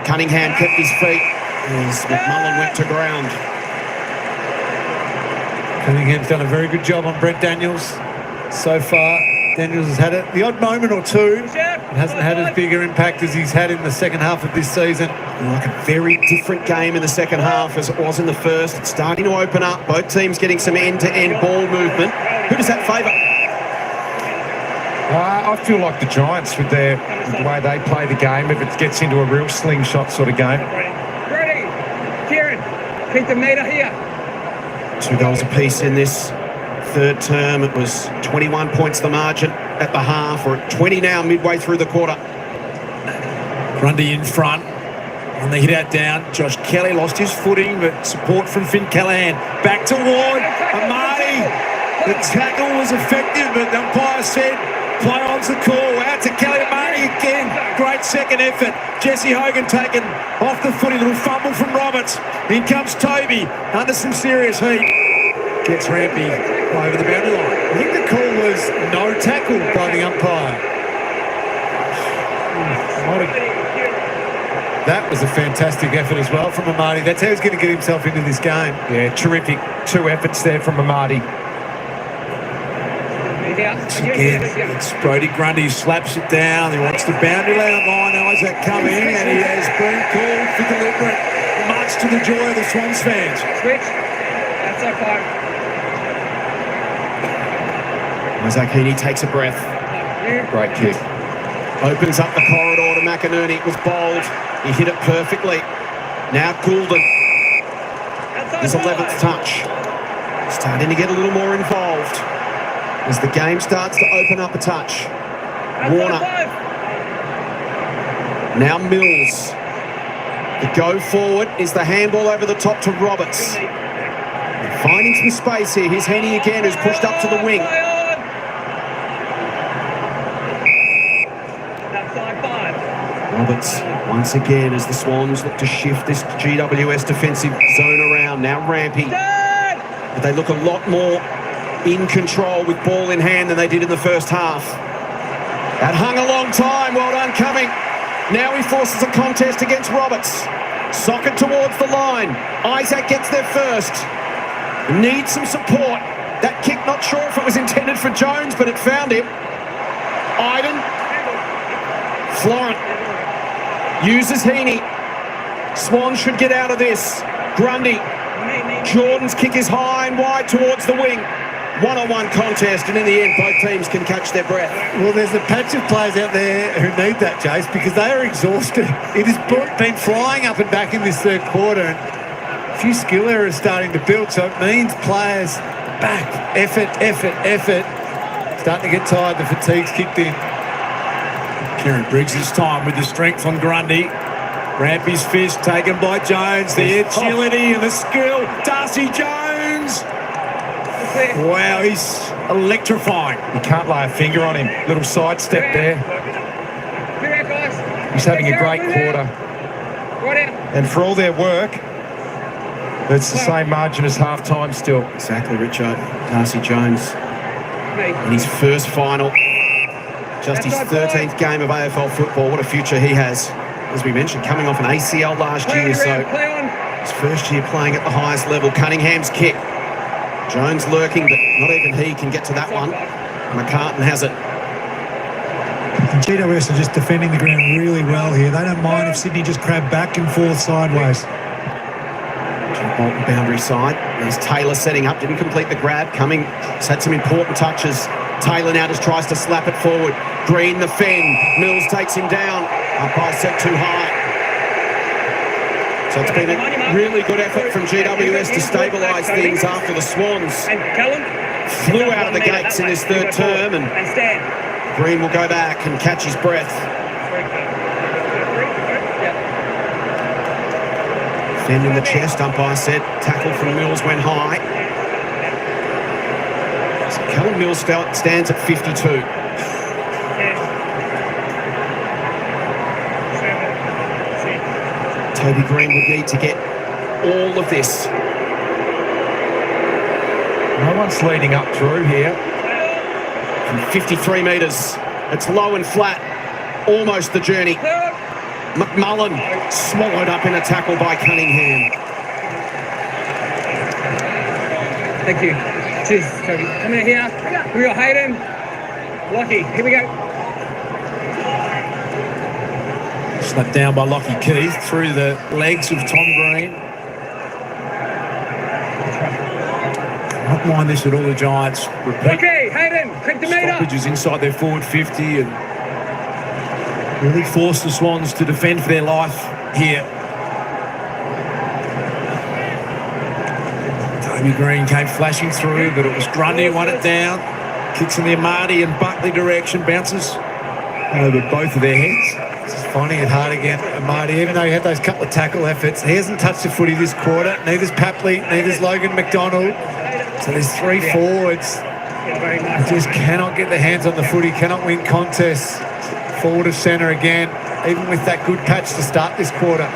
Cunningham kept his feet as McMullen went to ground. Cunningham's done a very good job on Brent Daniels so far. Daniels has had the odd moment or two. It hasn't had as big an impact as he's had in the second half of this season. Like a very different game in the second half as it was in the first. It's starting to open up. Both teams getting some end-to-end ball movement. Who does that favour? I feel like the Giants with the way they play the game, if it gets into a real slingshot sort of game. Ready. Kieran, keep the meter here. 2 goals apiece in this third term. It was 21 points the margin at the half. We're at 20 now midway through the quarter. Grundy in front. On the hit out down, Josh Kelly lost his footing, but support from Finn Callahan. Back to Ward. Amati. The tackle was effective, but the umpire said play on's the call. Out to Kelly Amati again. Great second effort. Jesse Hogan taken off the footy. Little fumble from Roberts. In comes Toby under some serious heat. Gets Rampy over the boundary line. I think the call was no tackle by the umpire. That was a fantastic effort as well from Amati. That's how he's going to get himself into this game. Yeah, terrific. 2 efforts there from Amati. Again, it's Brodie Grundy, slaps it down. He wants the boundary line. Isaac coming, and he has been called for deliberate. Much to the joy of the Swans fans. Switch. That's okay. Isaac Heaney takes a breath. Great kick. Opens up the corridor to McInerney. It was bold. He hit it perfectly. Now Goulden. His 11th touch. Starting to get a little more involved as the game starts to open up a touch. Warner. Now Mills. The go forward is the handball over the top to Roberts. Finding some space here. Here's Heaney again, who's pushed up to the wing. Roberts once again as the Swans look to shift this GWS defensive zone around. Now Rampy. But they look a lot more in control with ball in hand than they did in the first half. That hung a long time. Well done, Cumming. Now he forces a contest against Roberts. Socket towards the line. Isaac gets there first. Needs some support. That kick, not sure if it was intended for Jones, but it found him. Iden. Florent. Uses Heaney. Swans should get out of this. Grundy. Jordan's kick is high and wide towards the wing. One-on-one contest, and in the end, both teams can catch their breath. Well, there's a patch of players out there who need that, Jace, because they are exhausted. It has been flying up and back in this third quarter, and a few skill errors starting to build, so it means players back. Effort. Starting to get tired, the fatigue's kicked in. Kieran Briggs this time with the strength on Grundy. Rampy's fist taken by Jones. The agility and the skill. Darcy Jones. Wow, he's electrifying. You can't lay a finger on him. Little sidestep there. He's having a great quarter. And for all their work, it's the same margin as half-time still. Exactly, Richard. Darcy Jones in his first final. Just his 13th game of AFL football. What a future he has. As we mentioned, coming off an ACL last year, so his first year playing at the highest level. Cunningham's kick. Jones lurking, but not even he can get to that one. McCartan has it. And GWS are just defending the ground really well here. They don't mind if Sydney just crab back and forth sideways. Bolton boundary side. There's Taylor setting up, didn't complete the grab. Cumming has had some important touches. Taylor now just tries to slap it forward. Green the fend. Mills takes him down. Umpire set too high. So it's been a really good effort from GWS to stabilise things after the Swans flew out of the gates in this third term, and Green will go back and catch his breath. Fend in the chest, umpire said. Tackle from Mills went high. So Callum Mills stands at 52. Toby Green would need to get all of this. No one's leading up through here. From 53 metres. It's low and flat. Almost the journey. McMullen swallowed up in a tackle by Cunningham. Thank you. Cheers, Toby. Come in here. We got Hayden. Lockie, here we go. Slapped down by Lockie Keith through the legs of Tom Green. Not mind this at all, the Giants. Okay, Hayden, click the meter. Stoppages inside their forward 50 and really forced the Swans to defend for their life here. Toby Green came flashing through, but it was Grundy who won it down. Kicks in the Amati and Buckley direction, bounces over both of their heads. Just finding it hard again. Amati, even though he had those couple of tackle efforts, he hasn't touched the footy this quarter. Neither's Papley, neither's Logan McDonald. So there's three forwards. They just cannot get their hands on the footy, cannot win contests. Forward of centre again, even with that good patch to start this quarter.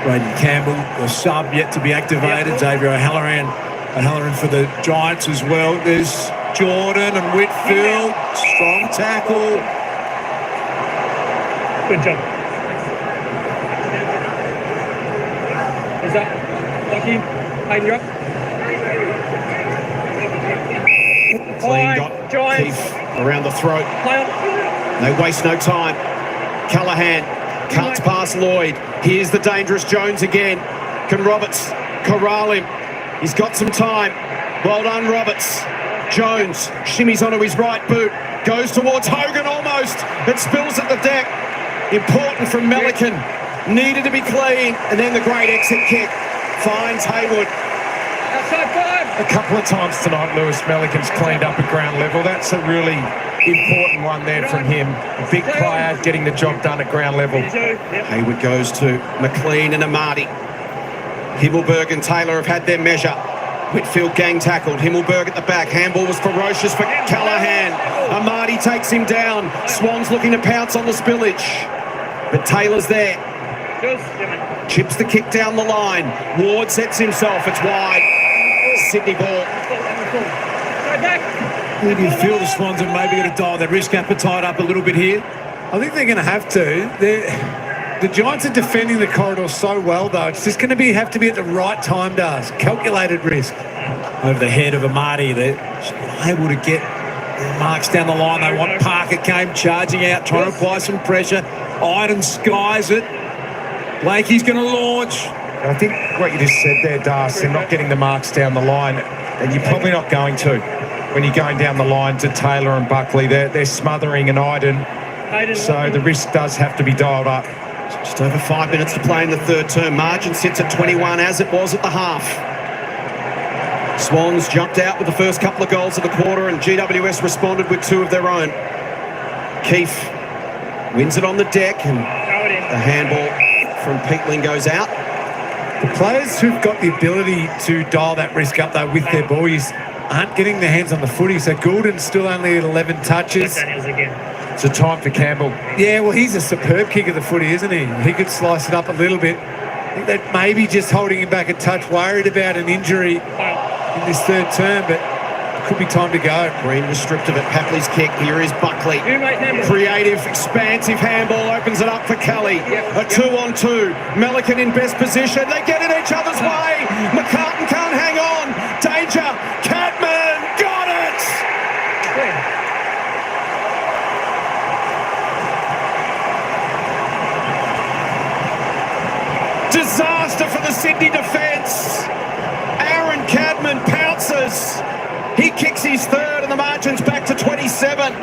Braden Campbell, the sub yet to be activated. Xavier O'Halloran for the Giants as well. There's Jordan and Whitfield. Strong tackle. Good job. Is that Lucky? Hayden, you're up. Clean got Keith around the throat. They waste no time. Callaghan cuts past Lloyd. Here's the dangerous Jones again. Can Roberts corral him? He's got some time. Well done, Roberts. Jones shimmies onto his right boot. Goes towards Hogan almost. It spills at the deck. Important from Melican. Needed to be clean. And then the great exit kick finds Haywood. A couple of times tonight, Lewis Melican's cleaned up at ground level. That's a really important one there from him. A big player getting the job done at ground level. Haywood goes to McLean and Amati. Himmelberg and Taylor have had their measure. Whitfield gang tackled. Himmelberg at the back. Handball was ferocious for Callaghan. Amati takes him down. Swans looking to pounce on the spillage. But Taylor's there. Chips the kick down the line. Ward sets himself. It's wide. Sydney ball. Where do you feel the Swans are maybe going to dial their risk appetite up a little bit here? I think they're going to have to. The Giants are defending the corridor so well, though. It's just going to have to be at the right time, does calculated risk. Over the head of Amati, they're able to get marks down the line. They want Parker came charging out, trying to apply some pressure. Iden skies it. Blakey's going to launch. I think what you just said there, Darcy, they're not getting the marks down the line, and you're probably not going to. When you're going down the line to Taylor and Buckley, they're smothering an Iden, so the risk does have to be dialed up. Just over 5 minutes to play in the third term. Margin sits at 21 as it was at the half. Swans jumped out with the first couple of goals of the quarter, and GWS responded with two of their own. Keefe wins it on the deck, and the handball from Peatling goes out. The players who've got the ability to dial that risk up, though, with their boys, aren't getting their hands on the footy. So Goulden's still only at 11 touches. It's a time for Campbell. Yeah, well, he's a superb kick of the footy, isn't he? He could slice it up a little bit. I think that maybe just holding him back a touch, worried about an injury in this third term, but could be time to go. Green was stripped of it. Papley's kick. Here is Buckley. Creative, expansive handball opens it up for Kelly. A 2-on-2. Melican in best position. They get in each other's way. McCartan can't hang on. Danger. Cadman got it. Disaster for the Sydney defence. Aaron Cadman pounces. He kicks his third and the margin's back to 27.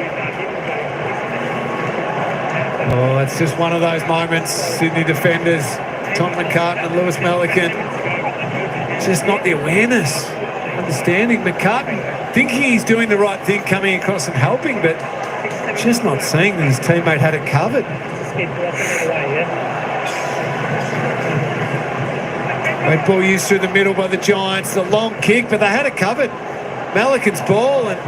Oh, it's just one of those moments. Sydney defenders, Tom McCartan and Lewis Melican. Just not the awareness, understanding. McCartan thinking he's doing the right thing, coming across and helping, but just not seeing that his teammate had it covered. Red ball used through the middle by the Giants. The long kick, but they had it covered. Melican's ball and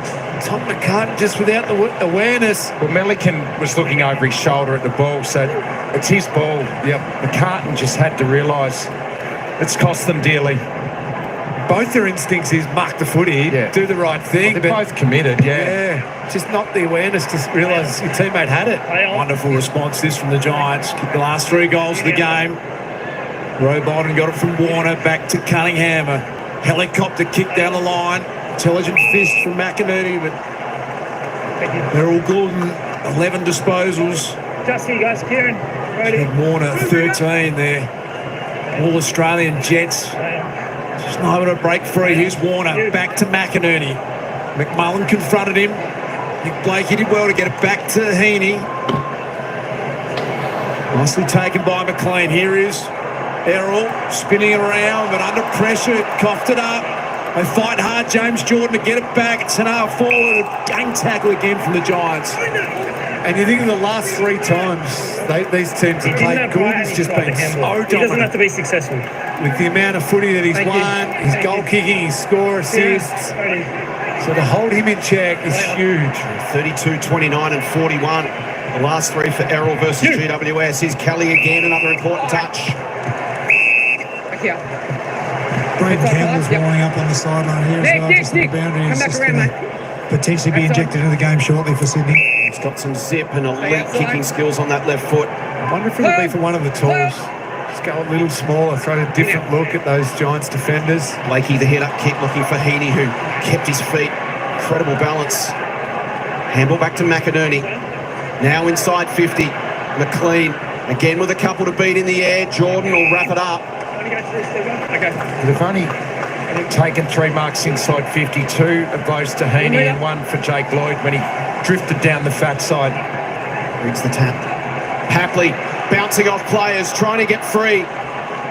Tom McCartan just without the awareness. Well, Melican was looking over his shoulder at the ball, so it's his ball. Yep. McCartan just had to realise it's cost them dearly. Both their instincts is muck the footy, do the right thing. Well, they're both committed, yeah. Just not the awareness to realise your teammate had it. Wonderful response this from the Giants. Kicked the last 3 goals of the game. Robotham got it from Warner back to Cunningham. A helicopter kick down the line. Intelligent fist from McInerney, but Errol Goulden, 11 disposals. Just here, guys. Kieran, And Warner, 13 there. All Australian Jets. Just not able to break free. Here's Warner, back to McInerney. McMullen confronted him. Nick Blakey did well to get it back to Heaney. Nicely taken by McLean. Here is Errol spinning it around, but under pressure, coughed it up. They fight hard, James Jordan, to get it back. It's an hour forward. A gang tackle again from the Giants. And you think of the last 3 times these teams have played, Goulden's just been so dominant. He doesn't have to be successful. With the amount of footy that he's won, his goal kicking, his score, assists. So to hold him in check is huge. 32, 29 and 41. The last 3 for Errol versus GWS. Here's Kelly again, another important touch. Braden Campbell's warming up on the sideline here as well, just on the boundary. He's just going to potentially be injected into the game shortly for Sydney. He's got some zip and elite kicking skills on that left foot. I wonder if it'll be for one of the tools. Just go a little smaller, throw a different look at those Giants defenders. Blakey, the head-up kick, looking for Heaney, who kept his feet. Incredible balance. Handball back to McInerney. Now inside 50. McLean, again with a couple to beat in the air. Jordan will wrap it up. They've only taken 3 marks inside 52 of those to Heaney and 1 for Jake Lloyd when he drifted down the fat side. Reads the tap. Papley bouncing off players, trying to get free.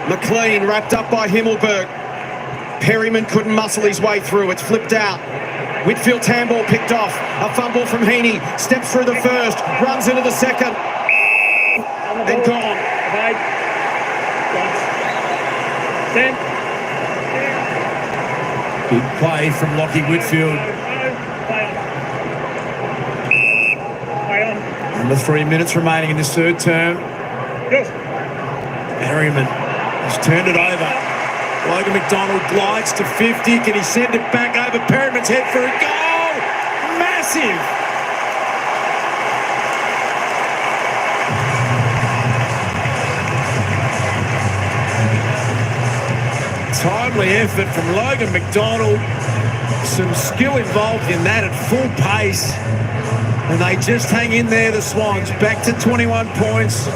McLean wrapped up by Himmelberg. Perryman couldn't muscle his way through. It's flipped out. Whitfield's handball picked off. A fumble from Heaney. Steps through the first. Runs into the second. And gone. Big play from Lockie Whitfield. Under 3 minutes remaining in this third term. Perryman has turned it over. Logan McDonald glides to 50. Can he send it back over Perryman's head for a goal? Massive! Timely effort from Logan McDonald. Some skill involved in that at full pace. And they just hang in there, the Swans. Back to 21 points.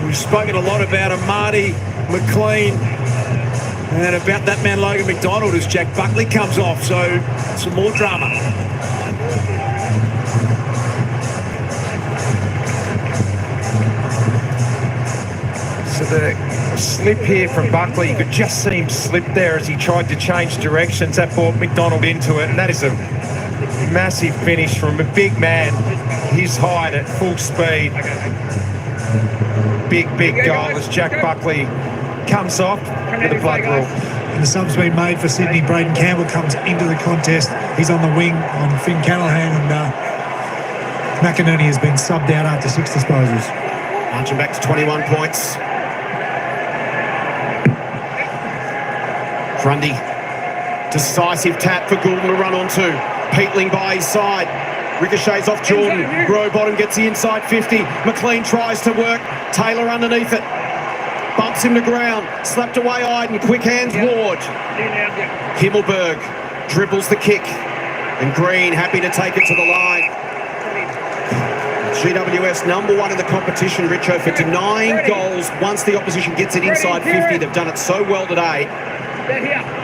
We've spoken a lot about Amati, McLean, and about that man Logan McDonald as Jack Buckley comes off. So some more drama. So the slip here from Buckley, you could just see him slip there as he tried to change directions. That brought McDonald into it, and that is a massive finish from a big man, his height at full speed. Big goal as Jack Buckley comes off with a blood rule. And the sub's been made for Sydney. Braden Campbell comes into the contest. He's on the wing on Finn Callahan, and McInerney has been subbed out after 6 disposals. Marching back to 21 points. Grundy, decisive tap for Goulden to run onto. Peatling by his side. Ricochets off Jordan. Rowbottom gets the inside 50. McLean tries to work. Taylor underneath it. Bumps him to ground. Slapped away Iden. Quick hands Ward. Himmelberg dribbles the kick. And Green happy to take it to the line. GWS #1 in the competition, Richo, for denying goals once the opposition gets it inside 50. They've done it so well today.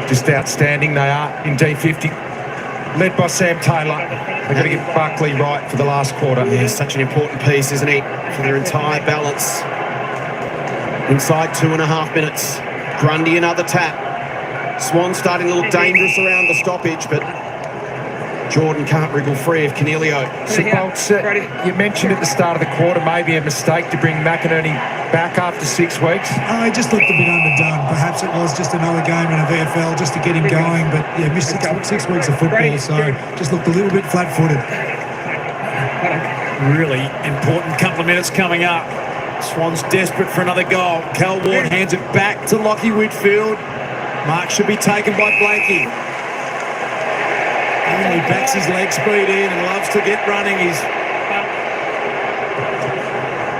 Just outstanding they are in D50. Led by Sam Taylor. They're going to get Buckley right for the last quarter. Yeah, he's such an important piece, isn't he, for their entire balance. Inside 2.5 minutes. Grundy another tap. Swans starting to look dangerous around the stoppage, but Jordan can't wriggle free of Canelio. So, Bolts, you mentioned at the start of the quarter maybe a mistake to bring McInerney back after 6 weeks. He just looked a bit underdone. Perhaps it was just another game in a VFL just to get him going, but yeah, missed 6 weeks of football, so just looked a little bit flat-footed. Really important couple of minutes coming up. Swans desperate for another goal. Cal Ward hands it back to Lockie Whitfield. Mark should be taken by Blakey. He backs his leg speed in and loves to get running. He's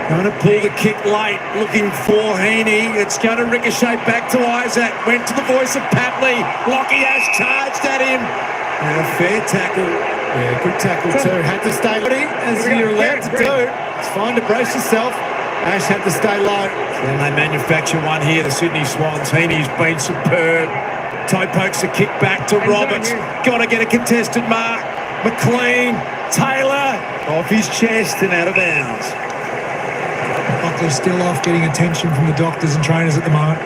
going to pull the kick late, looking for Heaney. It's going to ricochet back to Isaac. Went to the voice of Papley. Lockie Ash charged at him. And a fair tackle. Yeah, good tackle too. Had to stay low, as you're allowed to do. It's fine to brace yourself. Ash had to stay low. Then they manufacture one here, the Sydney Swans. Heaney's been superb. Toe pokes a kick back to Roberts. Got to get a contested mark. McLean, Taylor, off his chest and out of bounds. Buckley's still off, getting attention from the doctors and trainers at the moment.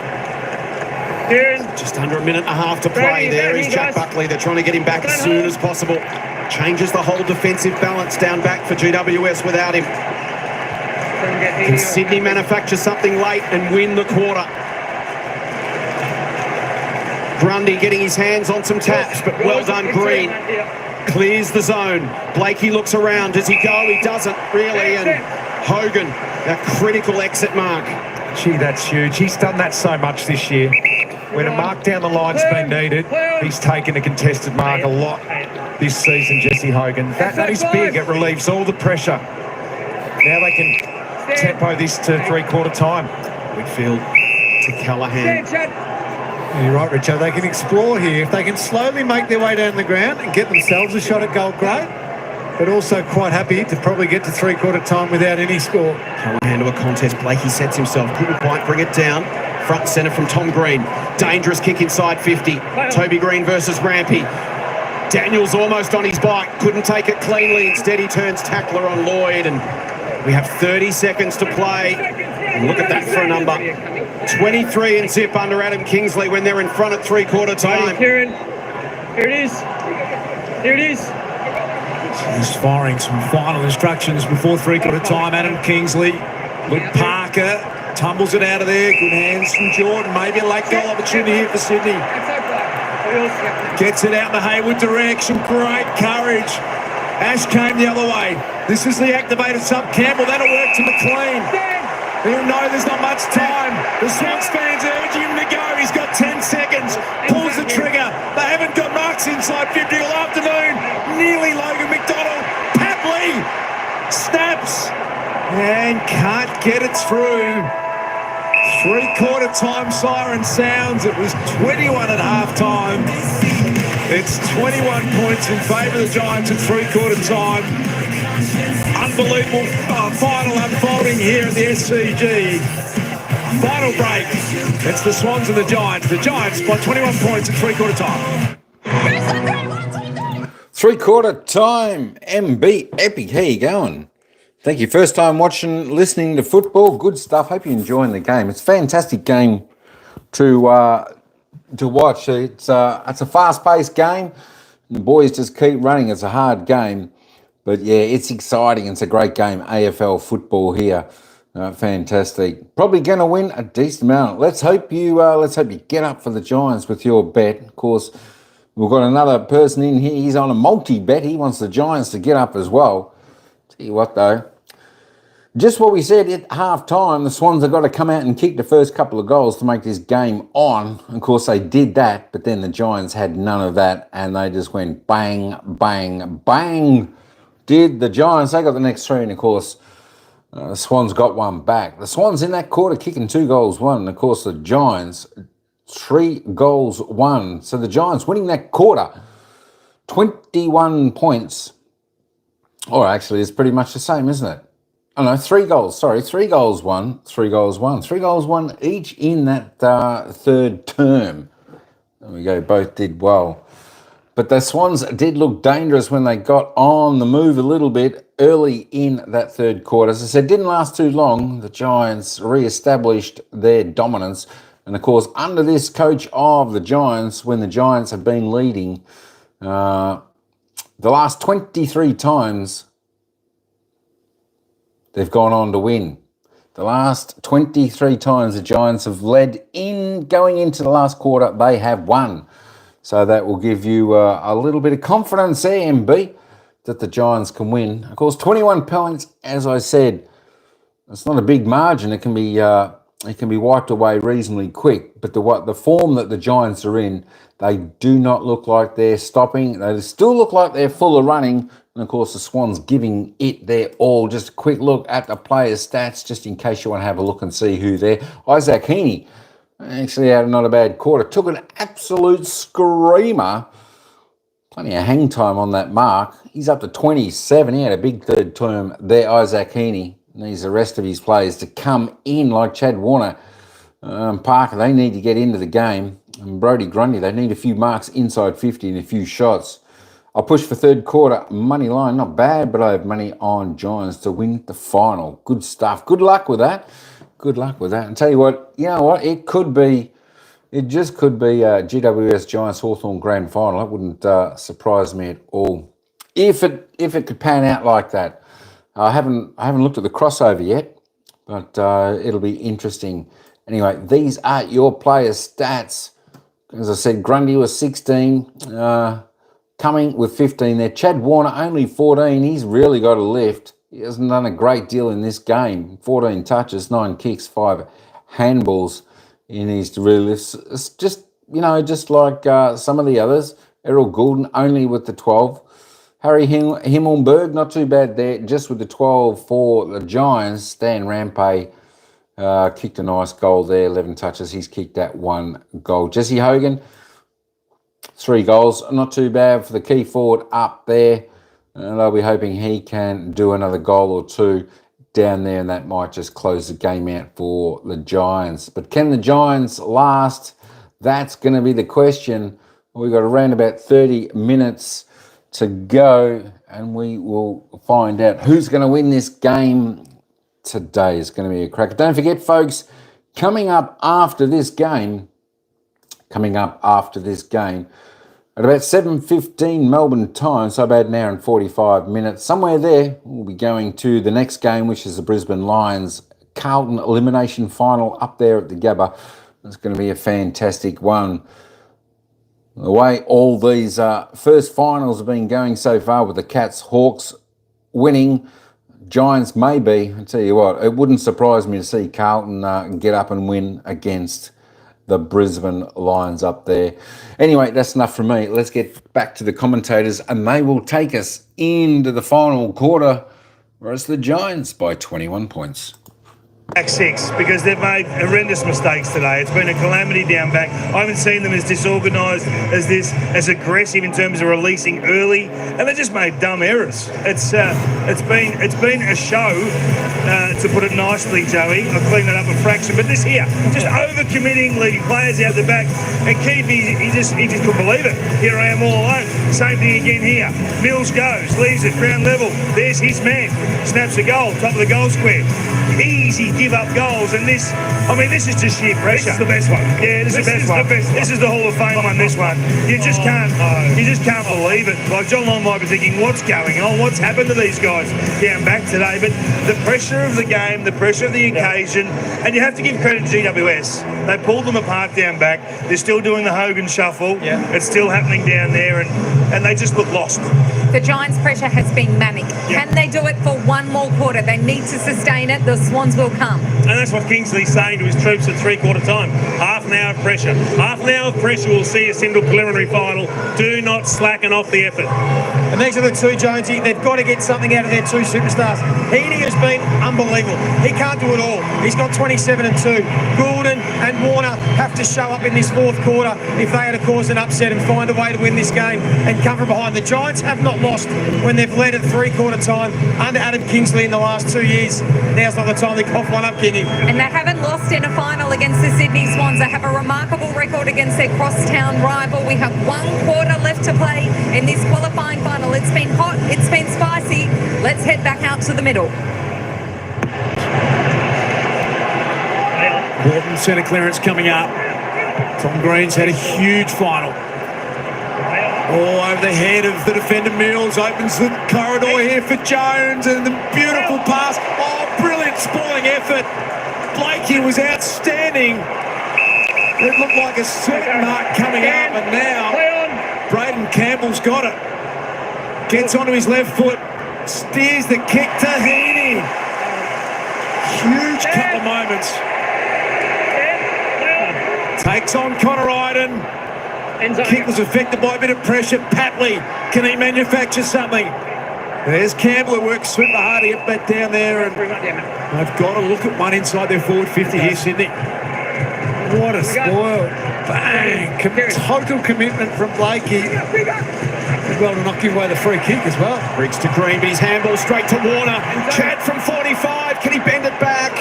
Just under a minute and a half to play. There is Jack Buckley. They're trying to get him back as soon as possible. Changes the whole defensive balance down back for GWS without him. Can Sydney manufacture something late and win the quarter? Grundy getting his hands on some taps, but well done, Green. Clears the zone. Blakey looks around. Does he go? He doesn't really. And Hogan, that critical exit mark. Gee, that's huge. He's done that so much this year. When a mark down the line's been needed, he's taken a contested mark a lot this season, Jesse Hogan. That is big. It relieves all the pressure. Now they can tempo this to three-quarter time. Whitfield to Callahan. You're right, Richard. They can explore here. If they can slowly make their way down the ground and get themselves a shot at goal, great. But also quite happy to probably get to three-quarter time without any score. Callahan to a contest. Blakey sets himself. Couldn't quite bring it down. Front centre from Tom Green. Dangerous kick inside 50. Toby Green versus Rampy. Daniels almost on his bike. Couldn't take it cleanly. Instead, he turns tackler on Lloyd. And we have 30 seconds to play. And look at that for a number. 23 and zip under Adam Kingsley when they're in front at three-quarter time. Kieran, here it is. Here it is. He's firing some final instructions before three-quarter time. Adam Kingsley, Luke Parker tumbles it out of there. Good hands from Jordan. Maybe a late goal opportunity here for Sydney. Gets it out in the Hayward direction. Great courage. Ash came the other way. This is the activated sub. Campbell, that'll work to McLean. He'll know there's not much time. The Swans fans urging him to go. He's got 10 seconds. Pulls the trigger. They haven't got marks inside 50 all afternoon. Nearly Logan McDonald. Papley snaps and can't get it through. Three-quarter time siren sounds. It was 21 at half-time. It's 21 points in favour of the Giants at three-quarter time. Unbelievable final unfolding here at the SCG. Final break. It's the Swans and the Giants. The Giants by 21 points at three-quarter time. Three-quarter time. MB Epic. How you going? Thank you. First time watching, listening to football. Good stuff. Hope you're enjoying the game. It's a fantastic game to watch. It's a fast-paced game. The boys just keep running. It's a hard game. But yeah, it's exciting. It's a great game. AFL football here. Fantastic. Probably going to win a decent amount. Let's hope you get up for the Giants with your bet. Of course, we've got another person in here. He's on a multi-bet. He wants the Giants to get up as well. Tell you what, though. Just what we said at half-time, the Swans have got to come out and kick the first couple of goals to make this game on. Of course, they did that, but then the Giants had none of that, and they just went bang, bang, bang. Did the Giants. They got the next three, and of course, the Swans got one back. The Swans in that quarter kicking 2 goals, 1. And of course, the Giants, 3 goals, 1. So the Giants winning that quarter, 21 points. Or actually, it's pretty much the same, isn't it? Oh no, 3 goals. Sorry, 3 goals, 1. 3 goals, 1. 3 goals, 1 each in that third term. There we go, both did well. But the Swans did look dangerous when they got on the move a little bit early in that third quarter. As I said, didn't last too long. The Giants re-established their dominance. And of course, under this coach of the Giants, when the Giants have been leading, the last 23 times they've gone on to win. The last 23 times the Giants have led in going into the last quarter, they have won. So that will give you a little bit of confidence there, MB, that the Giants can win. Of course, 21 points, as I said, it's not a big margin. It can be wiped away reasonably quick. But the form that the Giants are in, they do not look like they're stopping. They still look like they're full of running. And of course, the Swans giving it their all. Just a quick look at the players' stats, just in case you want to have a look and see who they're. Isaac Heaney actually had not a bad quarter. Took an absolute screamer. Plenty of hang time on that mark. He's up to 27. He had a big third term there, Isaac Heaney. Needs the rest of his players to come in like Chad Warner. Parker, they need to get into the game. And Brody Grundy, they need a few marks inside 50 and a few shots. I'll push for third quarter money line. Not bad, but I have money on Giants to win the final. Good stuff. Good luck with that. Good luck with that. And tell you what, you know what? It just could be GWS Giants Hawthorn Grand Final. That wouldn't surprise me at all. If it could pan out like that. I haven't looked at the crossover yet, but it'll be interesting. Anyway, these are your players' stats. As I said, Grundy was 16, coming with 15 there. Chad Warner only 14. He's really got a lift. He hasn't done a great deal in this game. 14 touches, 9 kicks, 5 handballs in his lifts. It's just like some of the others. Errol Goulden only with the 12. Harry Himmelberg, not too bad there, just with the 12 for the Giants. Stan Rampe kicked a nice goal there, 11 touches. He's kicked that 1 goal. Jesse Hogan, 3 goals. Not too bad for the key forward up there. And I'll be hoping he can do another goal or 2 down there, and that might just close the game out for the Giants. But can the Giants last? That's going to be the question. We've got around about 30 minutes to go, and we will find out who's going to win this game today. It's going to be a cracker. Don't forget, folks, coming up after this game, at about 7:15 Melbourne time, so about an hour and 45 minutes, somewhere there, we'll be going to the next game, which is the Brisbane Lions Carlton elimination final up there at the Gabba. It's going to be a fantastic one. The way all these first finals have been going so far, with the Cats, Hawks winning, Giants maybe. I tell you what, it wouldn't surprise me to see Carlton get up and win against the Brisbane Lions up there. Anyway, that's enough from me. Let's get back to the commentators, and they will take us into the final quarter, where it's the Giants by 21 points. Back 6, because they've made horrendous mistakes today. It's been a calamity down back. I haven't seen them as disorganised as this, as aggressive in terms of releasing early, and they just made dumb errors. It's been a show, to put it nicely, Joey. I'll clean that up a fraction, but this here, just over-committing, leaving players out the back, and Keith, he just couldn't believe it. Here I am all alone. Same thing again here. Mills goes, leaves it ground level. There's his man, snaps a goal, top of the goal square. Easy give up goals. And this is just sheer pressure. This is the best one. Yeah, this is the best one. This is the Hall of Fame one, this one. You just can't believe it. Like, John Long might be thinking, what's going on? What's happened to these guys down back today? But the pressure of the game, the pressure of the occasion, and you have to give credit to GWS. They pulled them apart down back. They're still doing the Hogan shuffle. Yeah. It's still happening down there, and they just look lost. The Giants' pressure has been manic. Yeah. Can they do it for one more quarter? They need to sustain it. The Swans will come. And that's what Kingsley's saying to his troops at three-quarter time. Half an hour of pressure. Half an hour of pressure will see us into a preliminary final. Do not slacken off the effort. And these are the two, Jonesy. They've got to get something out of their two superstars. Heaney has been unbelievable. He can't do it all. He's got 27 and 2. Goulden and Warner have to show up in this fourth quarter if they are to cause an upset and find a way to win this game and come from behind. The Giants have not lost when they've led at three-quarter time under Adam Kingsley in the last 2 years. Now's not the time to cough one up, Kingy. And they haven't lost in a final against the Sydney Swans. They have a remarkable record against their crosstown rival. We have 1 quarter left to play in this qualifying final. It's been hot, it's been spicy. Let's head back out to the middle. Gordon centre clearance coming up. Tom Green's had a huge final. All over the head of the defender. Mills opens the corridor here for Jones, and the beautiful pass. Oh, brilliant spalling effort. Blakey was outstanding. It looked like a certain mark coming up, and now Braden Campbell's got it. Gets onto his left foot, steers the kick to Heaney. Huge couple of moments. Takes on Connor Iden. Kick was affected by a bit of pressure. Patley, can he manufacture something? There's Campbell who works super hard to get that down there, and they've got to look at one inside their forward 50 here, Sydney. What a spoil. Bang. Total commitment from Blakey. Well to not give away the free kick as well. Briggs to Greenby's handball straight to Warner. Chad from 45. Can he bend it back?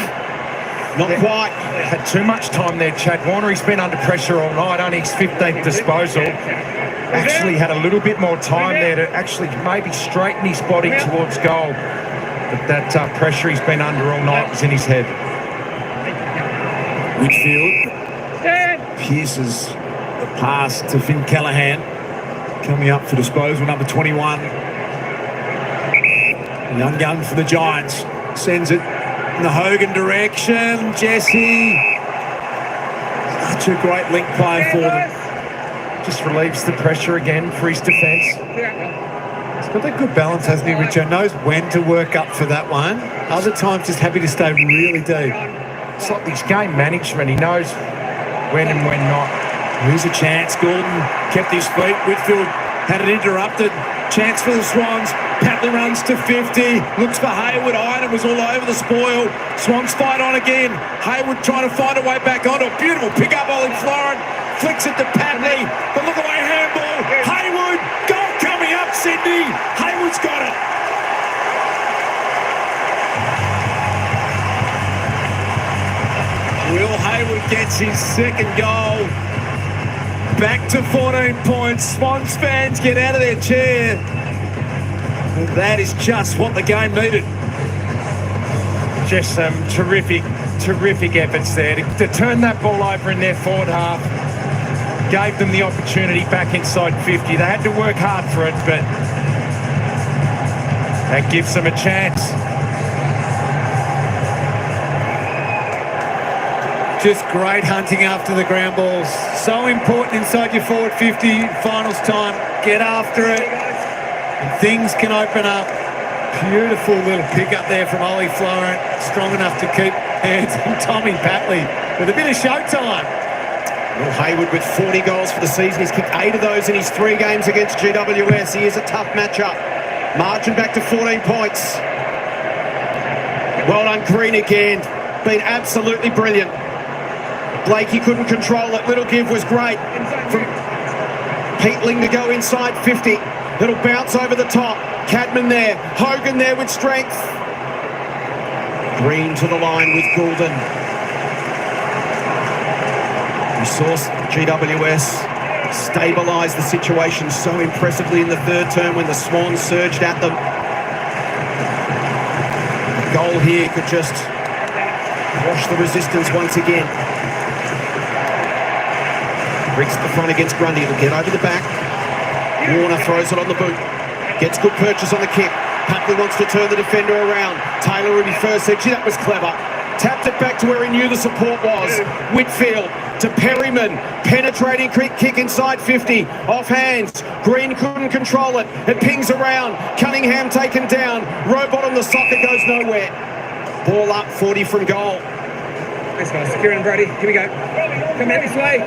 Not quite. Had too much time there, Chad Warner. He's been under pressure all night, only his 15th disposal. Actually had a little bit more time there to actually maybe straighten his body towards goal. But that pressure he's been under all night was in his head. Whitfield pierces the pass to Finn Callaghan. Coming up for disposal, number 21. Young gun for the Giants. Sends it in the Hogan direction. Jesse. Such a great link play for them. Just relieves the pressure again for his defence. He's got that good balance, hasn't he, Richard? Knows when to work up for that one. Other times just happy to stay really deep. It's like his game management. He knows when and when not. Here's a chance. Gordon kept his feet. Whitfield had it interrupted. Chance for the Swans. Patley runs to 50. Looks for Hayward. Iden was all over the spoil. Swans fight on again. Hayward trying to find a way back onto a beautiful pick-up. Ollie Florent flicks it to Patley. The look-away handball. Hayward. Goal coming up, Sydney. Hayward's got it. Will Hayward gets his second goal. Back to 14 points. Swans fans get out of their chair. And that is just what the game needed. Just some terrific efforts there to turn that ball over in their forward half. Gave them the opportunity back inside 50. They had to work hard for it, but that gives them a chance. Just great hunting after the ground balls. So important inside your forward 50 finals time. Get after it and things can open up. Beautiful little pick up there from Ollie Florent. Strong enough to keep hands on Tommy Patley with a bit of showtime. Will Hayward with 40 goals for the season. He's kicked 8 of those in his 3 games against GWS. He is a tough matchup. Margin back to 14 points. Well done, Green again. Been absolutely brilliant. Blakey couldn't control it. Little give was great from Peatling to go inside 50. It'll bounce over the top. Cadman there. Hogan there with strength. Green to the line with Goulden. We saw GWS stabilise the situation so impressively in the third term when the Swans surged at them. The goal here could just Wash the resistance once again. Briggs at the front against Grundy. It'll get over the back. Warner throws it on the boot. Gets good purchase on the kick. Huckley wants to turn the defender around. Taylor Ruby first said, gee, that was clever. Tapped it back to where he knew the support was. Whitfield to Perryman. Penetrating kick inside 50. Off hands. Green couldn't control it. It pings around. Cunningham taken down. Robot on the socket goes nowhere. Ball up 40 from goal. Thanks, guys. Kieran and Brody, here we go. Come out this way.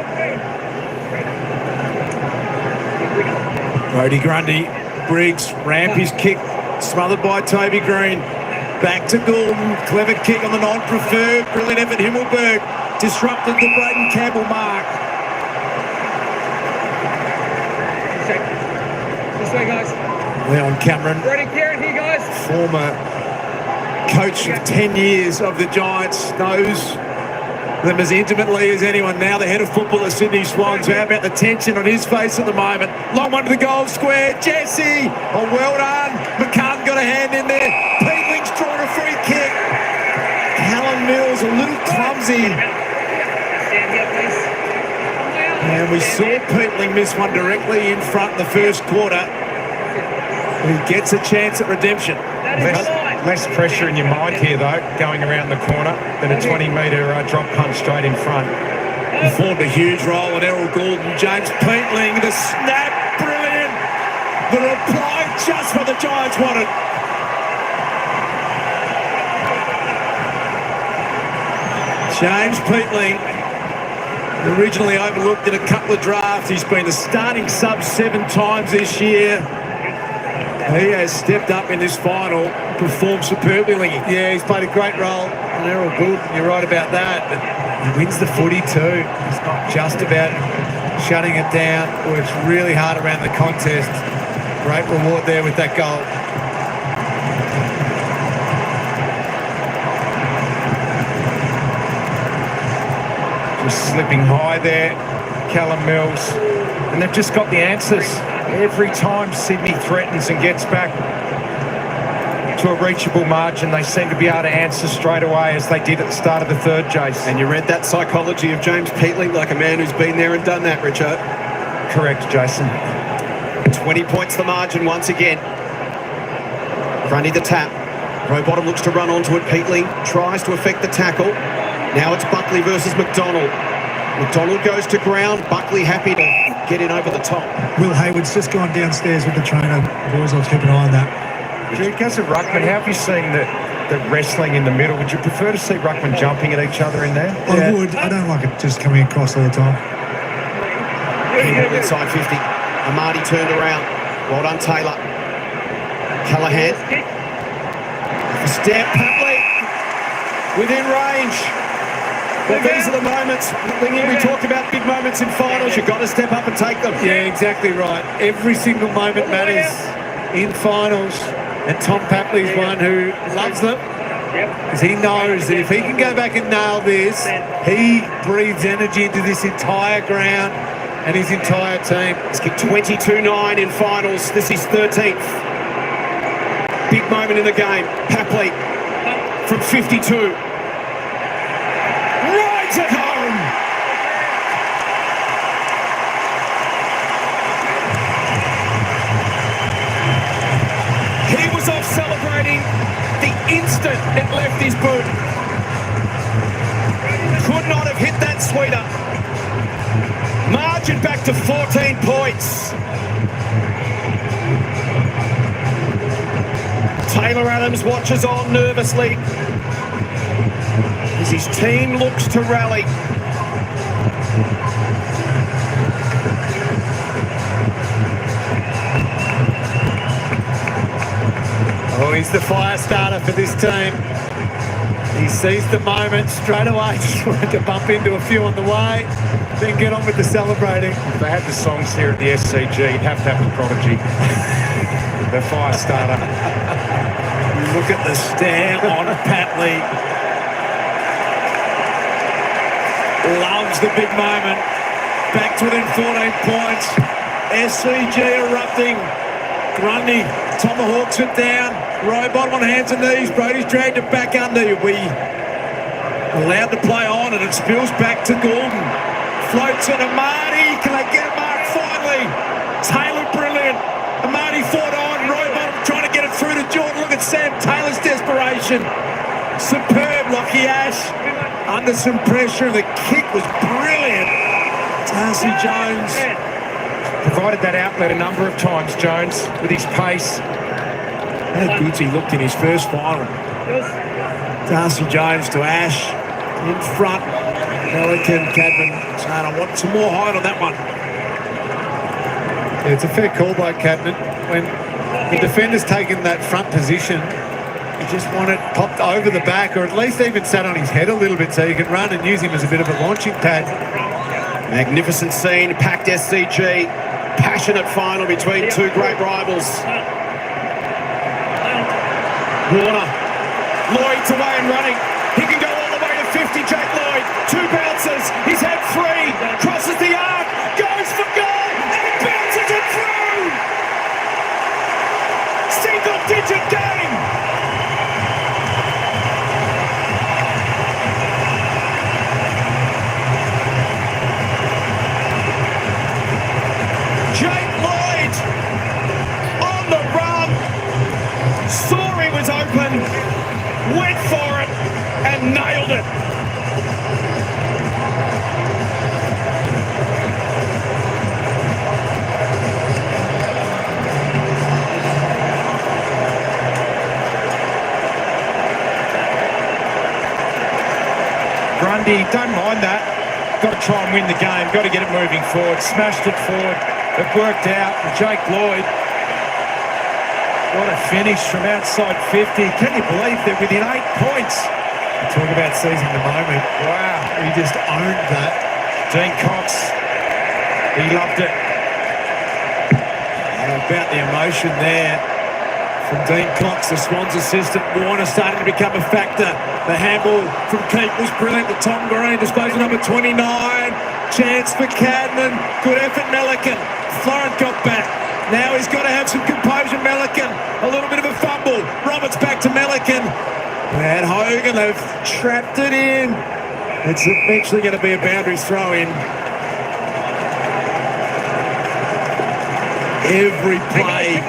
Brody Grundy, Briggs, Rampy's kick, smothered by Toby Green. Back to Goulden, clever kick on the non-preferred, brilliant effort, Himmelberg. Disrupted the Braden Campbell mark. This way, guys. Leon Cameron, Brody, Kieran, here, guys. former coach of 10 years of the Giants, knows them as intimately as anyone. Now the head of football at Sydney Swans. How about the tension on his face at the moment? Long one to the goal square. Jesse, oh, well done. McCartan got a hand in there. Peatling's drawn a free kick. Callum Mills a little clumsy. And we saw Peatling miss one directly in front in the first quarter. He gets a chance at redemption. Less pressure in your mind here, though, going around the corner than a 20-metre drop punch straight in front. Performed a huge role on Errol Goulden. James Peatling, the snap, brilliant. The reply just what the Giants wanted. James Peatling, originally overlooked in a couple of drafts. He's been the starting sub 7 times this year. He has stepped up in this final, performed superbly. Yeah, he's played a great role. And Errol Goulden, you're right about that. But he wins the footy too. It's not just about shutting it down. Works really hard around the contest. Great reward there with that goal. Just slipping high there, Callum Mills. And they've just got the answers. Every time Sydney threatens and gets back to a reachable margin, they seem to be able to answer straight away, as they did at the start of the third, Jace. And you read that psychology of James Peatling like a man who's been there and done that, Richard. Correct, Jason. 20 points the margin once again. Grundy the tap. Rowbottom looks to run onto it. Peatling tries to affect the tackle. Now it's Buckley versus McDonald. McDonald goes to ground. Buckley happy to get in over the top. Will Hayward's just gone downstairs with the trainer. Boys, I'll keep an eye on that. Because of Ruckman, how have you seen the wrestling in the middle? Would you prefer to see Ruckman jumping at each other in there? I would. I don't like it just coming across all the time. Inside 50. Amadi turned around. Well done, Taylor. Callahan. A step, Patley. Within range. Well, these are the moments. We talked about big moments in finals. You've got to step up and take them. Yeah, exactly right. Every single moment matters in finals. And Tom Papley's one who loves them. Because he knows that if he can go back and nail this, he breathes energy into this entire ground and his entire team. He's kicked 22-9 in finals. This is 13th. Big moment in the game. Papley from 52. Rides it home. He was off celebrating the instant it left his boot. Could not have hit that sweeter. Margin back to 14 points. Taylor Adams watches on nervously as his team looks to rally. Oh, he's the fire starter for this team. He sees the moment straight away. Just wanted to bump into a few on the way, then get on with the celebrating. If they had the songs here at the SCG, you'd have to have the Prodigy. The fire starter. Look at the stare on Patley. Loves the big moment. Back to within 14 points. SCG erupting. Grundy tomahawks it down. Robot on hands and knees. Brody's dragged it back under. Allowed to play on, and it spills back to Gordon. Floats on Amadi. Can they get a mark finally? Taylor brilliant. Amadi fought on. Robot trying to get it through to Jordan. Look at Sam Taylor's desperation. Superb, Lockie Ash. Under some pressure. The kick was brilliant. Darcy Jones provided that outlet a number of times, Jones, with his pace. How good he looked in his first final. Darcy Jones to Ash. In front. Pelican, Cadman saying, I want some more height on that one. Yeah, it's a fair call by Cadman. When the defender's taken that front position, you just want it popped over the back, or at least even sat on his head a little bit so you can run and use him as a bit of a launching pad. Magnificent scene, packed SCG. Passionate final between two great rivals. Warner. Lloyd's away and running. He can go all the way to 50, Jack Lloyd. 2 bounces. He's had 3. Crosses the arc. Goes for goal. And he bounces it through. Single-digit game. Jake Lloyd on the run. Saw he was open. Went for it and nailed it. Grundy, don't mind that. Got to try and win the game. Got to get it moving forward. Smashed it forward. It worked out. And Jake Lloyd, what a finish from outside 50. Can you believe they're within 8 points? Talk about seizing the moment. Wow. He just owned that. Dean Cox, he loved it. How about the emotion there from Dean Cox, the Swans assistant. Warner starting to become a factor. The handball from Keith was brilliant. The Tom Green, disposal number 29. Chance for Cadman. Good effort, Melican. Florent got back. Now he's got to have some composure, Melican. A little bit of a fumble. Roberts back to Melican. And Hogan, they've trapped it in. It's eventually going to be a boundary throw in. Every play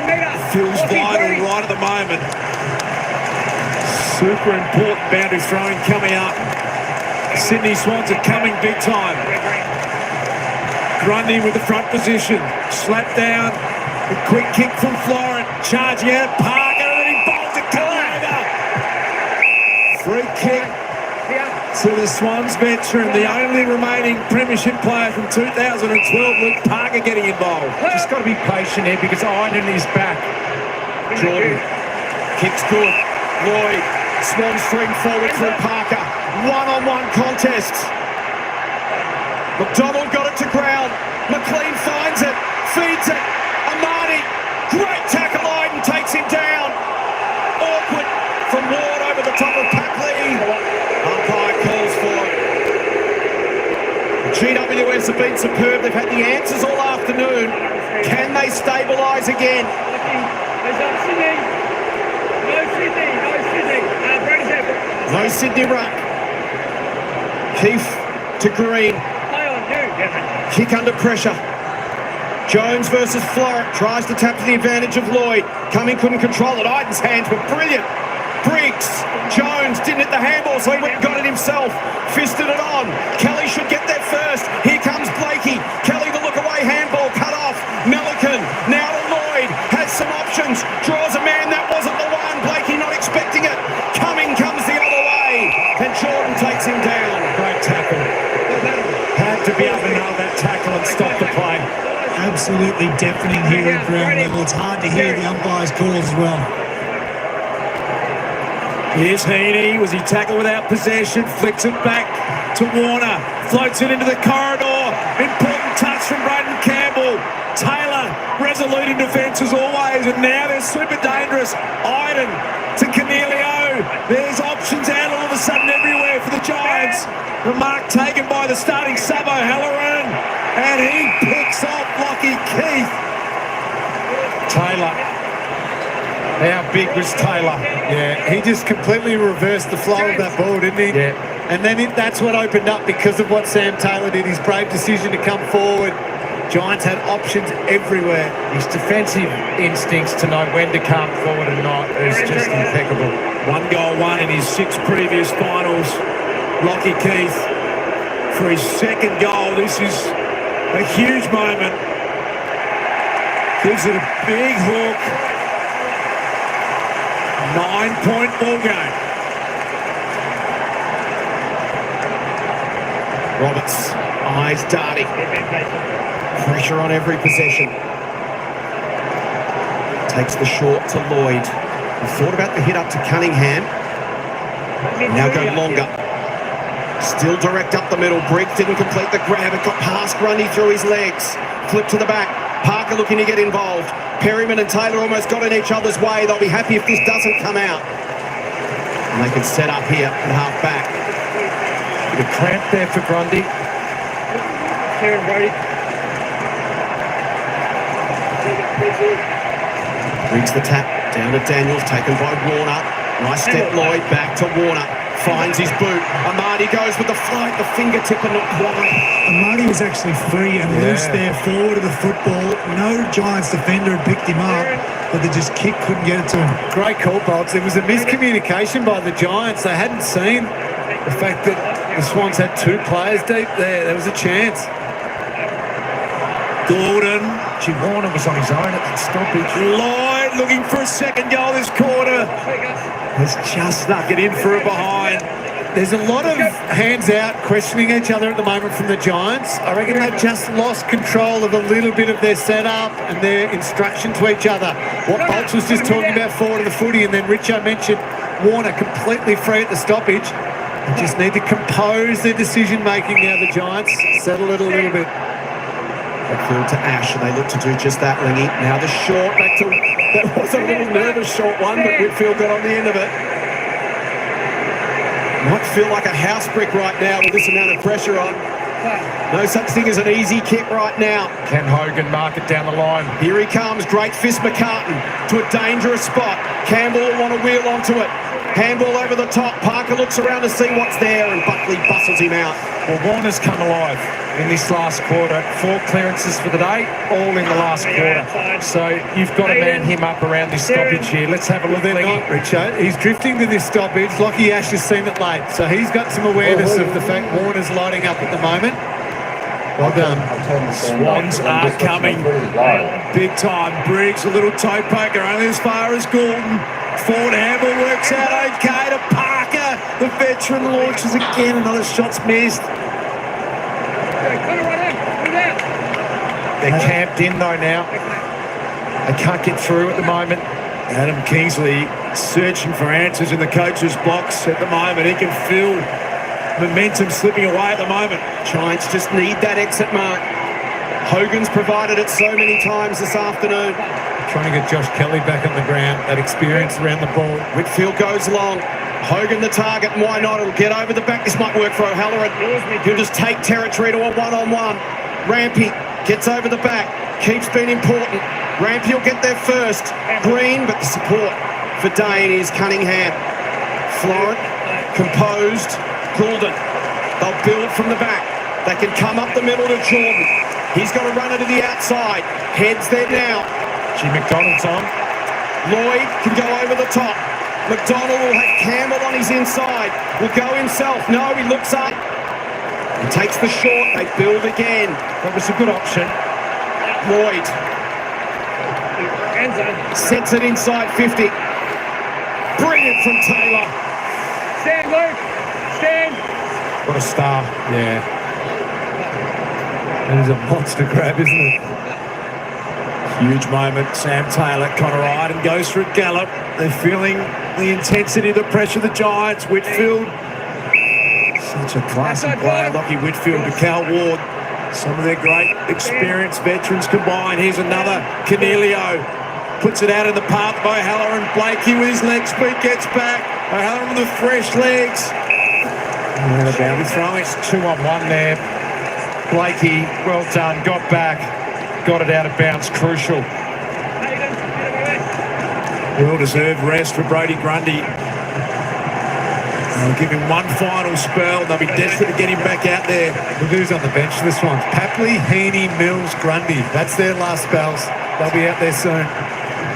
feels vital right at the moment. Super important boundary throwing coming up. Sydney Swans are coming big time. Grundy with the front position. Slap down. A quick kick from Florent. Charging out Parker, and then he bowls it clear. Free kick to the Swans veteran, the only remaining premiership player from 2012, Luke Parker, getting involved. Just got to be patient here because Iden is back. Jordan. Kick's good. Lloyd. Swans stream forward through Parker. One-on-one contest. McDonald got it to ground. McLean finds it. Feeds it. Amadi. Great tackle. Iden takes him down. Awkward from Ward over the top of Packley. Umpire calls for it. GWS have been superb. They've had the answers all afternoon. Can they stabilise again? No Sydney ruck. Keith to Green. Kick under pressure. Jones versus Florent. Tries to tap to the advantage of Lloyd. Cumming couldn't control it. Iden's hands were brilliant. Briggs. Jones didn't hit the handball, so he went and got it himself. Fisted it on. Kelly should get there first. Here comes Blakey. Kelly the look away handball cut off. Melican now to Lloyd. Has some options. Draws a man. That wasn't the one. Blakey not expecting it. Cumming comes the other way. And Jordan takes him down. Great tackle. Had to be able to nail that tackle and stop the play. Absolutely deafening here at ground level. It's hard to hear the umpire's calls as well. Here's Heaney. Was he tackled without possession? Flicks it back to Warner. Floats it into the corridor. Important touch from Braden Campbell. Taylor, resolute in defence as always. And now they're super dangerous. Iden to Cornelio. There's options out all of a sudden everywhere for the Giants. The mark taken by the starting sub O'Halloran. And he picks off Lockie Keith. Taylor. How big was Taylor. Yeah, he just completely reversed the flow of that ball, didn't he? Yeah. And then that's what opened up because of what Sam Taylor did, his brave decision to come forward. Giants had options everywhere. His defensive instincts to know when to come forward and not is just impeccable. 1 goal, 1 in his 6 previous finals. Lockie Keith for his second goal. This is a huge moment. Gives it a big hook. 9-point ball game. Roberts, eyes darting. Pressure on every possession. Takes the short to Lloyd. He thought about the hit up to Cunningham. Now go longer. Still direct up the middle. Briggs didn't complete the grab. It got past Grundy through his legs. Flip to the back. Parker looking to get involved. Perryman and Taylor almost got in each other's way. They'll be happy if this doesn't come out. And they can set up here at half back. Bit of cramp there for Grundy. Kieran Brody. Briggs the tap. Down to Daniels. Taken by Warner. Nice step Lloyd. Back to Warner. Finds his boot. Amadi goes with the flight. The fingertip and not quite. Amadi was actually free and loose there forward of the football. No Giants defender had picked him up, but they just couldn't get it to him. Great call, Bolts. There was a miscommunication by the Giants. They hadn't seen the fact that the Swans had 2 players deep there. There was a chance. Gordon. Jim Warner was on his own at that stoppage. Lloyd looking for a second goal this quarter. Has just snuck it in for a behind. There's a lot of hands out questioning each other at the moment from the Giants. I reckon they've just lost control of a little bit of their setup and their instruction to each other. What Bolts was just talking about forward of the footy, and then Richo mentioned Warner completely free at the stoppage. They just need to compose their decision making now, the Giants. Settle it a little bit. Backfield to Ash, and they look to do just that, Lingy. Now the short, back to... That was a little nervous short one, but Whitfield got on the end of it. Might feel like a house brick right now with this amount of pressure on. No such thing as an easy kick right now. Can Hogan mark it down the line? Here he comes, great fist McCartan to a dangerous spot. Campbell will want to wheel onto it. Handball over the top. Parker looks around to see what's there, and Buckley bustles him out. Well, Warner's come alive in this last quarter. 4 clearances for the day, all in the last quarter. So you've got to man him up around this stoppage here. Let's have a look at it. Richard. He's drifting to this stoppage. Lockie Ash has seen it late, so he's got some awareness of the fact Warner's lighting up at the moment. Well done. Swans are coming. Big time. Briggs, a little toe poker, only as far as Gordon. Forward handball works out okay to Parker. The veteran launches again. Another shot's missed. They're camped in though now. They can't get through at the moment. Adam Kingsley searching for answers in the coach's box at the moment. He can feel momentum slipping away at the moment. Giants just need that exit mark. Hogan's provided it so many times this afternoon. Trying to get Josh Kelly back on the ground, that experience around the ball. Whitfield goes long. Hogan the target, and why not? It'll get over the back. This might work for O'Halloran. He'll just take territory to a one-on-one. Rampy gets over the back. Keeps being important. Rampy will get there first. Green, but the support for Dane is Cunningham. Florent, composed. Goulden. They'll build from the back. They can come up the middle to Jordan. He's got to run it to the outside. Heads there now. G. McDonald's on. Lloyd can go over the top. McDonald will have Campbell on his inside. Will go himself. No, he looks up. He takes the short. They build again. That was a good option. Lloyd sets it inside 50. Brilliant from Taylor. Stand, Luke. Stand. What a star. Yeah. That is a monster grab, isn't it? Huge moment. Sam Taylor, Connor Iden goes for a gallop. They're feeling the intensity, the pressure of the Giants. Whitfield, such a classic player. Lockie Whitfield to Cal Ward. Some of their great experienced veterans combined. Here's another Canelio. Puts it out in the path by O'Halloran. Blakey with his leg speed gets back. O'Halloran with the fresh legs. And a boundary throw. It's 2-on-1 there. Blakey, well done. Got back. Got it out of bounds. Crucial. Well-deserved rest for Brodie Grundy. They'll give him one final spell. They'll be desperate to get him back out there. Look who's on the bench for this one. Papley, Heaney, Mills, Grundy. That's their last spells. They'll be out there soon.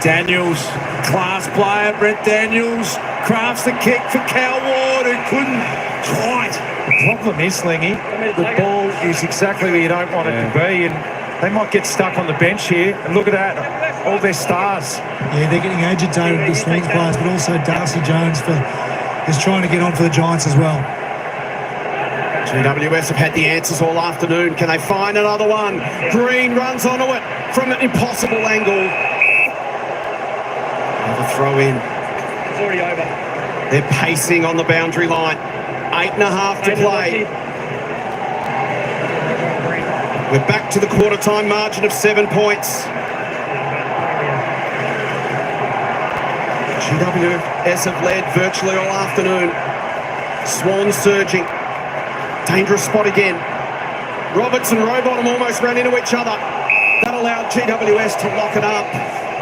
Daniels, class player, Brett Daniels, crafts the kick for Cal Ward, who couldn't quite. The problem is, Lingy, the ball is exactly where you don't want it to be, and they might get stuck on the bench here. And look at that, all their stars. Yeah, they're getting agitated, the Swans players, but also Darcy Jones is trying to get on for the Giants as well. GWS have had the answers all afternoon. Can they find another one? Green runs onto it from an impossible angle. Another throw in. It's already over. They're pacing on the boundary line. 8.5 to play. We're back to the quarter-time margin of 7 points. GWS have led virtually all afternoon. Swans surging. Dangerous spot again. Roberts and Rowbottom almost ran into each other. That allowed GWS to lock it up.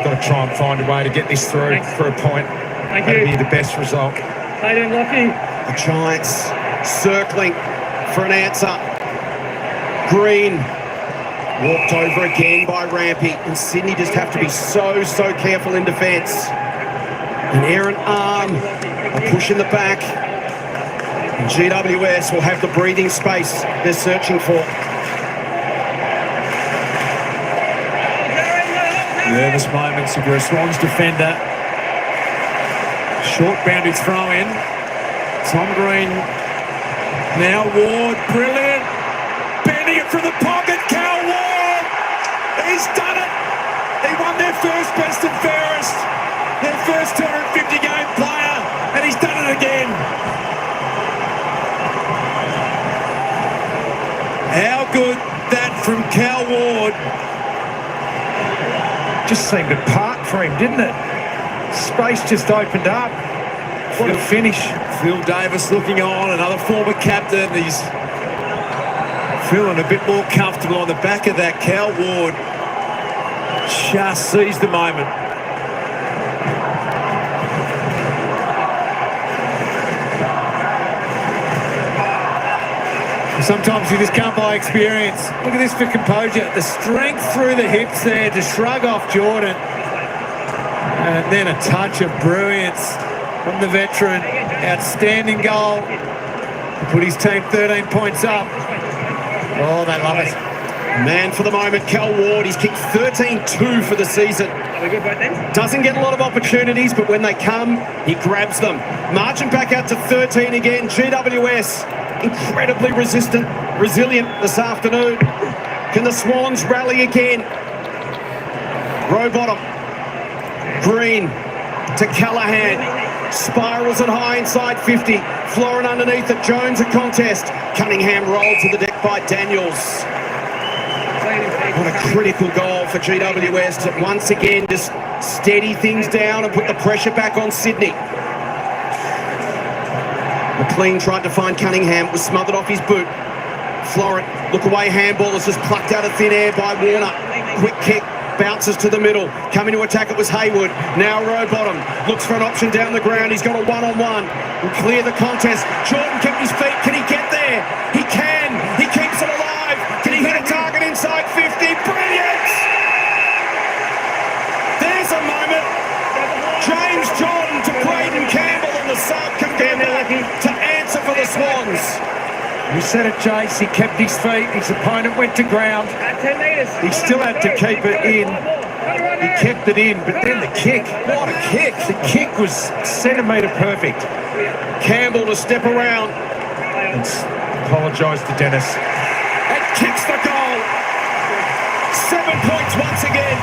Got to try and find a way to get this through for a point. Thank That'd you. be the best result. How you doing, Lockie? The Giants circling for an answer. Green walked over again by Rampy, and Sydney just have to be so careful in defence. And Aaron Arm a push in the back. And GWS will have the breathing space they're searching for. Nervous moments for a Swans defender. Short boundary throw in. Tom Green. Now Ward. Brilliant. Bending it from the pocket. Cal Ward. He's done it. He won their first best and fairest. Their first 250 game player. And he's done it again. How good that from Cal Ward. Just seemed to park for him, didn't it? Space just opened up. What a finish. Phil Davis looking on, another former captain. He's feeling a bit more comfortable on the back of that. Cal Ward just seized the moment. Sometimes you just can't buy experience. Look at this for composure. The strength through the hips there to shrug off Jordan. And then a touch of brilliance from the veteran. Outstanding goal. To put his team 13 points up. Oh, they love it. Man for the moment, Cal Ward. He's kicked 13-2 for the season. Doesn't get a lot of opportunities, but when they come, he grabs them. Marching back out to 13 again. GWS. Incredibly resilient this afternoon. Can the Swans rally again? Rowbottom. Green to Callahan. Spirals it high inside 50. Florin underneath it. Jones a contest. Cunningham rolled to the deck by Daniels. What a critical goal for GWS to once again just steady things down and put the pressure back on Sydney. McLean tried to find Cunningham, was smothered off his boot. Florin, look away handball is just plucked out of thin air by Warner. Quick kick, bounces to the middle. Coming to attack it was Hayward. Now Rowbottom looks for an option down the ground. He's got a one-on-one. Will clear the contest. Jordan kept his feet. Can he get there? He can. He keeps it alive. Can he hit a target inside 50? Brilliant! There's a moment. James Jordan to Braden Campbell on the sub can get back to answer for the Swans. You said it, Jace. He kept his feet. His opponent went to ground. He still had to keep it in. He kept it in, but then the kick. What a kick. The kick was centimetre perfect. Campbell to step around. Apologise to Dennis. And kicks the goal. 7 points once again.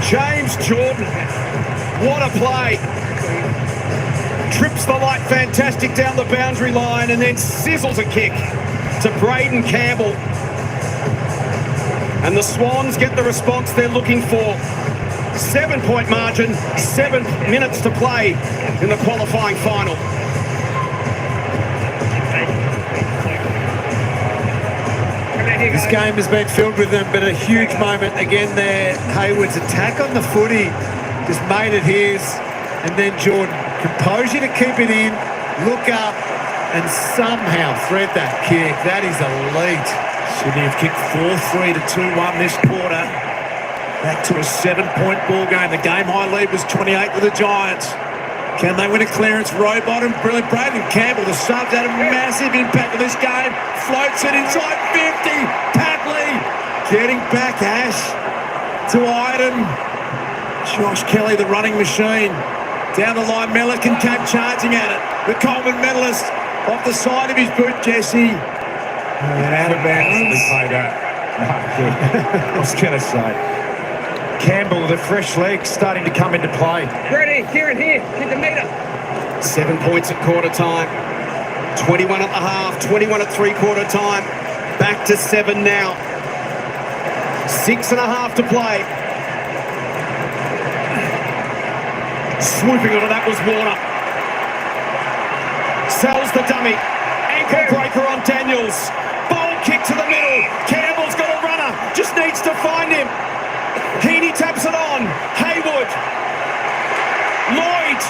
James Jordan, what a play. Trips the light fantastic down the boundary line and then sizzles a kick to Braden Campbell. And the Swans get the response they're looking for. 7 point margin, 7 minutes to play in the qualifying final. This game has been filled with them, but a huge moment again there. Hayward's attack on the footy just made it his. And then Jordan, composure to keep it in, look up, and somehow thread that kick. That is elite. Sydney have kicked 4-3 to 2-1 this quarter. Back to a 7-point ball game. The game high lead was 28 to the Giants. Can they win a clearance? Rowbottom, brilliant. Braden Campbell, the subs had a massive impact on this game. Floats it inside 50. Patley getting back Ash to Iden. Josh Kelly, the running machine. Down the line, Melican came charging at it. The Coleman medalist off the side of his boot, Jesse. And out of bounds. I was going to say. Campbell, the fresh legs starting to come into play. Ready, Kieran here, hit the meter. 7 points at quarter time. 21 at the half, 21 at three-quarter time. Back to 7 now. 6.5 to play. Swooping onto that was Warner. Sells the dummy. Ankle breaker on Daniels. Bold kick to the middle. Campbell's got a runner. Just needs to find him. Heaney taps it on. Hayward. Lloyd.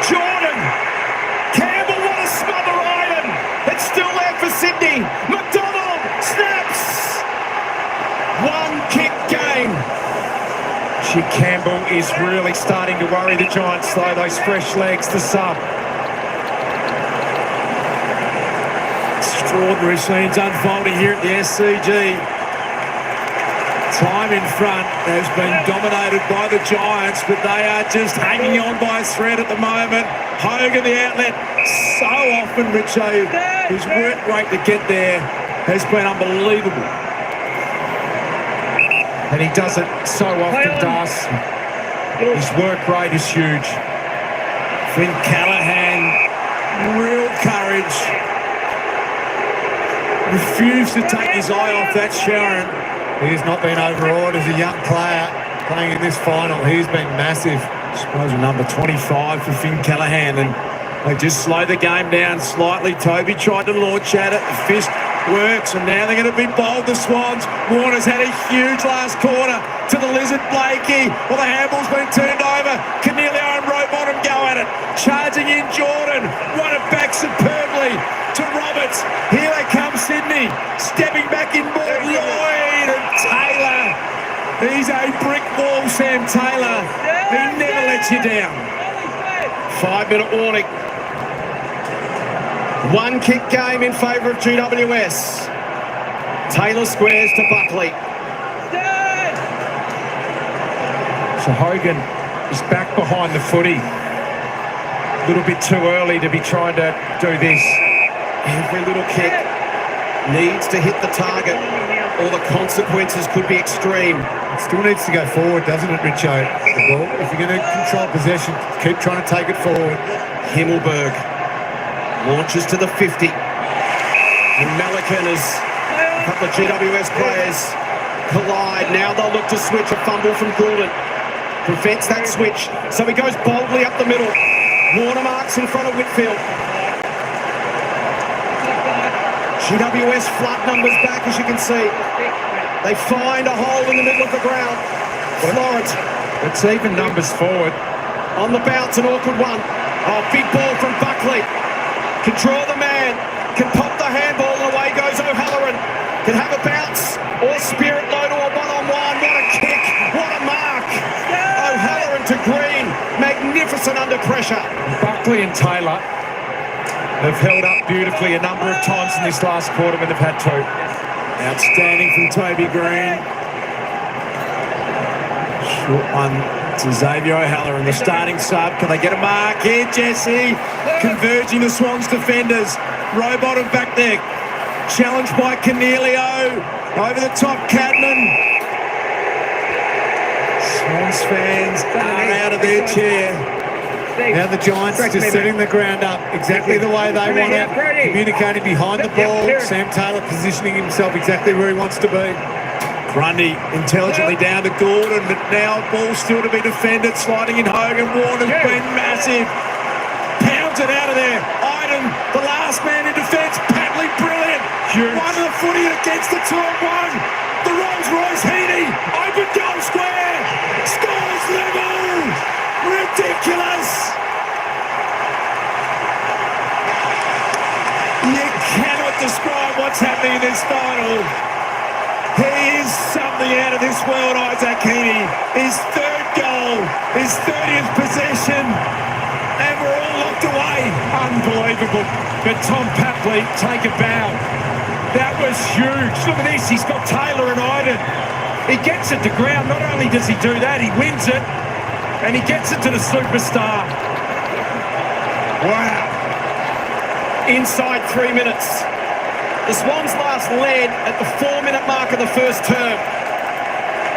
Jordan. Campbell, what a smother iron. It's still there for Sydney. McDonald snaps. One kick game. Campbell is really starting to worry the Giants, though. Those fresh legs, the sub. Extraordinary scenes unfolding here at the SCG. Time in front has been dominated by the Giants, but they are just hanging on by a thread at the moment. Hogan, the outlet, so often, Richo, his work rate to get there has been unbelievable. And he does it so often, does. His work rate is huge. Finn Callahan, real courage. Refused to take his eye off that Sharon. He's not been overawed as a young player playing in this final. He's been massive. I suppose number 25 for Finn Callahan, and they just slowed the game down slightly. Toby tried to launch at it. The fist works, and now they're going to be bold, the Swans. Warner's had a huge last quarter to the Lizard Blakey. Well, the handball's been turned over. Cornelio and Rowbottom go at it. Charging in Jordan. Run it back superbly to Roberts. Here they come, Sydney. Stepping back in more. Lloyd and Taylor. He's a brick wall, Sam Taylor. He never lets you down. 5-minute warning. One kick game in favour of GWS. Taylor squares to Buckley. So Hogan is back behind the footy. A little bit too early to be trying to do this. Every little kick needs to hit the target, or the consequences could be extreme. It still needs to go forward, doesn't it, Richo? Well, if you're going to control possession, keep trying to take it forward. Himmelberg launches to the 50. And Melican as a couple of GWS players collide. Now they'll look to switch. A fumble from Goulden prevents that switch. So he goes boldly up the middle. Warner marks in front of Whitfield. GWS flood numbers back, as you can see. They find a hole in the middle of the ground. Florent. It's even numbers forward. On the bounce, an awkward one. Oh, big ball from Buckley. Can draw the man. Can pop the handball, and away goes O'Halloran. Can have a bounce or spirit low to a one-on-one. What a kick. What a mark. O'Halloran to Green. Magnificent under pressure. Buckley and Taylor have held up beautifully a number of times in this last quarter when they've had to. Outstanding from Toby Green. Short one to Xavier O'Halloran, the starting sub. Can they get a mark here, Jesse? Converging the Swans defenders. Rowbottom back there. Challenged by Cornelio. Over the top, Cadman. Swans fans are out of their chair. Now the Giants just setting the ground up exactly the way they want it, communicating behind the ball. Sam Taylor positioning himself exactly where he wants to be. Grundy intelligently down to Gordon, but now ball still to be defended, sliding in Hogan. Warner's been massive. Pound Swans it out of there. Iden, the last man in defence. Patley, brilliant. Huge. One of the footy against the 2-on-1. The Rolls Royce Heaney. Open goal square. Scores level. Ridiculous. You cannot describe what's happening in this final. He is something out of this world, Isaac Heaney. His third goal, his 30th possession, and we're all locked away. Unbelievable. But Tom Papley, take a bow. That was huge. Look at this. He's got Taylor and Iden. He gets it to ground. Not only does he do that, he wins it. And he gets it to the superstar. Wow. Inside 3 minutes. The Swans last led at the 4-minute mark of the first term.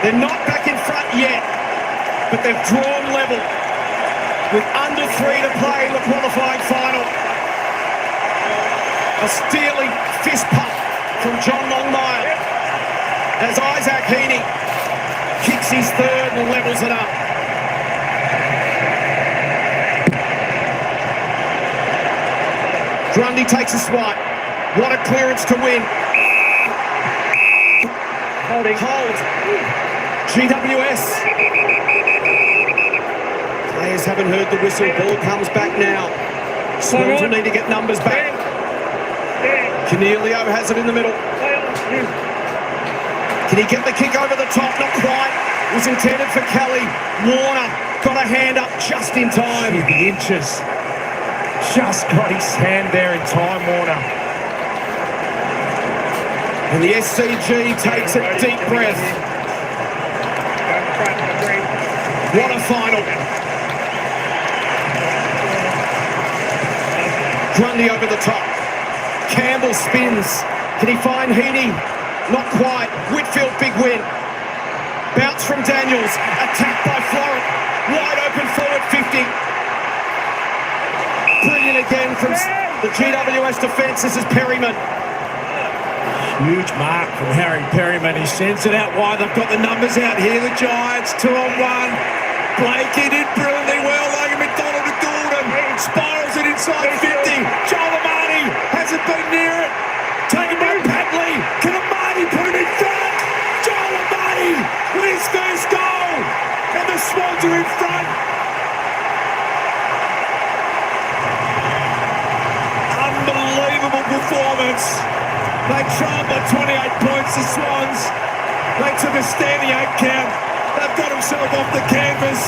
They're not back in front yet, but they've drawn level with under 3 to play in the qualifying final. A steely fist pump from John Longmire as Isaac Heaney kicks his third and levels it up. Grundy takes a swipe. What a clearance to win. Holding. Hold. GWS. Players haven't heard the whistle. Ball comes back now. Swans will need to get numbers back. Cornelio has it in the middle. Can he get the kick over the top? Not quite. It was intended for Kelly. Warner got a hand up just in time. The inches. Just got his hand there in time, Warner. And the SCG takes a deep breath. What a final. Grundy over the top. Campbell spins. Can he find Heaney? Not quite. Whitfield, big win. Bounce from Daniels. Attacked by Florent. Wide open forward 50. Brilliant again from the GWS defence. This is Perryman. Huge mark from Harry Perryman. He sends it out wide. They've got the numbers out here. The Giants 2-on-1. Blakey did brilliantly well. Logan McDonald to Gordon. Spirals it inside 50. Joel Amati hasn't been near it. Taken by Patley. Can Amati put it in front? Joel Amati with his first goal. And the Swans are in front. Unbelievable performance. They trailed by 28 points, the Swans. They took a standing 8 count. They've got themselves off the canvas.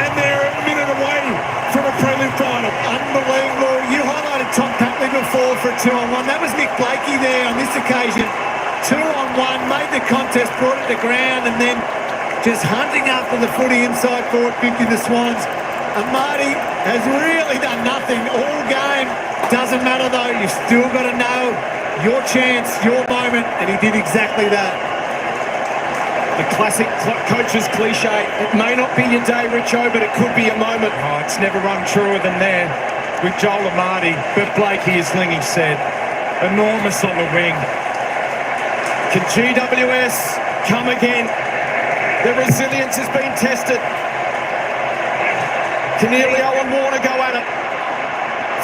And they're a minute away from a prelim final. Unbelievable. You highlighted Tom Patley before for a 2-on-1. That was Nick Blakey there on this occasion. 2-on-1, made the contest, brought it to ground, and then just hunting after the footy inside forward 50, the Swans. Amati has really done nothing all game. Doesn't matter though, you've still got to know your chance, your moment, and he did exactly that. The classic coach's cliche. It may not be your day, Richo, but it could be a moment. Oh, it's never run truer than there with Joel Amati. But Blakey, as Lingy said, enormous on the wing. Can GWS come again? Their resilience has been tested. Cornelio and Warner go at it.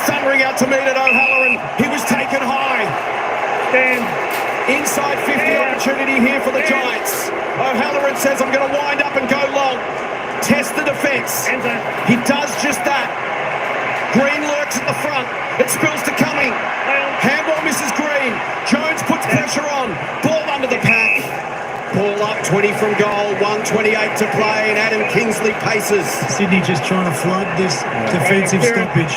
Thundering out to meet it, O'Halloran. He was taken high. Inside 50 opportunity here for the Giants. O'Halloran says, I'm going to wind up and go long. Test the defence. He does just that. Green lurks at the front. It spills to Cumming. Handball misses Green. Jones puts pressure on. Ball under the pack. Ball up 20 from goal. 1:28 to play, and Adam Kingsley paces. Sydney just trying to flood this defensive stoppage.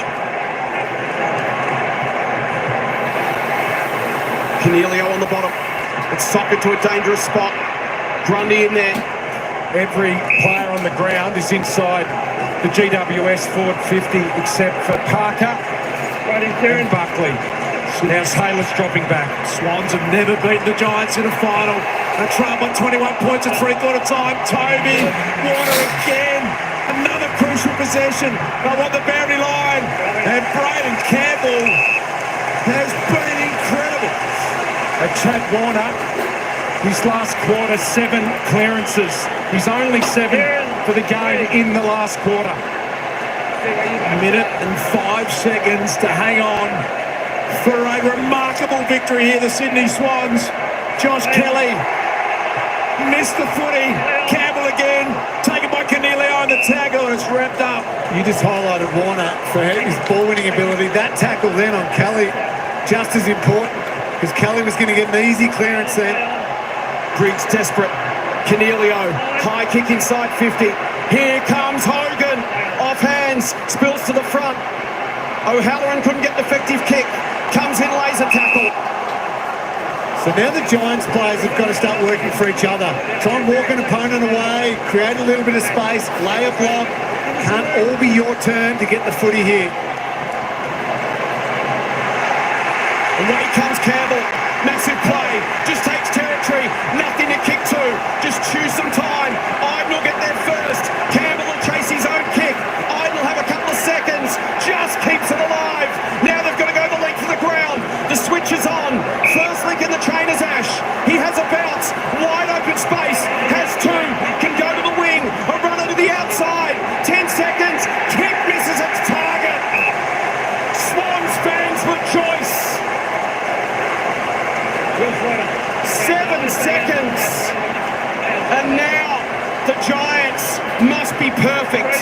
Cornelio on the bottom. It's socket to a dangerous spot. Grundy in there. Every player on the ground is inside the GWS forward 50 except for Parker and Buckley. Now Taylor's dropping back. Swans have never beaten the Giants in a final. They trail by 21 points at three-quarter time. Toby, Warner again. Another crucial possession. They want the boundary line. And Braden Campbell has been incredible. Chad Warner, his last quarter, 7 clearances. He's only 7 for the game in the last quarter. A minute and 5 seconds to hang on for a remarkable victory here, the Sydney Swans. Josh Kelly missed the footy. Campbell again, taken by Cornelio and the tackle, and it's wrapped up. You just highlighted Warner for his ball-winning ability. That tackle then on Kelly, just as important, because Kelly was going to get an easy clearance then. Briggs desperate. Cornelio, high kick inside 50. Here comes Hogan. Off hands, spills to the front. O'Halloran couldn't get an effective kick. Comes in, laser tackle. So now the Giants players have got to start working for each other. Try and walk an opponent away, create a little bit of space, lay a block. Can't all be your turn to get the footy here. Away comes Campbell. Massive play. Just takes territory. Nothing to kick to. Just choose some time. Iden will get there first. Campbell will chase his own kick. Iden will have a couple of seconds. Just keeps it alive. Now they've got to go the length of the ground. The switch is on. First link in the trainer's ash. He has a bounce. Wide open space. Has two. Can go to the wing. A runner to the outside. 10 seconds. Kick misses its target. Swans fans rejoice. 7 seconds. And now the Giants must be perfect.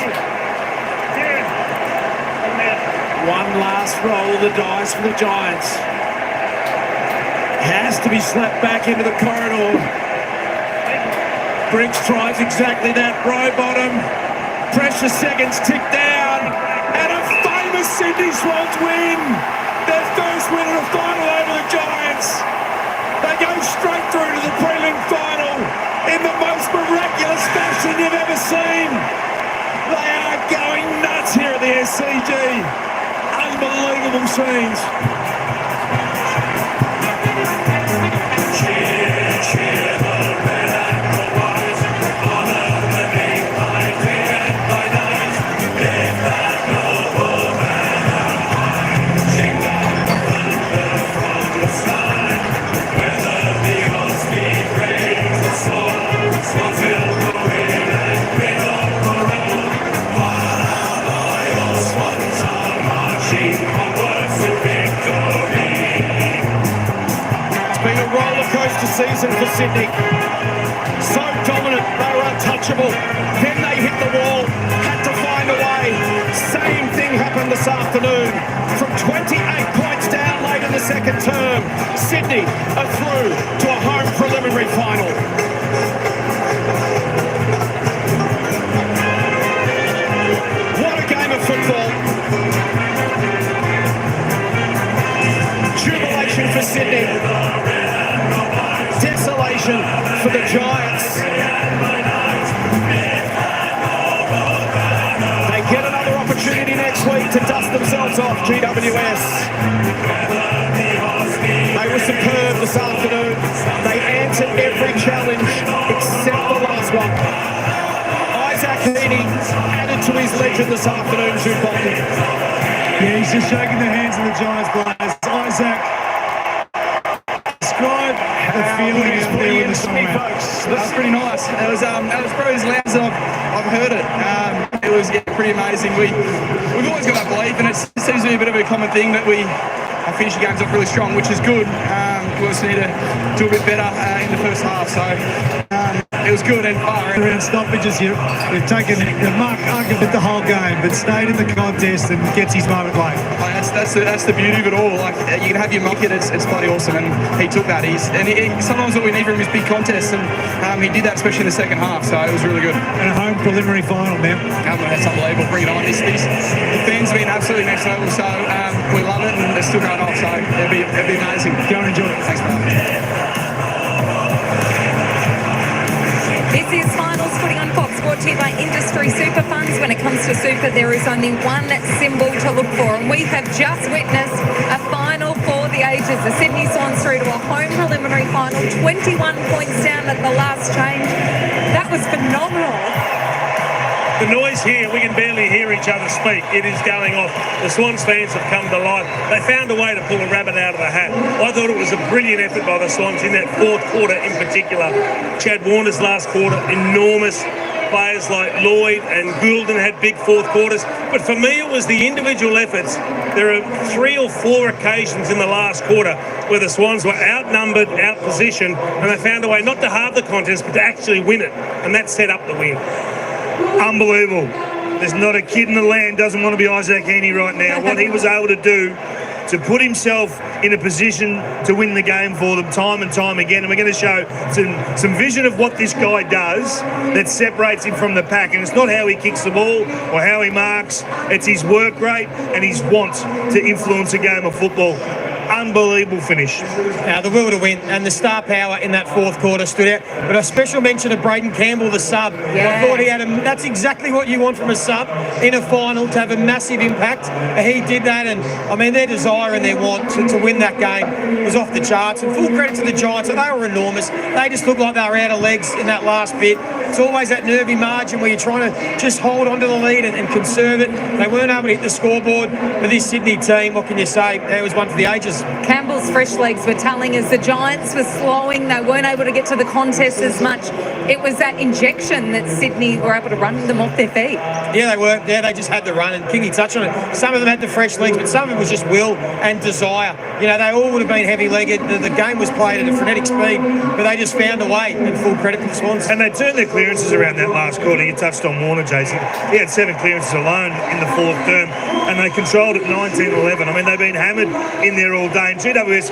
One last roll of the dice for the Giants. Has to be slapped back into the corridor. Briggs tries exactly that. Row bottom. Pressure seconds tick down. And a famous Sydney Swans win. Their first win in a final over the Giants. They go straight through to the prelim final in the most miraculous fashion you've ever seen. They are going nuts here at the SCG. Unbelievable scenes. Season for Sydney. So dominant, they were untouchable. Then they hit the wall, had to find a way. Same thing happened this afternoon. From 28 points down late in the second term, Sydney are through to a home preliminary final. What a game of football. Jubilation for Sydney. Desolation for the Giants. They get another opportunity next week to dust themselves off GWS. They were superb this afternoon. They answered every challenge except the last one. Isaac Heaney added to his legend this afternoon, Jude Bolton. Yeah, he's just shaking the hands of the Giants players. Isaac, describe the feeling out there with the song, folks. That was pretty nice. That was probably as loud as I've heard it. It was pretty amazing. We've always got that belief, and it seems to be a bit of a common thing that we finish the games off really strong, which is good. We also need to do a bit better in the first half. So it was good and far. Around stoppages, they've taken the mark argument the whole game, but stayed in the contest and gets his moment late. That's the beauty of it all. Like you can have your market, it's bloody awesome, and he took that. Sometimes what we need from him is big contests, and he did that, especially in the second half. So it was really good. And a home preliminary final, man. That's unbelievable. Bring it on. The fans have been absolutely next level, so we love it, and they're still going off. So it'll be amazing. Go and enjoy it. Thanks, bro. This is Finals Footy on Fox, brought to you by Industry Super Funds. When it comes to super, there is only one symbol to look for, and we have just witnessed a final for the ages. The Sydney Swans through to a home preliminary final, 21 points down at the last change. That was phenomenal. The noise here, we can barely hear each other speak. It is going off. The Swans fans have come to life. They found a way to pull a rabbit out of the hat. I thought it was a brilliant effort by the Swans in that fourth quarter in particular. Chad Warner's last quarter, enormous. players like Lloyd and Goulden had big fourth quarters. But for me, it was the individual efforts. There are 3 or 4 occasions in the last quarter where the Swans were outnumbered, outpositioned, and they found a way not to halve the contest, but to actually win it. And that set up the win. Unbelievable. There's not a kid in the land doesn't want to be Isaac Heaney right now. What he was able to do to put himself in a position to win the game for them time and time again. And we're going to show some vision of what this guy does that separates him from the pack. And it's not how he kicks the ball or how he marks. It's his work rate and his want to influence a game of football. Unbelievable finish. Now, the will to win and the star power in that fourth quarter stood out. But a special mention of Braden Campbell, the sub. I thought he had that's exactly what you want from a sub in a final, to have a massive impact. He did that, and I mean, their desire and their want to win that game was off the charts. And full credit to the Giants, they were enormous. They just looked like they were out of legs in that last bit. It's always that nervy margin where you're trying to just hold on to the lead and conserve it. They weren't able to hit the scoreboard. But this Sydney team, what can you say? It was one for the ages. Campbell's fresh legs were telling us the Giants were slowing. They weren't able to get to the contest as much. It was that injection that Sydney were able to run them off their feet. Yeah, they were. Yeah, they just had the run, and Kingy touched on it. Some of them had the fresh legs, but some of it was just will and desire. You know, they all would have been heavy-legged. The game was played at a frenetic speed, but they just found a way, and full credit to the Swans. And they turned their clearances around that last quarter. You touched on Warner, Jason. He had 7 clearances alone in the fourth term, and they controlled it 19-11. I mean, they've been hammered in there all day. And GWS,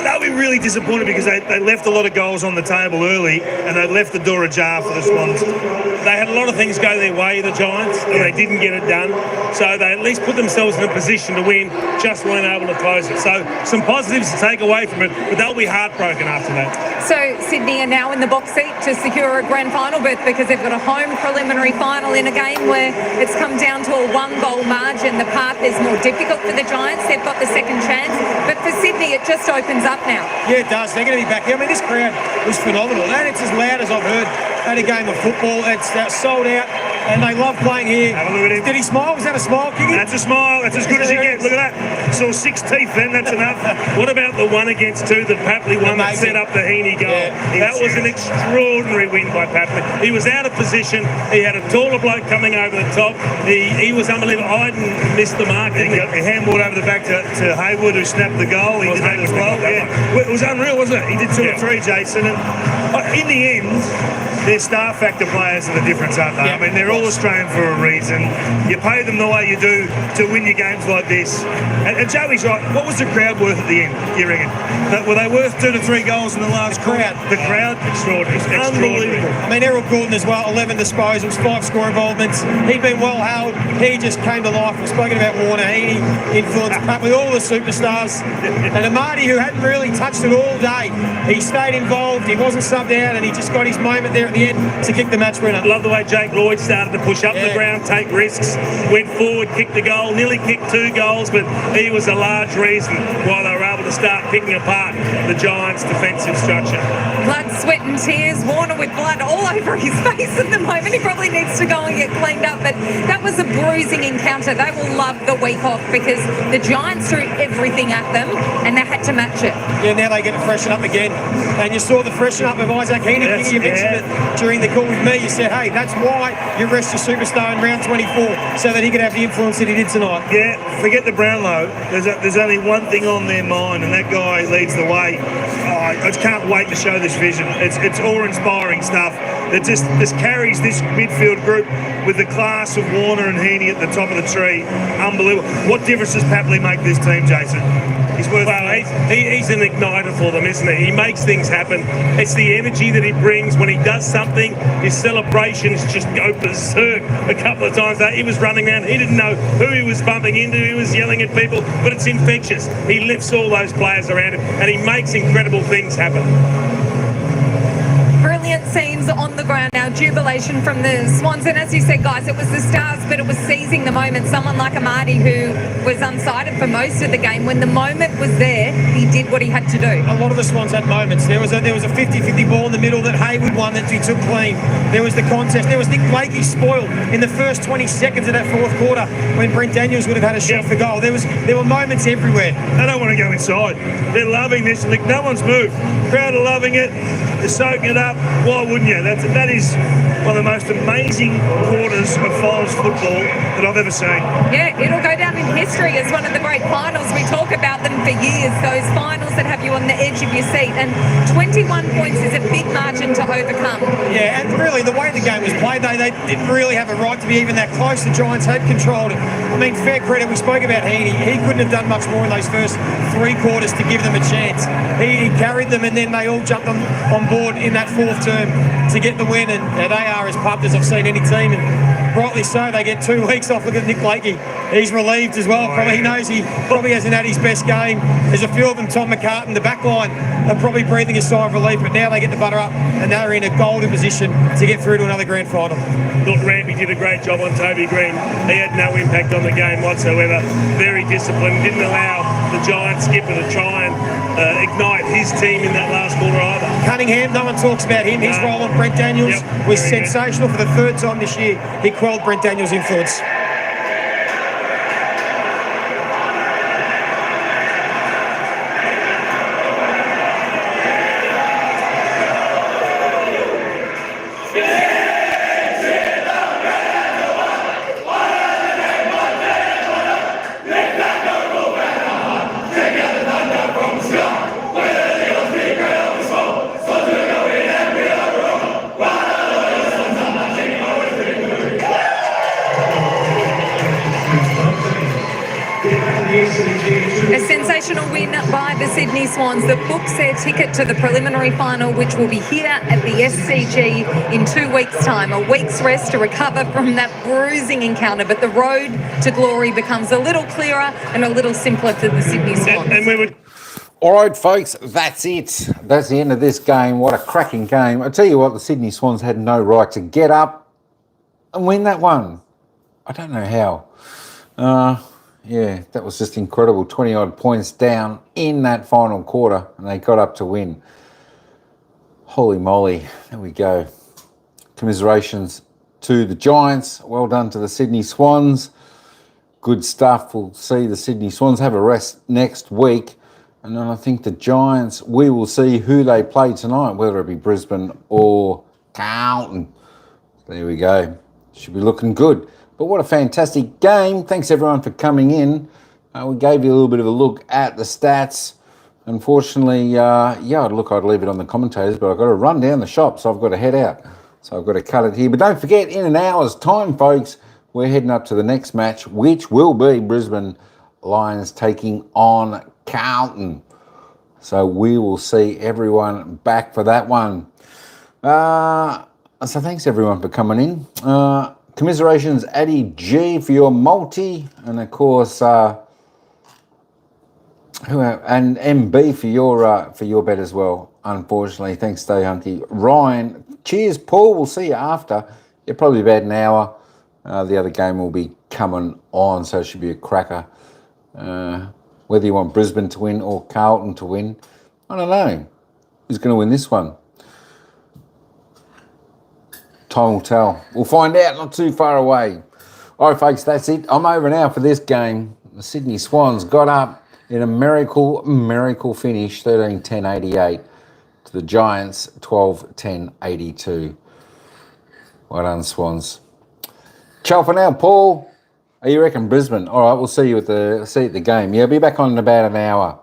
they'll be really disappointed because they left a lot of goals on the table early, and they left the door ajar for the Swans. They had a lot of things go their way, the Giants, and they didn't get it done. So they at least put themselves in a position to win, just weren't able to close it. So some positives to take away from it, but they'll be heartbroken after that. So Sydney are now in the box seat to secure a grand final berth because they've got a home preliminary final in a game where it's come down to a 1-goal margin. The path is more difficult for the Giants. They've got the second chance. But for Sydney, it just opens up now. Yeah, it does. They're going to be back here. I mean, this crowd was phenomenal. And it's as loud as I've heard at a game of football. It's sold out, and they love playing here. Have a look at him. Did he smile? Was that a smile, Kingy? That's a smile. That's as good as you get. Look at that. Saw 6 teeth then. That's enough. What about the 1 against 2 that Papley won that set up the Heaney goal? Yeah, that was an extraordinary win by Papley. He was out of position. He had a taller bloke coming over the top. He was unbelievable. Iden missed the mark. He handballed over the back to Hayward, who snapped the goal. He did that as well. Yeah. It was unreal, wasn't it? He did 2 or 3, Jason. And in the end, they're star factor players are the difference, aren't they? I mean, they're all Australian for a reason. You pay them the way you do to win your games like this. And Joey's right. What was the crowd worth at the end, you reckon? Were they worth 2 to 3 goals in the last crowd? The crowd? Extraordinary. Unbelievable. I mean, Errol Goulden as well, 11 disposals, 5 score involvements. He'd been well held. He just came to life. We've spoken about Warner. He influenced Papley, all the superstars. And Amadi, who hadn't really touched it all day, he stayed involved. He wasn't subbed out, and he just got his moment there at the end to kick the match winner. Love the way Jake Lloyd started to push up the ground, take risks, went forward, kicked the goal, nearly kicked 2 goals, but he was a large reason why they were able to start picking apart the Giants' defensive structure. Blood, sweat and tears. Warner with blood all over his face at the moment. He probably needs to go and get cleaned up, but that was a bruising encounter. They will love the week off because the Giants threw everything at them and they had to match it. Yeah, now they get to freshen up again. And you saw the freshen up of Isaac Heaney. You mentioned it during the call with me. You said, hey, that's why you rest your superstar in round 24 so that he could have the influence that he did tonight. Yeah, forget the Brownlow. There's only one thing on their mind, and that guy leads the way. I just can't wait to show this vision. It's awe-inspiring stuff that just carries this midfield group with the class of Warner and Heaney at the top of the tree. Unbelievable. What difference does Papley make to this team, Jason? He's an igniter for them, isn't he? He makes things happen. It's the energy that he brings when he does something. His celebrations just go berserk. A couple of times he was running around. He didn't know who he was bumping into. He was yelling at people, but it's infectious. He lifts all those players around him, and he makes incredible things happen. Brilliant scenes on the ground now. Jubilation from the Swans. And as you said, guys, it was the stars, but it was seizing the moment. Someone like Amadi, who was unsighted for most of the game, when the moment was there, he did what he had to do. A lot of the Swans had moments. There was a 50-50 ball in the middle that Hayward won that he took clean. There was the contest. There was Nick Blakey spoiled in the first 20 seconds of that fourth quarter when Brent Daniels would have had a shot for goal. There were moments everywhere. They don't want to go inside. They're loving this. Like, no one's moved. Crowd are loving it. You're soaking it up. Why wouldn't you? That is one of the most amazing quarters of finals football that I've ever seen. Yeah, it'll go down in history as one of the great finals. We talk about them for years, those finals that have you on the edge of your seat. And 21 points is a big margin to overcome. Yeah, and really the way the game was played, they didn't really have a right to be even that close. The Giants had controlled it. I mean, fair credit, we spoke about Heaney. He couldn't have done much more in those first 3 quarters to give them a chance. He carried them, and then they all jumped on board in that 4th term to get the win, and they are as pumped as I've seen any team, and rightly so. They get 2 weeks off. Look at Nick Blakey. He's relieved as well. Probably he knows he probably hasn't had his best game. There's a few of them, Tom McCartan, the back line, are probably breathing a sigh of relief, but now they get to butter up, and they're in a golden position to get through to another grand final. Look, Rampy did a great job on Toby Green. He had no impact on the game whatsoever. Very disciplined. Didn't allow the Giants skipper to try and ignite his team in that last quarter either. Cunningham, no one talks about him. His role on Brent Daniels was sensational. For the 3rd time this year, he quelled Brent Daniels' influence. A sensational win by the Sydney Swans that books their ticket to the preliminary final, which will be here at the SCG in 2 weeks' time. A week's rest to recover from that bruising encounter, but the road to glory becomes a little clearer and a little simpler for the Sydney Swans. All right, folks, that's it. That's the end of this game. What a cracking game. I tell you what, the Sydney Swans had no right to get up and win that one. I don't know how. Yeah, that was just incredible. 20-odd points down in that final quarter, and they got up to win. Holy moly. There we go. Commiserations to the Giants. Well done to the Sydney Swans. Good stuff. We'll see the Sydney Swans have a rest next week. And then I think the Giants, we will see who they play tonight, whether it be Brisbane or Carlton. There we go. Should be looking good. But what a fantastic game. Thanks, everyone, for coming in. We gave you a little bit of a look at the stats. Unfortunately, I'd leave it on the commentators, but I've got to run down the shop, so I've got to head out. So I've got to cut it here. But don't forget, in an hour's time, folks, we're heading up to the next match, which will be Brisbane Lions taking on Carlton. So we will see everyone back for that one. So thanks, everyone, for coming in. Commiserations, Addy G, for your multi, and of course, and MB for your bet as well. Unfortunately, thanks, Stay Hunky. Ryan, cheers, Paul. We'll see you after. Yeah, probably about an hour. The other game will be coming on, so it should be a cracker. Whether you want Brisbane to win or Carlton to win, I don't know. Who's going to win this one? Time will tell. We'll find out not too far away. All right, folks, that's it. I'm over now for this game. The Sydney Swans got up in a miracle finish, 13-10-88 to the Giants, 12-10-82. Well done, Swans. Ciao for now, Paul. Oh, you reckon Brisbane? All right, we'll see you at the game. Yeah, I'll be back on in about an hour.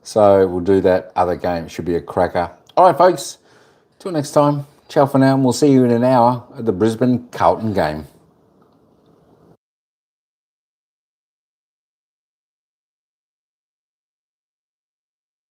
So we'll do that other game. It should be a cracker. All right, folks. Till next time. Ciao for now, and we'll see you in an hour at the Brisbane Carlton game.